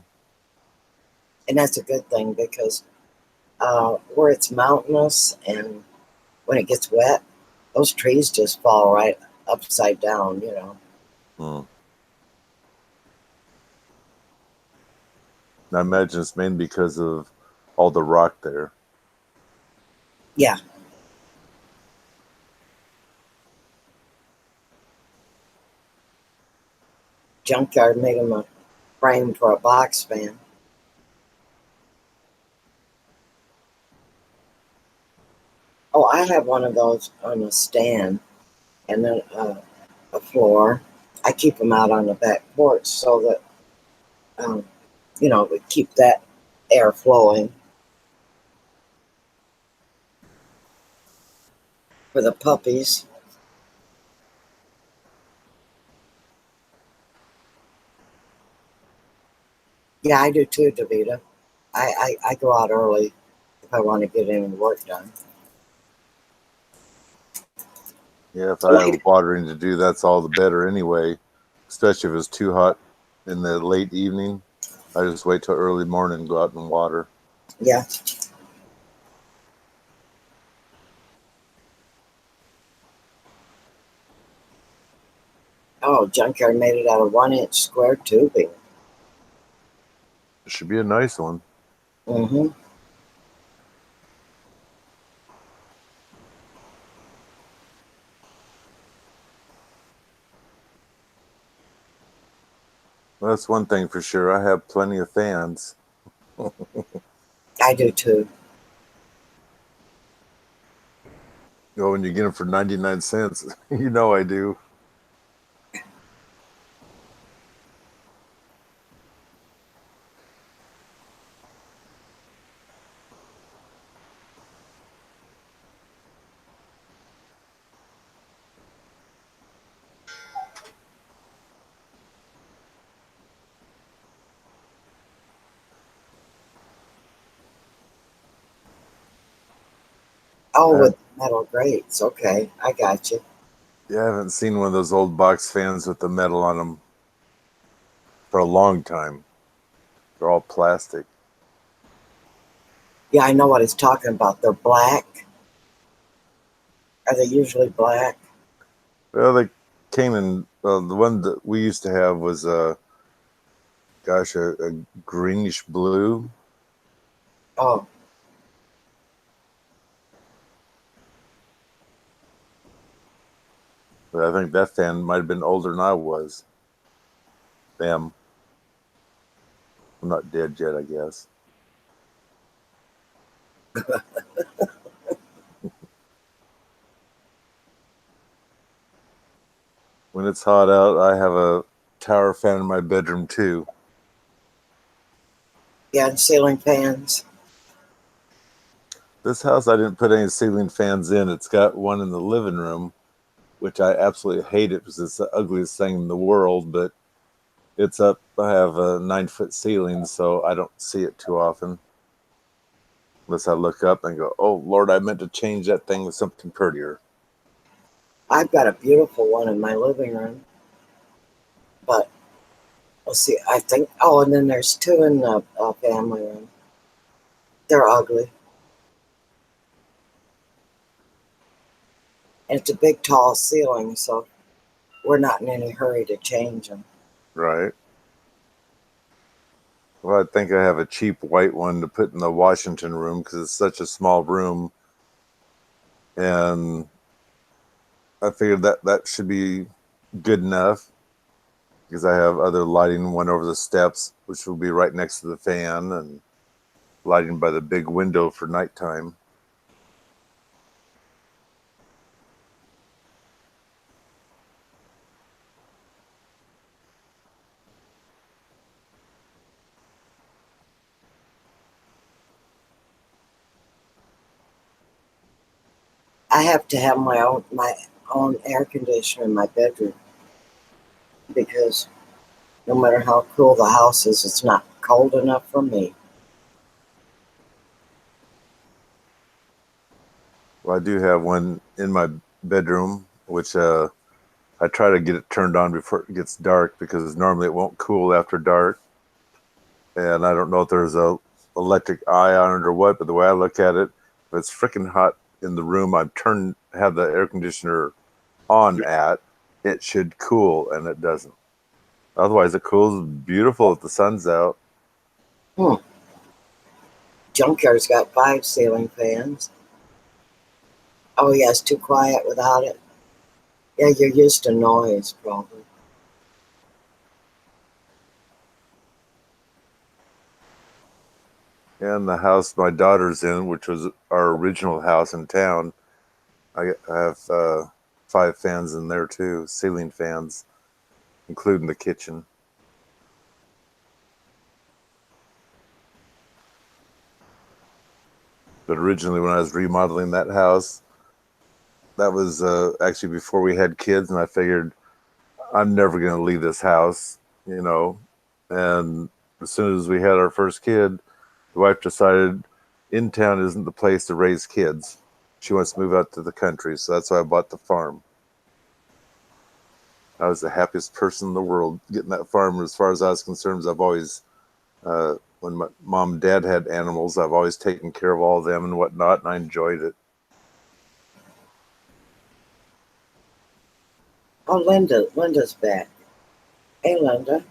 And that's a good thing because where it's mountainous and when it gets wet, those trees just fall right upside down. Mm. I imagine it's mainly because of all the rock there. Yeah, junkyard made him a frame for a box fan. Oh, I have one of those on a stand and then a floor. I keep them out on the back porch so that we keep that air flowing for the puppies. Yeah, I do too, Davita. I go out early if I want to get any work done. Yeah, if I Later. have watering to do, that's all the better anyway. Especially if it's too hot in the late evening. I just wait till early morning and go out and water. Yeah. Oh, junkyard made it out of 1 inch square tubing. It should be a nice one. Mm-hmm. Well, that's one thing for sure. I have plenty of fans. I do too. When you get them for 99 cents, you know I do. Oh, I, with metal grates. Okay, I got you. yeah, I haven't seen one of those old box fans with the metal on them for a long time. They're all plastic. Yeah, I know what he's talking about. They're black. Are they usually black? Well, they came in. Well, the one that we used to have was a greenish blue. Oh, But I think that fan might have been older than I was. Them. I'm not dead yet, I guess. When it's hot out, I have a tower fan in my bedroom too. yeah, and ceiling fans. This house, I didn't put any ceiling fans in. It's got one in the living room, which I absolutely hate it because it's the ugliest thing in the world, but it's up. I have a 9 foot ceiling, so I don't see it too often. Unless I look up and go, oh, Lord, I meant to change that thing with something prettier. I've got a beautiful one in my living room, but let's see. I think. Oh, and then there's two in the family room. They're ugly. And it's a big, tall ceiling, so we're not in any hurry to change them. Right. Well, I think I have a cheap white one to put in the Washington room because it's such a small room. And I figured that that should be good enough because I have other lighting, one over the steps, which will be right next to the fan, and lighting by the big window for nighttime. I have to have my own air conditioner in my bedroom because no matter how cool the house is, it's not cold enough for me. Well, I do have one in my bedroom, which I try to get it turned on before it gets dark because normally it won't cool after dark. And I don't know if there's a electric eye on it or what, but the way I look at it, if it's freaking hot in the room have the air conditioner on at, it should cool, and it doesn't. Otherwise, it cools beautiful if the sun's out. Hmm. Junkyard's got 5 ceiling fans. Oh, yeah, it's too quiet without it. Yeah, you're used to noise, probably. And the house my daughter's in, which was our original house in town, I have 5 fans in there too, ceiling fans, including the kitchen. But originally, when I was remodeling that house, that was actually before we had kids, and I figured I'm never going to leave this house, you know. And as soon as we had our first kid, the wife decided in town isn't the place to raise kids. She wants to move out to the country, so that's why I bought the farm. I was the happiest person in the world getting that farm. As far as I was concerned, I've always, when my mom and dad had animals, I've always taken care of all of them and whatnot, and I enjoyed it. Oh, Linda's back. Hey, Linda.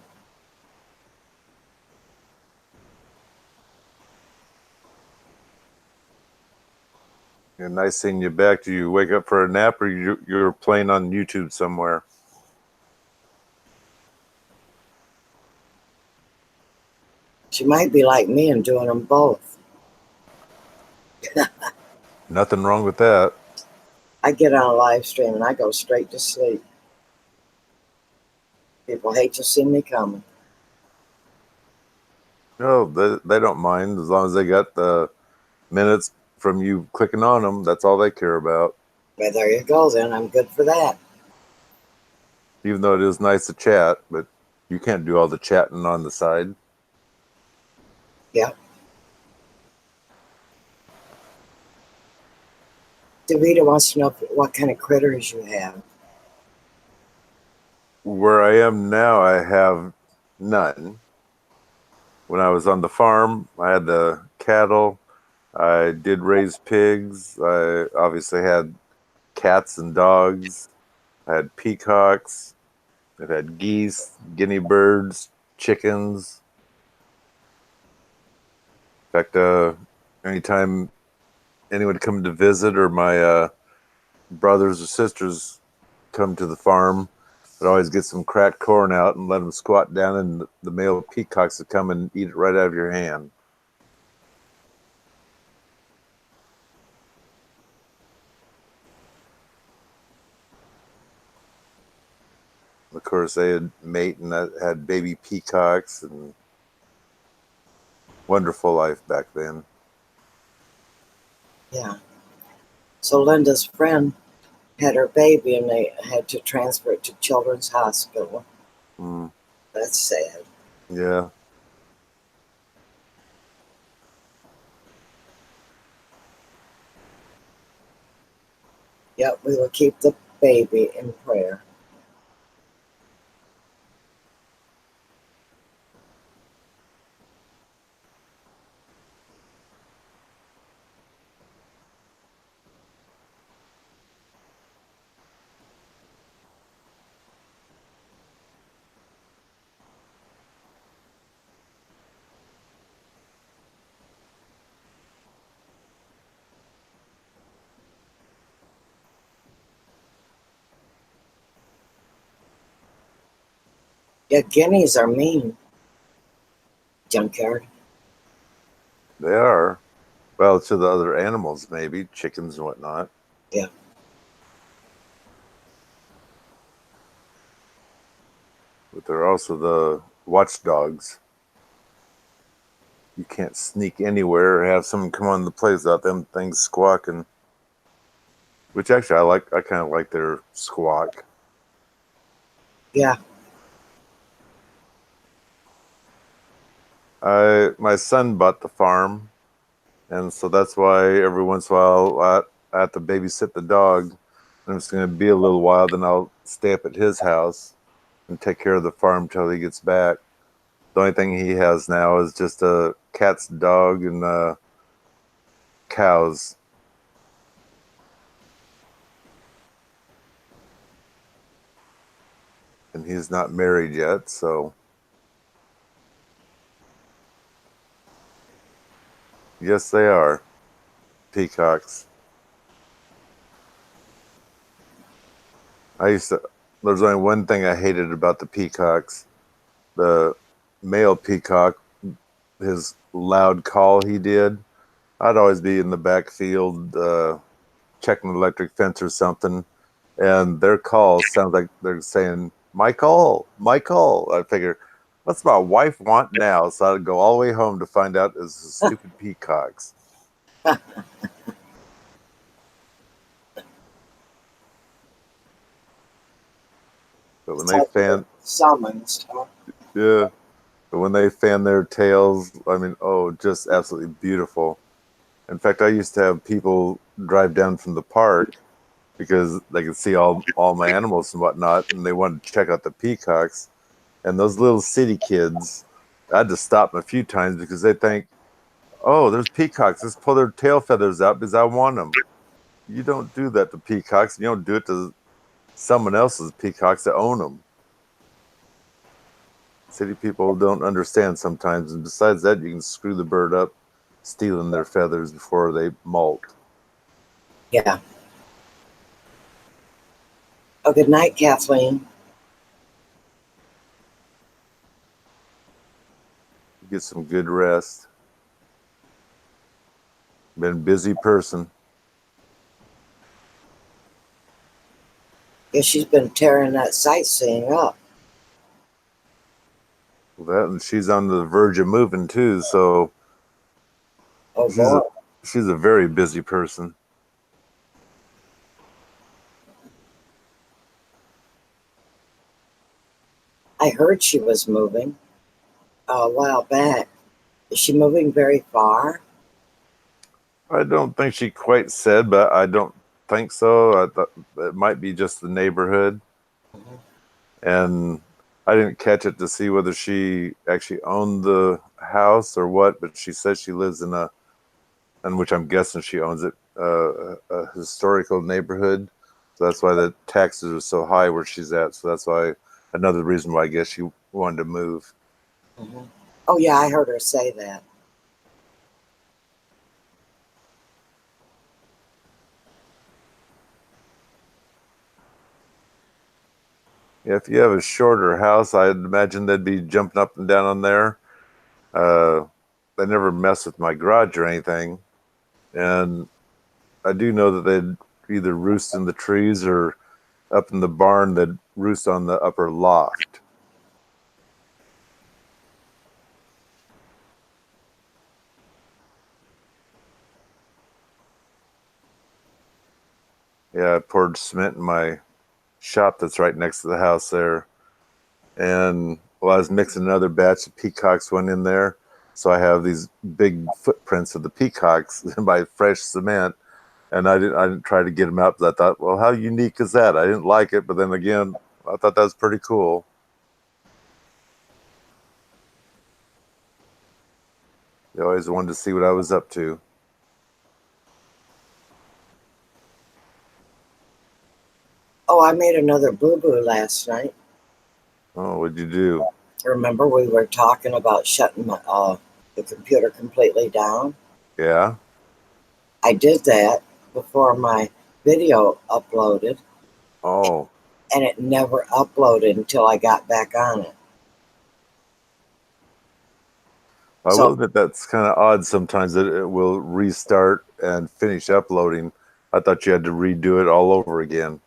And nice seeing you back. Do you wake up for a nap, or you're playing on YouTube somewhere? She might be like me and doing them both. Nothing wrong with that. I get on a live stream and I go straight to sleep. People hate to see me coming. No, they don't mind as long as they got the minutes from you clicking on them. That's all they care about. Well, there you go, then. I'm good for that. Even though it is nice to chat, but you can't do all the chatting on the side. Yeah. Davita wants to know what kind of critters you have. Where I am now, I have none. When I was on the farm, I had the cattle. I did raise pigs. I obviously had cats and dogs. I had peacocks. I've had geese, guinea birds, chickens. In fact, anytime anyone come to visit or my brothers or sisters come to the farm, I'd always get some cracked corn out and let them squat down, and the male peacocks would come and eat it right out of your hand. Of course, they had mate and had baby peacocks, and wonderful life back then. Yeah. So Linda's friend had her baby and they had to transfer it to Children's Hospital. Mm, That's sad. yeah. Yep, we will keep the baby in prayer. Yeah, guineas are mean. Junkyard. They are. Well, to the other animals, maybe chickens and whatnot. Yeah. But they're also the watchdogs. You can't sneak anywhere or have someone come on the place without them things squawking. Which actually I like. I kind of like their squawk. Yeah. My son bought the farm, and so that's why every once in a while I have to babysit the dog. And it's going to be a little while, then I'll stay up at his house and take care of the farm till he gets back. The only thing he has now is just a cat's dog and cows. And he's not married yet, so yes, they are peacocks. I used to. There's only one thing I hated about the peacocks. The male peacock, his loud call he did. I'd always be in the backfield checking the electric fence or something, and their call sounds like they're saying Michael, Michael. I figure, what's my wife want now? So I'd go all the way home to find out it's the stupid peacocks. But when It's they like the fan, summons. Huh? yeah, but when they fan their tails, I mean, oh, just absolutely beautiful. In fact, I used to have people drive down from the park because they could see all my animals and whatnot, and they wanted to check out the peacocks. And those little city kids, I had to stop them a few times because they think, "Oh, there's peacocks. Let's pull their tail feathers out because I want them." You don't do that to peacocks. You don't do it to someone else's peacocks that own them. City people don't understand sometimes, and besides that, you can screw the bird up, stealing their feathers before they molt. Yeah. Oh, good night, Kathleen. Get some good rest. Been a busy person. Yeah, she's been tearing that sightseeing up. That and she's on the verge of moving too, so Oh, she's boy. a she's a very busy person. I heard she was moving a while back. Is she moving very far? I don't think she quite said, but I don't. think so. I thought it might be just the neighborhood, Mhm. and I didn't catch it to see whether she actually owned the house or what. But she says she lives in a, and which I'm guessing she owns it, a historical neighborhood. So that's why the taxes are so high where she's at. So that's why another reason why I guess she wanted to move. Mhm. Oh, yeah, I heard her say that. Yeah, if you have a shorter house, I'd imagine they'd be jumping up and down on there. Uh, they never mess with my garage or anything, and I do know that they'd either roost in the trees or up in the barn. They'd roost on the upper loft. Yeah, I poured cement in my shop that's right next to the house there, and while I was mixing another batch, the peacocks went in there. So I have these big footprints of the peacocks in my fresh cement, and I didn't try to get them out because I thought, well, how unique is that? I didn't like it, but then again, I thought that was pretty cool. They always wanted to see what I was up to. Oh, I made another boo-boo last night. Oh, what'd you do? Remember we were talking about shutting the computer completely down? Yeah. I did that before my video uploaded, Oh, and it never uploaded until I got back on it. I will So, admit that's kind of odd sometimes that it will restart and finish uploading. I thought you had to redo it all over again.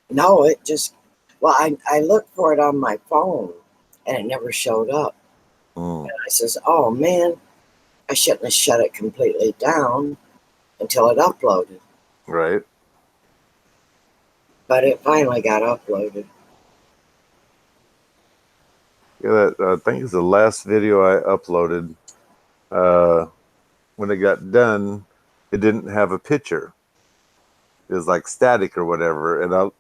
no, it just, well, I looked for it on my phone, and it never showed up. Mm, I says, oh man, I shouldn't have shut it completely down until it uploaded. right. But it finally got uploaded. Yeah, that I think is the last video I uploaded. Uh, when it got done, it didn't have a picture. It was like static or whatever, and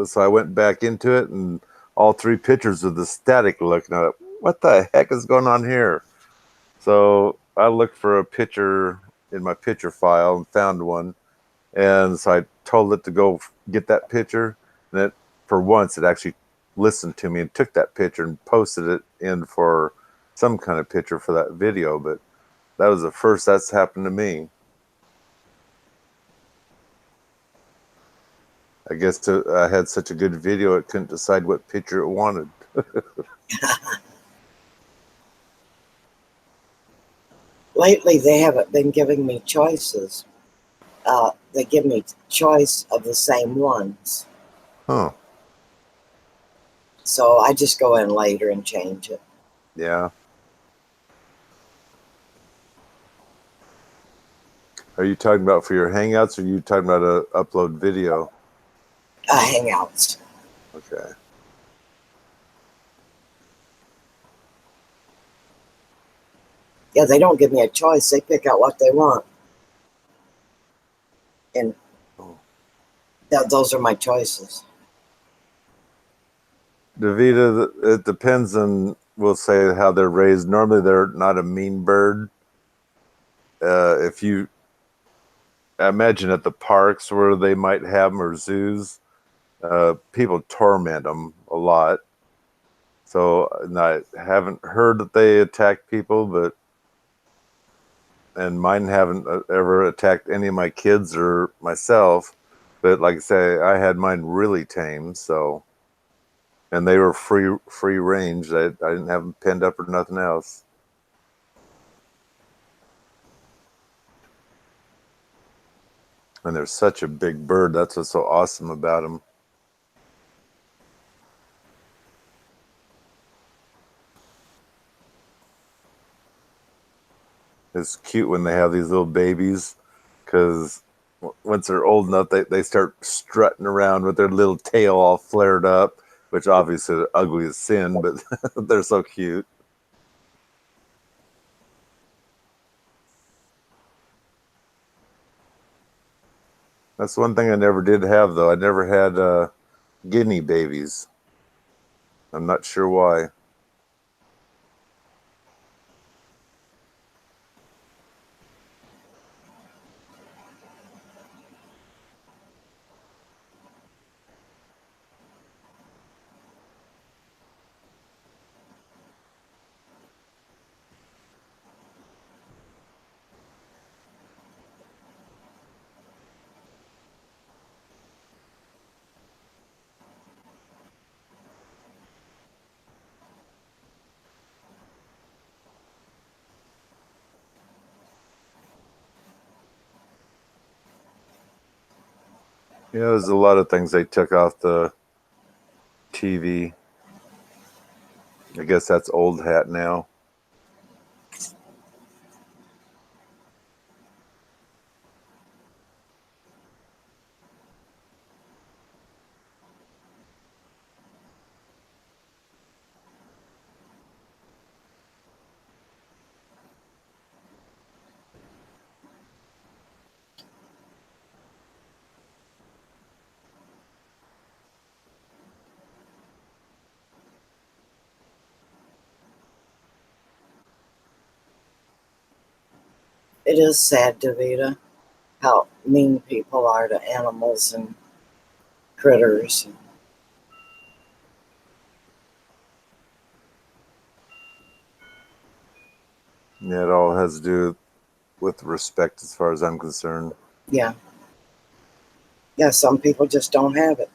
so I went back into it, and all three pictures of the static look. And I thought, what the heck is going on here? So I looked for a picture in my picture file and found one, and so I told it to go get that picture, and it, for once, it actually listened to me and took that picture and posted it in for some kind of picture for that video. But that was the first that's happened to me. I guess I had such a good video, it couldn't decide what picture it wanted. Lately, they haven't been giving me choices. They give me choice of the same ones. Huh. So I just go in later and change it. Yeah. Are you talking about for your Hangouts, or are you talking about a upload video? Hangouts. Okay. Yeah, they don't give me a choice. They pick out what they want. And Oh. those are my choices. Davita, it depends on, we'll say, how they're raised. Normally, they're not a mean bird. If you imagine at the parks where they might have them or zoos, people torment them a lot. So and I haven't heard that they attack people, but and mine haven't ever attacked any of my kids or myself. But like I say, I had mine really tame, so and they were free range. I didn't have them pinned up or nothing else. And they're such a big bird. That's what's so awesome about them. It's cute when they have these little babies because once they're old enough, they start strutting around with their little tail all flared up, which obviously are ugly as sin, but they're so cute. That's one thing I never did have, though. I never had guinea babies. I'm not sure why. You know, there's a lot of things they took off the TV. I guess that's old hat now. It is sad, Davita, how mean people are to animals and critters. Yeah, it all has to do with respect, as far as I'm concerned. Yeah, yeah, some people just don't have it.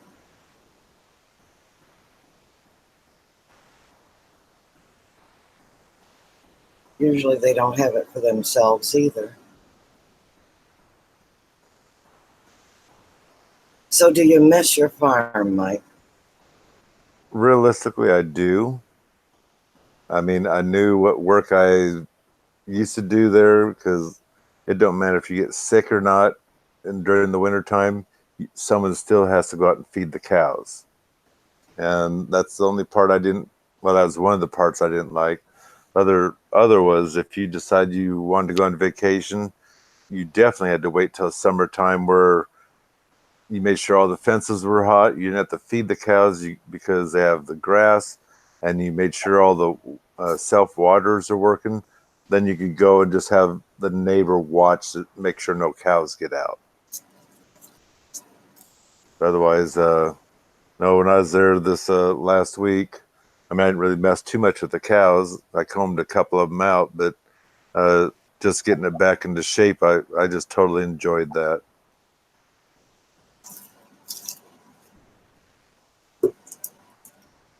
Usually they don't have it for themselves either. So, do you miss your farm, Mike? Realistically, I do. I mean, I knew what work I used to do there because it don't matter if you get sick or not. And during the wintertime, someone still has to go out and feed the cows. And that's the only part I didn't. Well, that was one of the parts I didn't like. Other was if you decide you wanted to go on vacation, you definitely had to wait till summertime where you made sure all the fences were hot. You didn't have to feed the cows because they have the grass, and you made sure all the self waters are working. Then you could go and just have the neighbor watch to make sure no cows get out. Otherwise, no. When I was there this last week, I mean, I didn't really mess too much with the cows. I combed a couple of them out, but uh, just getting it back into shape, I just totally enjoyed that.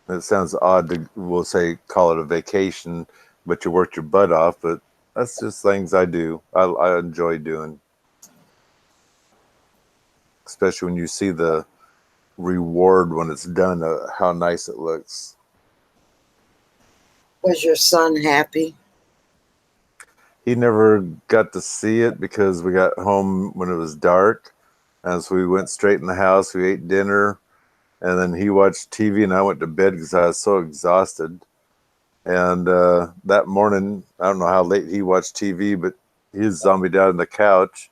It sounds odd to, we'll say, call it a vacation, but you worked your butt off. But that's just things I do. I enjoy doing, especially when you see the reward when it's done, how nice it looks. Was your son happy? He never got to see it because we got home when it was dark. And so we went straight in the house. We ate dinner, and then he watched TV, and I went to bed because I was so exhausted. And that morning, I don't know how late he watched TV, but he was zombied out on the couch.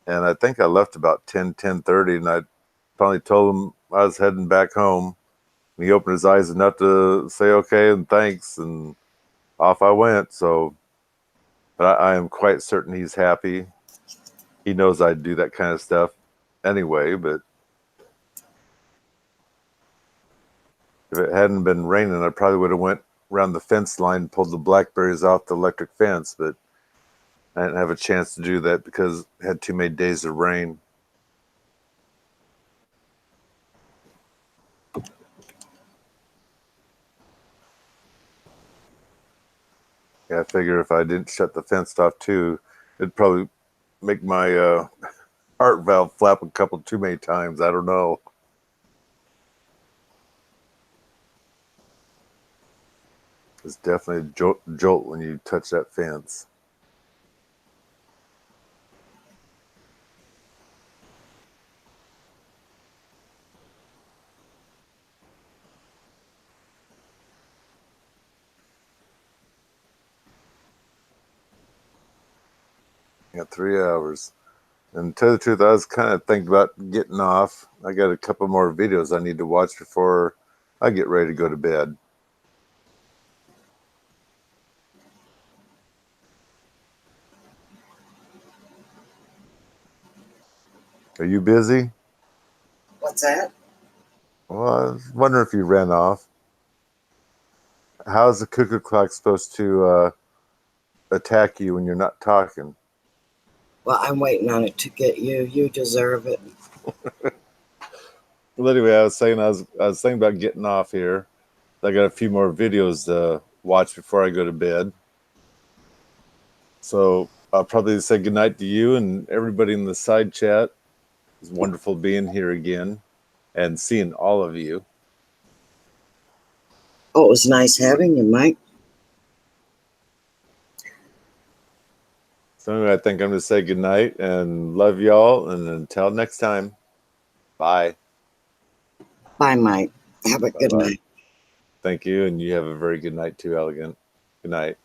And I think I left about 10:30, and I finally told him I was heading back home. And he opened his eyes enough to say okay and thanks, and off I went. So, but I am quite certain he's happy. He knows I do that kind of stuff anyway. But if it hadn't been raining, I probably would have went around the fence line and pulled the blackberries off the electric fence. But I didn't have a chance to do that because it had too many days of rain. Yeah, I figure if I didn't shut the fence off too, it'd probably make my heart valve flap a couple too many times. I don't know. It's definitely a jolt when you touch that fence. Yeah, 3 hours. And to tell the truth, I was kind of thinking about getting off. I got a couple more videos I need to watch before I get ready to go to bed. Are you busy? What's that? Well, I was wondering if you ran off. How's the cuckoo clock supposed to attack you when you're not talking? Well, I'm waiting on it to get you. You deserve it. Well, anyway, I was thinking about getting off here. I got a few more videos to watch before I go to bed. So I'll probably say goodnight to you and everybody in the side chat. It's wonderful being here again and seeing all of you. Oh, it was nice having you, Mike. So anyway, I think I'm going to say goodnight and love y'all. And until next time, bye. Bye, Mike. Have a Bye good bye. night. Thank you. And you have a very good night too, Elegant. Good night.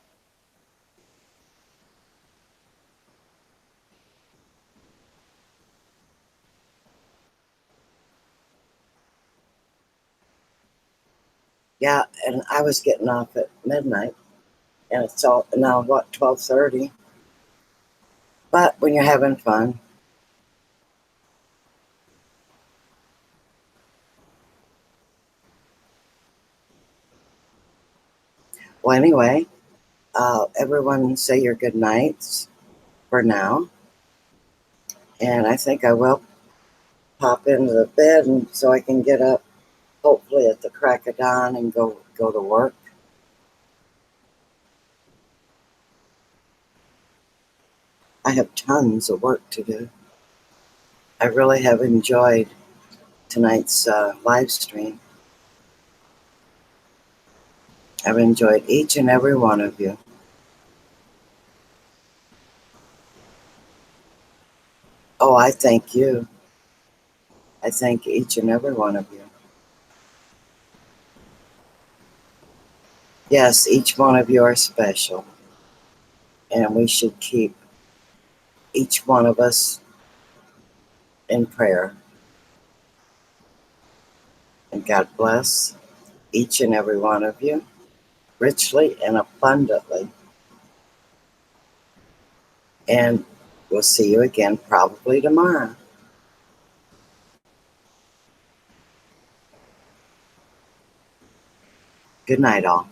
Yeah, and I was getting off at midnight, and it's all now what 12:30. But when you're having fun, well, anyway, everyone say your good nights for now, and I think I will pop into the bed, and so I can get up hopefully at the crack of dawn and go to work. I have tons of work to do. I really have enjoyed tonight's live stream. I've enjoyed each and every one of you. Oh, I thank you. I thank each and every one of you. Yes, each one of you are special, and we should keep each one of us in prayer. And God bless each and every one of you richly and abundantly. And we'll see you again probably tomorrow. Good night, all.